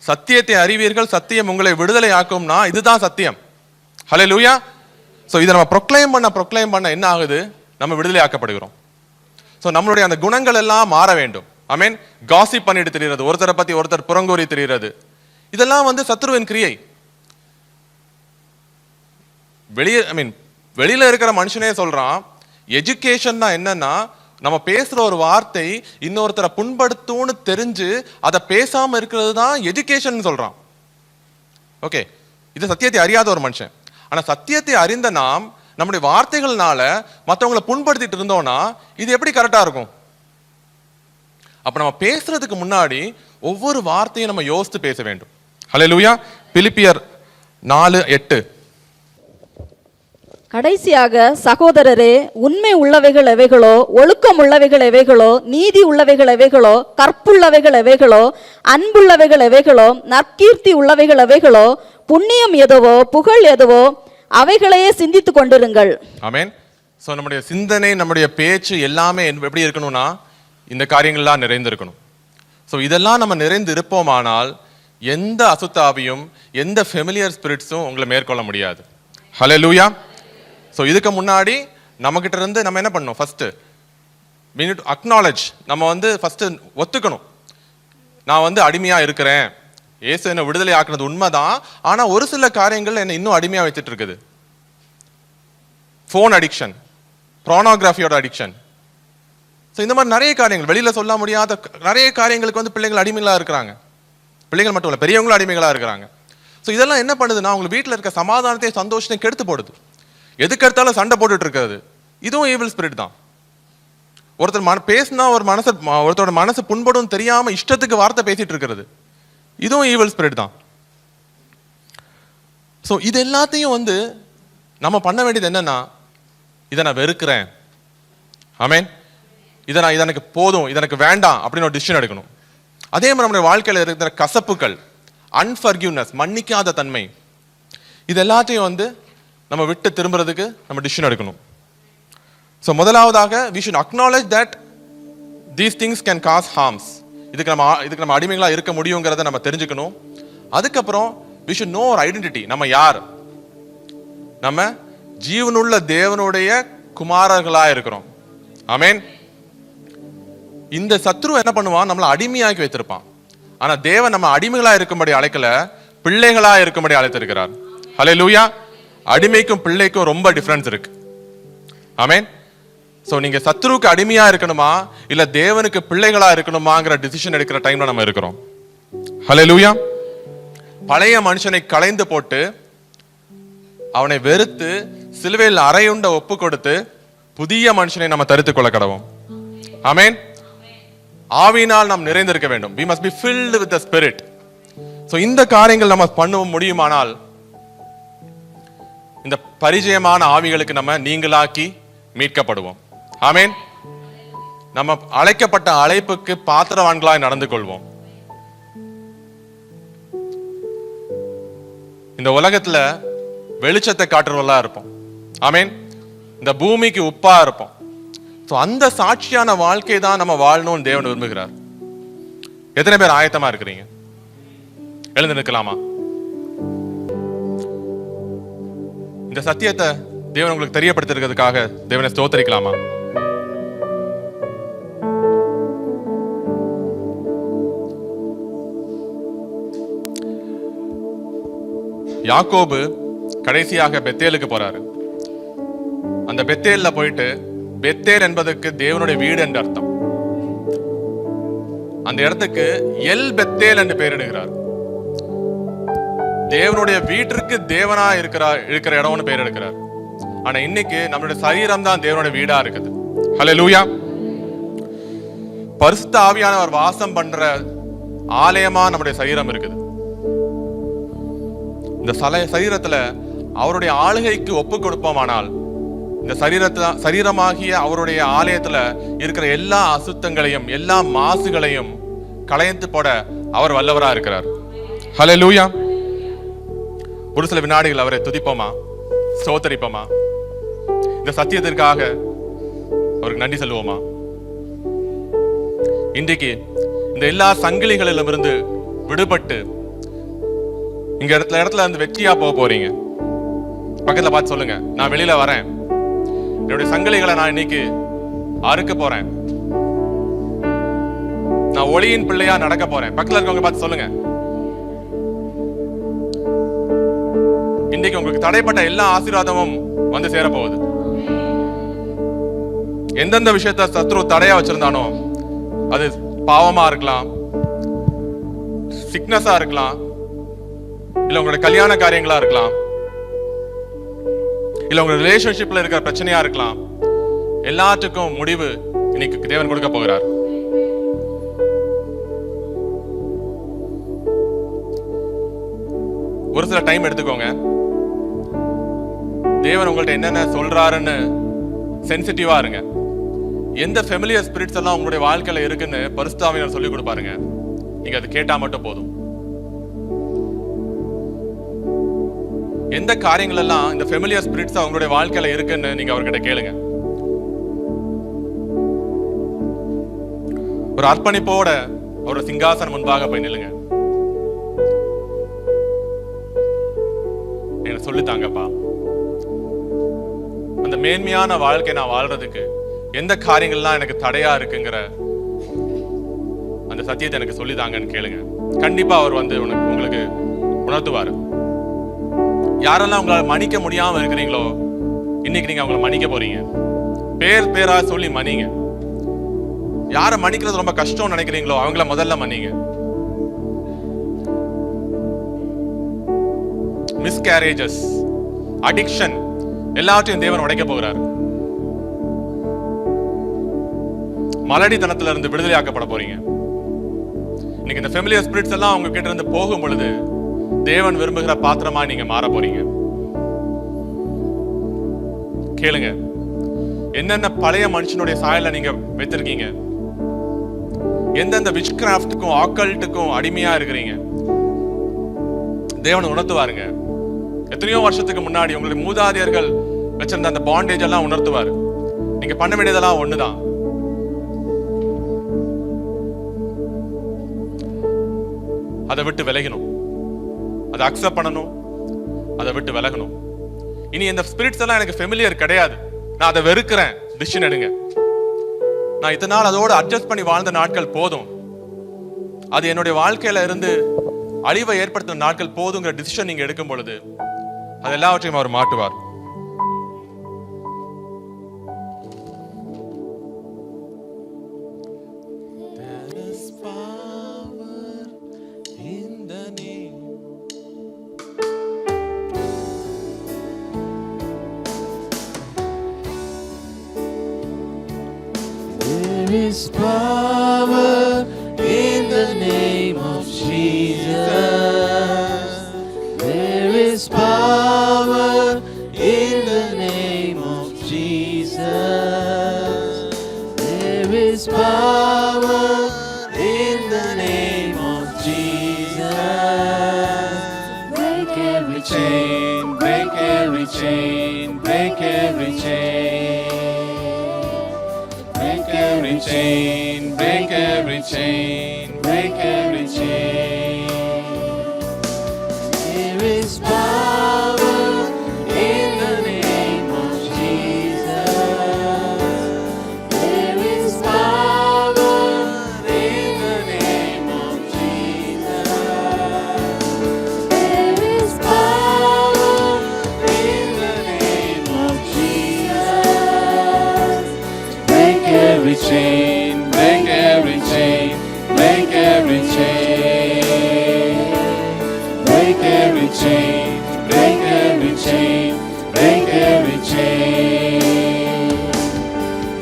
சத்தியத்தை அறிவீர்கள், சத்தியம் உங்களை விடுதலை ஆக்கும்னா இதுதான் சத்தியம். ஹல்லேலூயா. ஸோ இதை நம்ம ப்ரொக்ளைம் பண்ண என்ன ஆகுது? நம்ம விடுதலை ஆக்கப்படுகிறோம். ஸோ நம்மளுடைய அந்த குணங்கள் எல்லாம் மாற வேண்டும். ஆமென். காசிப் பண்ணிட்டு தெரிகிறது, ஒருத்தரை பத்தி ஒருத்தர் புறங்கூறி தெரிகிறது, இதெல்லாம் வந்து சத்ருவின் கிரியை. வெளியில இருக்கிற மனுஷனே சொல்றான், எஜுகேஷன் என்னன்னா நம்ம பேசுற ஒரு வார்த்தை இன்னொருத்தரை புண்படுத்தும்னு தெரிஞ்சு அதை பேசாம இருக்கிறது தான் எஜுகேஷன் சொல்றான். ஓகே, இது சத்தியத்தை அறியாத ஒரு மனுஷன். ஆனா சத்தியத்தை அறிந்த நாம் நம்முடைய வார்த்தைகள்னால மற்றவங்களை புண்படுத்திட்டு இருந்தோம்னா இது எப்படி கரெக்டா இருக்கும்? அப்ப நம்ம பேசுறதுக்கு முன்னாடி ஒவ்வொரு வார்த்தையும் நம்ம யோசித்து பேச வேண்டும். ஹல்லேலூயா. பிலிப்பியர் 4:8. கடைசியாக சகோதரரே, உண்மை உள்ளவைகள் எவைகளோ, ஒழுக்கம் உள்ளவைகள் எவைகளோ, நீதி உள்ளவைகள் எவைகளோ, கற்புள்ளவைகள் எவைகளோ, அன்புள்ளவைகள் எவைகளோ, நற்கீர்த்தி உள்ளவைகள் எவைகளோ, புண்ணியம் எதுவோ புகழ் எதுவோ அவைகளையே சிந்தித்துக் கொண்டிருங்கள். ஆமென். ஸோ நம்முடைய சிந்தனை, நம்முடைய பேச்சு எல்லாமே எப்படி இருக்கணும்னா இந்த காரியங்கள்லாம் நிறைந்திருக்கணும். ஸோ இதெல்லாம் நம்ம நிறைந்து இருப்போமானால் எந்த அசுத்தாவியும் எந்த ஃபெமிலியர் ஸ்பிரிட்ஸும் உங்களை மேற்கொள்ள முடியாது. ஹல்லேலூயா. ஸோ இதுக்கு முன்னாடி நம்மகிட்ட இருந்து நம்ம என்ன பண்ணணும்? First we need to acknowledge. நம்ம வந்து ஃபர்ஸ்ட் ஒத்துக்கணும், நான் வந்து அடிமையா இருக்கிறேன். இயேசு என்ன விடுதலை ஆக்குனது உண்மைதான், ஆனா ஒரு சில காரியங்கள் என்ன இன்னும் அடிமையா வச்சுட்டு இருக்குது. ஃபோன் அடிக்ஷன், ப்ரானோகிராஃபியோட அடிக்ஷன். ஸோ இந்த மாதிரி நிறைய காரியங்கள், வெளியில சொல்ல முடியாத நிறைய காரியங்களுக்கு வந்து பிள்ளைகள் அடிமைகளா இருக்கிறாங்க. பிள்ளைகள் மட்டும் இல்லை, பெரியவங்களும் அடிமைகளா இருக்கிறாங்க. ஸோ இதெல்லாம் என்ன பண்ணுதுன்னா உங்க வீட்டில் இருக்க சமாதானத்தையும் சந்தோஷத்தையும் கெடுத்து போடுது. எதுக்கு எடுத்தாலும் சண்டை போட்டுட்டு இருக்கிறது, இதுவும் ஈவில் ஸ்பிரிட் தான். ஒருத்தர் பேசினா ஒருத்தரோட மனசு புண்படும் தெரியாம இஷ்டத்துக்கு வார்த்தை பேசிட்டு இருக்கிறது, இதுவும் ஈவில் ஸ்பிரிட் தான். ஸோ இது எல்லாத்தையும் வந்து நம்ம பண்ண வேண்டியது என்னன்னா, இதை நான் வெறுக்கிறேன், ஆமென், இதை எனக்கு போதும், இது எனக்கு வேண்டாம் அப்படின்னு ஒரு டிசிஷன் எடுக்கணும். அதே மாதிரி நம்முடைய வாழ்க்கையில் இருக்கிற கசப்புகள், அன்ஃபர்கிவ்னஸ், மன்னிக்காத தன்மை, இது எல்லாத்தையும் வந்து நம்ம விட்டு திரும்புறதுக்கு நம்ம டிசிஷன் எடுக்கணும். ஸோ முதலாவதாக we should acknowledge that these things can cause harms. இதுக்கு நம்ம அடிமைகளாக இருக்க முடியுங்கிறத நம்ம தெரிஞ்சுக்கணும். அதுக்கப்புறம் we should know our identity. நம்ம யார்? நம்ம ஜீவனுள்ள தேவனுடைய குமாரர்களாக இருக்கிறோம். ஆமென். இந்த சத்ரு என்ன பண்ணுவான்? நம்மளை அடிமையாக்கி வைத்திருப்பான். ஆனா தேவன் நம்ம அடிமைகளா இருக்கும்படி அழைக்கல, பிள்ளைகளா இருக்கும்படி அழைத்திருக்கிறார். ஹல்லேலூயா. அடிமைக்கும் பிள்ளைக்கும் ரொம்ப டிஃபரன்ஸ் இருக்கு. ஆமென். சோ நீங்க சத்ருக்கு அடிமையா இருக்கணுமா இல்ல தேவனுக்கு பிள்ளைகளா இருக்கணுமாங்கிற டிசிஷன் எடுக்கிற டைம்ல நம்ம இருக்கிறோம். ஹல்லேலூயா. பழைய மனுஷனை களைந்து போட்டு அவனை வெறுத்து சிலுவையில் அறையுண்ட ஒப்பு கொடுத்து புதிய மனுஷனை நம்ம தரித்துக் கொள்ள கடவோம். ஆமென். ஆவியினால் நாம் நிறைந்திருக்க வேண்டும். we must be filled with the spirit. so இந்த காரியங்கள் நம்ம பண்ண முடியுமானால் இந்த பரிச்சயமான ஆவிகளுக்கு நம்ம நீங்களாக்கி மீட்கப்படுவோம். ஆமென். நம்ம அழைக்கப்பட்ட அழைப்புக்கு பாத்திரவான்களாய் நடந்து கொள்வோம். இந்த உலகத்துல வெளிச்சத்தை காட்டுறவர்களா இருப்போம். ஆமென். இந்த பூமிக்கு உப்பா இருப்போம். அந்த சாட்சியான வாழ்க்கை தான் நம்ம வாழணும்னு தேவன் விரும்புகிறார். எத்தனை பேர் ஆயத்தமா இருக்கிறீங்க? எழுந்து நிற்கலாமா? இந்த சத்தியத்தை தேவன் உங்களுக்கு தெரியப்படுத்திருக்கிறதுக்காக தேவனை ஸ்தோத்திரிக்கலாமா? யாக்கோபு கடைசியாக பெத்தேலுக்கு போறாரு. அந்த பெத்தேல்ல போயிட்டு, பெத்தேல் என்பதற்கு தேவனுடைய வீடு என்று அர்த்தம். அந்த இடத்துக்கு எல் பெத்தேல் என்று பெயரிடுகிறார். தேவனுடைய வீட்டிற்கு தேவனா இருக்கிற இடம்னு பெயர் எடுக்கிறார். ஆனா இன்னைக்கு நம்மளுடைய சரீரம் தான் தேவனுடைய வீடா இருக்குது. ஹல்லேலூயா. பரிசுத்த ஆவியானவர் வாசம் பண்ற ஆலயமா நம்முடைய சரீரம் இருக்குது. இந்த சரீரத்துல அவருடைய ஆளுகைக்கு ஒப்பு கொடுப்போமானால் இந்த சரீரமாகிய அவருடைய ஆலயத்துல இருக்கிற எல்லா அசுத்தங்களையும் எல்லா மாசுகளையும் களைந்து போட அவர் வல்லவரா இருக்கிறார். ஹல்லேலூயா. ஒரு சில வினாடிகள் அவரை துதிப்போமா, ஸ்தோத்தரிப்போமா, இந்த சத்தியத்திற்காக அவருக்கு நன்றி சொல்லுவோமா? இன்றைக்கு இந்த எல்லா சங்கிலிகளிலும் இருந்து விடுபட்டு இங்க இடத்துல இருந்து வெற்றியா போக போறீங்க. பக்கத்துல பார்த்து சொல்லுங்க, நான் வெளியில வரேன், என்னுடைய சங்கிலிகளை நான் இன்னைக்கு அறுக்க போறேன், நான் ஒளியின் பிள்ளையா நடக்க போறேன். பக்கத்துல இருக்கவங்க பார்த்து சொல்லுங்க, இன்னைக்கு உங்களுக்கு தடைப்பட்ட எல்லா ஆசீர்வாதமும் வந்து சேர போகுது. எந்தெந்த விஷயத்த சத்ரு தடையா வச்சிருந்தானோ, அது பாவமா இருக்கலாம், சிக்னஸா இருக்கலாம், இல்ல உங்களுடைய கல்யாண காரியங்களா இருக்கலாம், இல்ல உங்க ரிலேஷன்ஷிப்ல இருக்கிற பிரச்சனையா இருக்கலாம், எல்லாத்துக்கும் முடிவு இன்னைக்கு தேவன் கொடுக்க போகிறார். ஒரு சில டைம் எடுத்துக்கோங்க. தேவன் உங்கள்ட்ட என்னென்ன சொல்றாருன்னு சென்சிட்டிவா இருங்க. எந்த ஃபெமிலியர் ஸ்பிரிட்ஸ் எல்லாம் உங்களுடைய வாழ்க்கையில இருக்குன்னு பரிசுத்த ஆவியானவர் சொல்லி கொடுப்பாருங்க. நீங்க அது கேட்டா மட்டும் போதும். எந்த காரியங்கள் எல்லாம் இந்த ஃபெமிலியர் ஸ்பிரிட்ஸ் அவங்களுடைய வாழ்க்கையில இருக்குன்னு நீங்க அவர்கிட்ட கேளுங்க. ஒரு அர்ப்பணிப்போட ஒரு சிங்காசனம் முன்பாக போய் நில்லுங்க. எனக்கு சொல்லித்தாங்கப்பா, அந்த மேன்மையான வாழ்க்கை நான் வாழ்றதுக்கு எந்த காரியங்கள்லாம் எனக்கு தடையா இருக்குங்கிற அந்த சத்தியத்தை எனக்கு சொல்லித்தாங்கன்னு கேளுங்க. கண்டிப்பா அவர் வந்து உங்களுக்கு உணர்த்துவாரு. யாரெல்லாம் உங்களால மன்னிக்க முடியாம இருக்கிறீங்களோ, இன்னைக்கு நீங்க அவங்களை மன்னிக்க போறீங்க. பேரா சொல்லி மன்னிங்க. யாரை மன்னிக்கிறது ரொம்ப கஷ்டம் நினைக்கிறீங்களோ அவங்கள முதல்ல மன்னிங்க. மிஸ்கேரேஜஸ், அடிக்ஷன் எல்லாத்தையும் தேவன் உடைக்க போகிறார். மலடித்தனத்துல இருந்து விடுதலையாக்கப்பட போறீங்க. இன்னைக்கு இந்த ஃபெமிலியர் ஸ்பிரிட்ஸ் எல்லாம் உங்க கிட்ட இருந்து போகும் பொழுது தேவன் விரும்புகிற பாத்திரமா நீங்க மாற போறீங்க. கேளுங்க, என்னென்ன பழைய மனுஷனுடைய சாயல நீங்க வைத்திருக்கீங்க, எந்தெந்த விச் கிராஃப்டுக்கும் ஆக்கல்ட்டுக்கும் அடிமையா இருக்கிறீங்க, தேவன் உணர்த்துவாருங்க. எத்தனையோ வருஷத்துக்கு முன்னாடி உங்களுடைய மூதாதையர்கள் வச்சிருந்த அந்த பாண்டேஜ் எல்லாம் உணர்த்துவார். நீங்க பண்ண வேண்டியதெல்லாம் ஒண்ணுதான். அதை விட்டு விலகணும், அதை அக்செப்ட் பண்ணணும், அதை விட்டு விலகணும். இனி இந்த ஸ்பிரிட்ஸ் எல்லாம் எனக்கு ஃபெமிலியர் கிடையாது, நான் அதை வெறுக்கிறேன், டிசிஷன் எடுங்க. நான் இத்தனை நாள் அதோடு அட்ஜஸ்ட் பண்ணி வாழ்ந்த நாட்கள் போதும், அது என்னுடைய வாழ்க்கையில இருந்து அழிவை ஏற்படுத்தின நாட்கள் போதுங்கிற டிசிஷன் நீங்க எடுக்கும் பொழுது அது எல்லாவற்றையும் அவர் மாட்டுவார். There is power in the name of Jesus. There is power in the name of Jesus. There is power in the name of Jesus. Break every chain, break every chain, break every chain. Break every chain, break every chain, break every chain. There is power in the name of Jesus. There is power in the name of Jesus. There is power in the name of Jesus. Break every chain, break every chain, break every chain. Break every chain, break every chain, break every chain. There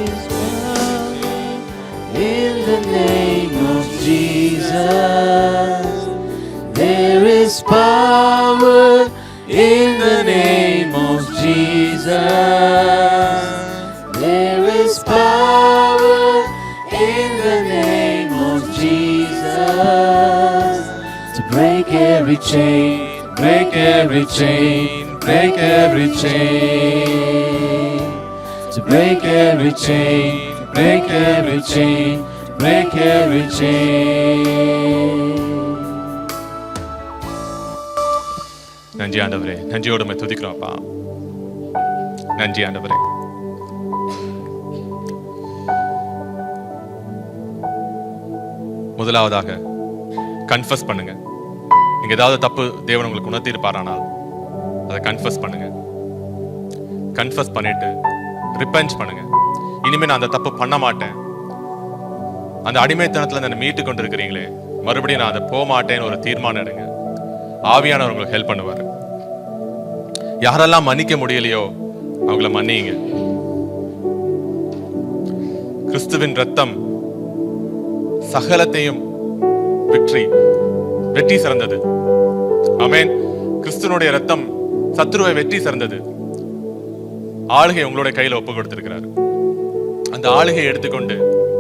is power in the name of Jesus. There is power in the name of Jesus. There is power in the name of Jesus to break every chain, break every chain, break every chain. To break every chain, break every chain, break every chain. நன்றி ஆண்டவரே, நன்றியோடு உம்மை துதிக்கிறோம் அப்பா. நன்றி ஆண்டவரே. முதலாவதாக confuse பண்ணுங்க. நீங்க ஏதாவது தப்பு தேவன் உங்களுக்கு உணர்த்தியிருப்பாரானால் அதை கன்ஃபஸ் பண்ணுங்க. கன்ஃபஸ் பண்ணிட்டு ரிப்பென்ட் பண்ணுங்க. இனிமே நான் அந்த தப்பு பண்ண மாட்டேன், அந்த அடிமைத்தனத்துல என்ன மீட்டு கொண்டு இருக்கிறீங்களே, மறுபடியும் நான் அதை போக மாட்டேன்னு ஒரு தீர்மானம் எடுங்க. ஆவியானவர் உங்களுக்கு ஹெல்ப் பண்ணுவார். யாரெல்லாம் மன்னிக்க முடியலையோ அவங்கள மன்னிங்க. கிறிஸ்துவின் ரத்தம் சகலத்தையும் வெற்றி சிறந்தது. ஆமென். கிறிஸ்துவனுடைய ரத்தம் சத்துருவை வெற்றி சிறந்தது. ஆளுகை உங்களுடைய கையில ஒப்பு கொடுத்திருக்கிறார். அந்த ஆளுகையை எடுத்துக்கொண்டு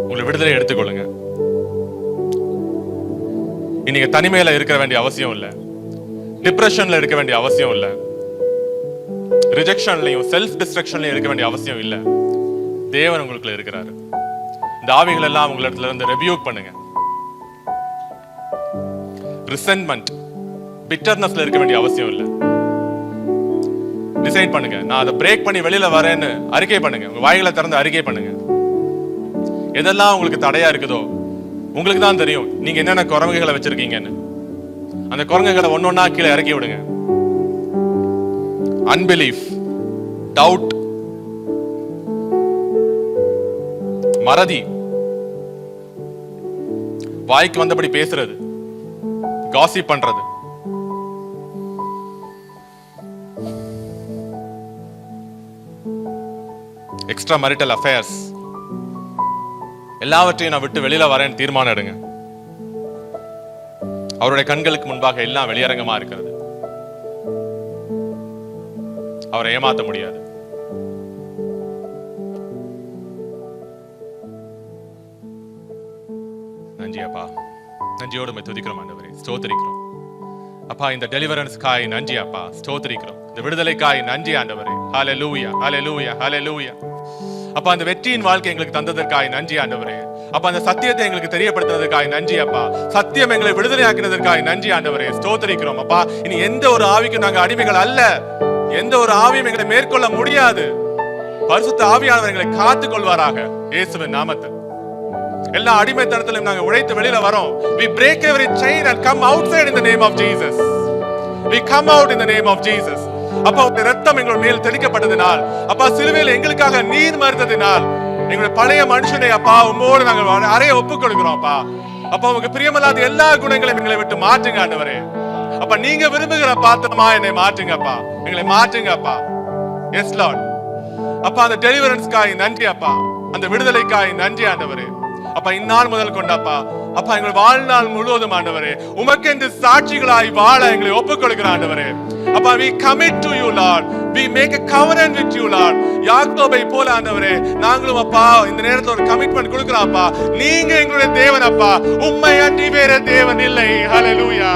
உங்களை விடுதலை எடுத்துக்கொள்ளுங்க. நீங்க தனிமையில இருக்க வேண்டிய அவசியம் இல்லை, டிப்ரெஷன்ல இருக்க வேண்டிய அவசியம் இல்லை, ரிஜெக்ஷன்லையும் செல்ஃப் டிஸ்ட்ரக்ஷன்லையும் இருக்க வேண்டிய அவசியம் இல்லை. தேவன் உங்களுக்குள்ள இருக்கிறாரு. இந்த ஆவிகள் எல்லாம் உங்களிடத்துல இருந்து ரெபியூக் பண்ணுங்க. ரிசென்ட்மெண்ட், பிட்டர்னஸ்ல இருக்க வேண்டிய அவசியம் இல்லை. டிசைட் பண்ணுங்க, நான் அதை பிரேக் பண்ணி வெளியில வரேன்னு அறிக்கை பண்ணுங்க. உங்க வாய்களை திறந்து அறிக்கை பண்ணுங்க. எதெல்லாம் உங்களுக்கு தடையா இருக்குதோ உங்களுக்கு தான் தெரியும் நீங்க என்னென்ன குரங்குகளை வச்சிருக்கீங்கன்னு. அந்த குரங்குகளை ஒன்னொன்னா கீழே இறக்கி விடுங்க. அன்பிலீஃப், டவுட், மறதி, வாய்க்கு வந்தபடி பேசுறது, காசிப் பண்றது, எக்ஸ்ட்ரா மேரிட்டல் அஃபேர்ஸ், எல்லாவற்றையும் நான் விட்டு வெளியில வரேன்னு தீர்மானம் எடுங்க. அவருடைய கண்களுக்கு முன்பாக எல்லாம் வெளியரங்கமா இருக்கிறது. அவரை ஏமாத்த முடியாது. நன்றி அப்பா, நன்றியோடு துதிக்கிறோம் ஆண்டவரே, ஸ்தோத்திரிக்கிறோம். அப்பா இந்த டெலிவரன்ஸ்க்காய் நன்றி அப்பா, ஸ்தோத்திரிக்கிறோம். இந்த விடுதலைக்காய் நன்றி ஆண்டவரே. ஹalleluya ஹalleluya ஹalleluya. அப்பா அந்த வெற்றியின் வாழ்க்கை எங்களுக்கு தந்ததற்காய் நன்றி ஆண்டவரே. அப்பா அந்த சத்தியத்தை எங்களுக்கு தெரியப்படுத்துறதுக்காய் நன்றி அப்பா. சத்தியம் எங்களை விடுதலையாக்கினதற்காய் நன்றி ஆண்டவரே, ஸ்தோத்திரிக்கிறோம் அப்பா. இனி எந்த ஒரு ஆவிக்கும் நாங்கள் அடிமைகள் அல்ல, எந்த ஒரு ஆவியும் எங்களை மேற்கொள்ள முடியாது. பரிசுத்த ஆவியானவர் எங்களை காத்துக் கொள்வாராக இயேசுவின் நாமத்தில். எல்லா அடிமைத்தனத்திலும் நாங்கள் உழைத்து வெளியில வரோம். We break every chain and come outside in the name of Jesus. We come out in the name of Jesus. அப்பா உங்களுடைய ரத்தம் எங்கள் மேல் தெளிக்கப்பட்டதினால், அப்பா சிலுவையில் எங்களுக்காக நீர் மறுத்ததினால், எங்களுடைய பழைய மனுஷனை அப்பா உம்மோடு நாங்கள் அறைய ஒப்புக் கொடுக்கிறோம் அப்பா. அப்பா உங்களுக்கு பிரியமில்லாத எல்லா குணங்களையும் எங்களை விட்டு மாற்றுங்க ஆண்டவரே. அப்பா நீங்க விரும்புகிற பாத்திரமா என்னை மாற்றுங்க அப்பா, எங்களை மாற்றுங்க அப்பா. Yes lord. அப்பா அந்த டெலிவரன்ஸ்க்காய் நன்றி அப்பா, அந்த விடுதலைக்காய் நன்றி ஆண்டவரே. அப்பா இந்நாள் முதல் கொண்டப்பா அப்பா எங்கள் வாழ்நாள் முழுவதும் ஆண்டவரே உமக்கென்று சாட்சிகளாய் வாழ எங்களை ஒப்புக் கொடுக்கிற ஆண்டவரே. அப்பா we commit to you Lord, we make a covenant with you Lord. யாக்கோபை போல ஆண்டவரே நாங்களும் அப்பா இந்த நேரத்துல ஒரு கமிட்மெண்ட் கொடுக்கிறோம் அப்பா. நீங்க எங்களுடைய தேவன் அப்பா, உம்மை அன்றி வேற தேவன் இல்லை. ஹalleluya.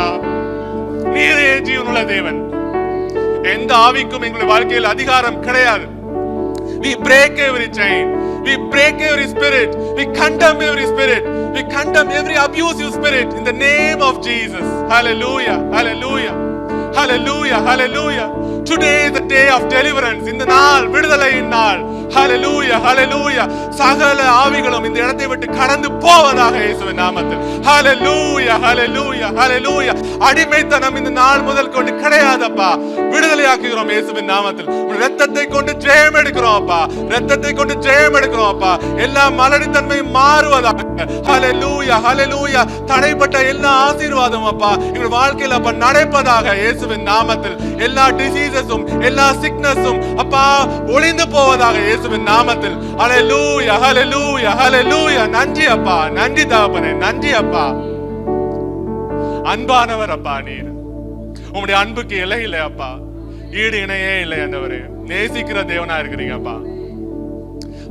நீரே ஜீவனுள்ள தேவன். எந்த ஆவிக்கும் எங்களுடைய வாழ்க்கையில் அதிகாரம் கிடையாது. We break every chain, we break every spirit, we condemn every spirit, we condemn every abusive spirit in the name of Jesus. Hallelujah, hallelujah, hallelujah, hallelujah. Today is the day of deliverance. இந்த நாள் விடுதலையின் நாள். Hallelujah, hallelujah. சகல ஆவிகளும் இந்த இடத்தை விட்டு கடந்து போவதாக இயேசுவின் நாமத்தில். Hallelujah, hallelujah, hallelujah. அடிமைத்தனம் இந்த நாள் முதல் கொண்டு கிடையாதப்பா. விடுதலையாக்குகிறோம் இயேசுவின் நாமத்தில். இரத்தத்தை கொண்டு ஜெயம் எடுக்கிறோம் அப்பா, இரத்தத்தை கொண்டு ஜெயம் எடுக்கிறோம் அப்பா. எல்லா மலடித்தன்மை மாறுவதாக. Hallelujah, hallelujah. தடைப்பட்ட எல்லா ஆசீர்வாதம் அப்பா எங்கள் வாழ்க்கையில் அப்பா நடப்பதாக இயேசுவின் நாமத்தில். எல்லா டிசீசஸும் எல்லா சிக்னஸும் அப்பா ஒளிந்து போவதாக இயேசுவின் நாமத்தில். ஹalleluya ஹalleluya ஹalleluya. நன்றி அப்பா, நன்றி தகப்பனே, நன்றி அப்பா. அன்பானவர் அப்பா நீர், உம்முடைய அன்புக்கு எல்லை இல்லை அப்பா, ஈடு இணையே இல்லை ஆண்டவரே. நேசிக்கிற தேவனா இருக்கிறீங்க அப்பா.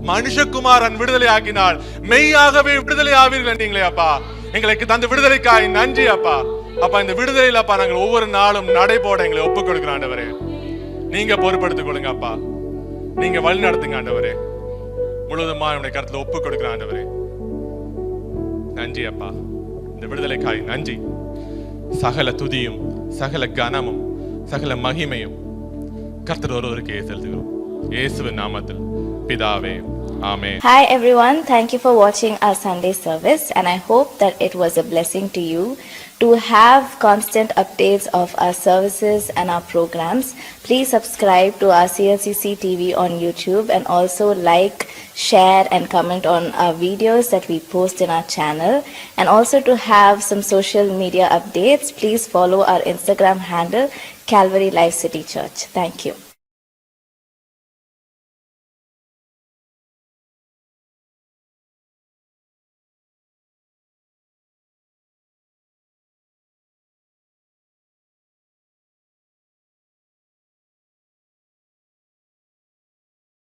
மனுஷகுமாரன் விடுதலை ஆக்கினால் மெய்யாகவே விடுதலை ஆவீர்கள் நீங்களே அப்பா. எங்களுக்கு தந்த விடுதலைக்காய் நன்றி அப்பா. அப்பா இந்த விடுதலையில அப்பா நாங்கள் ஒவ்வொரு நாளும் நடைபோட எங்களை ஒப்புக் கொடுக்கிறோம் ஆண்டவரே. நீங்க பொறுப்படுத்திக் கொள்ளுங்க அப்பா, நீங்க வழி நடத்துங்க ஆண்டவரே. முழுவதுமா என்னுடைய கருத்துல ஒப்புக் கொடுக்கிறோம் ஆண்டவரே. நன்றி அப்பா, இந்த விடுதலைக்காய் நன்றி. சகல துதியும் சகல கனமும் சகல மகிமையும் கர்த்தர் ஒருவருக்கே செலுத்துகிறோம் இயேசுவின் நாமத்தில் பிதாவே, ஆமென். Hi everyone, thank you for watching our Sunday service and I hope that it was a blessing to you. To have constant updates of our services and our programs, please subscribe to our CLCC TV on YouTube and also like, share and comment on our videos that we post in our channel. And also to have some social media updates, please follow our Instagram handle Calvary Life City Church. Thank you.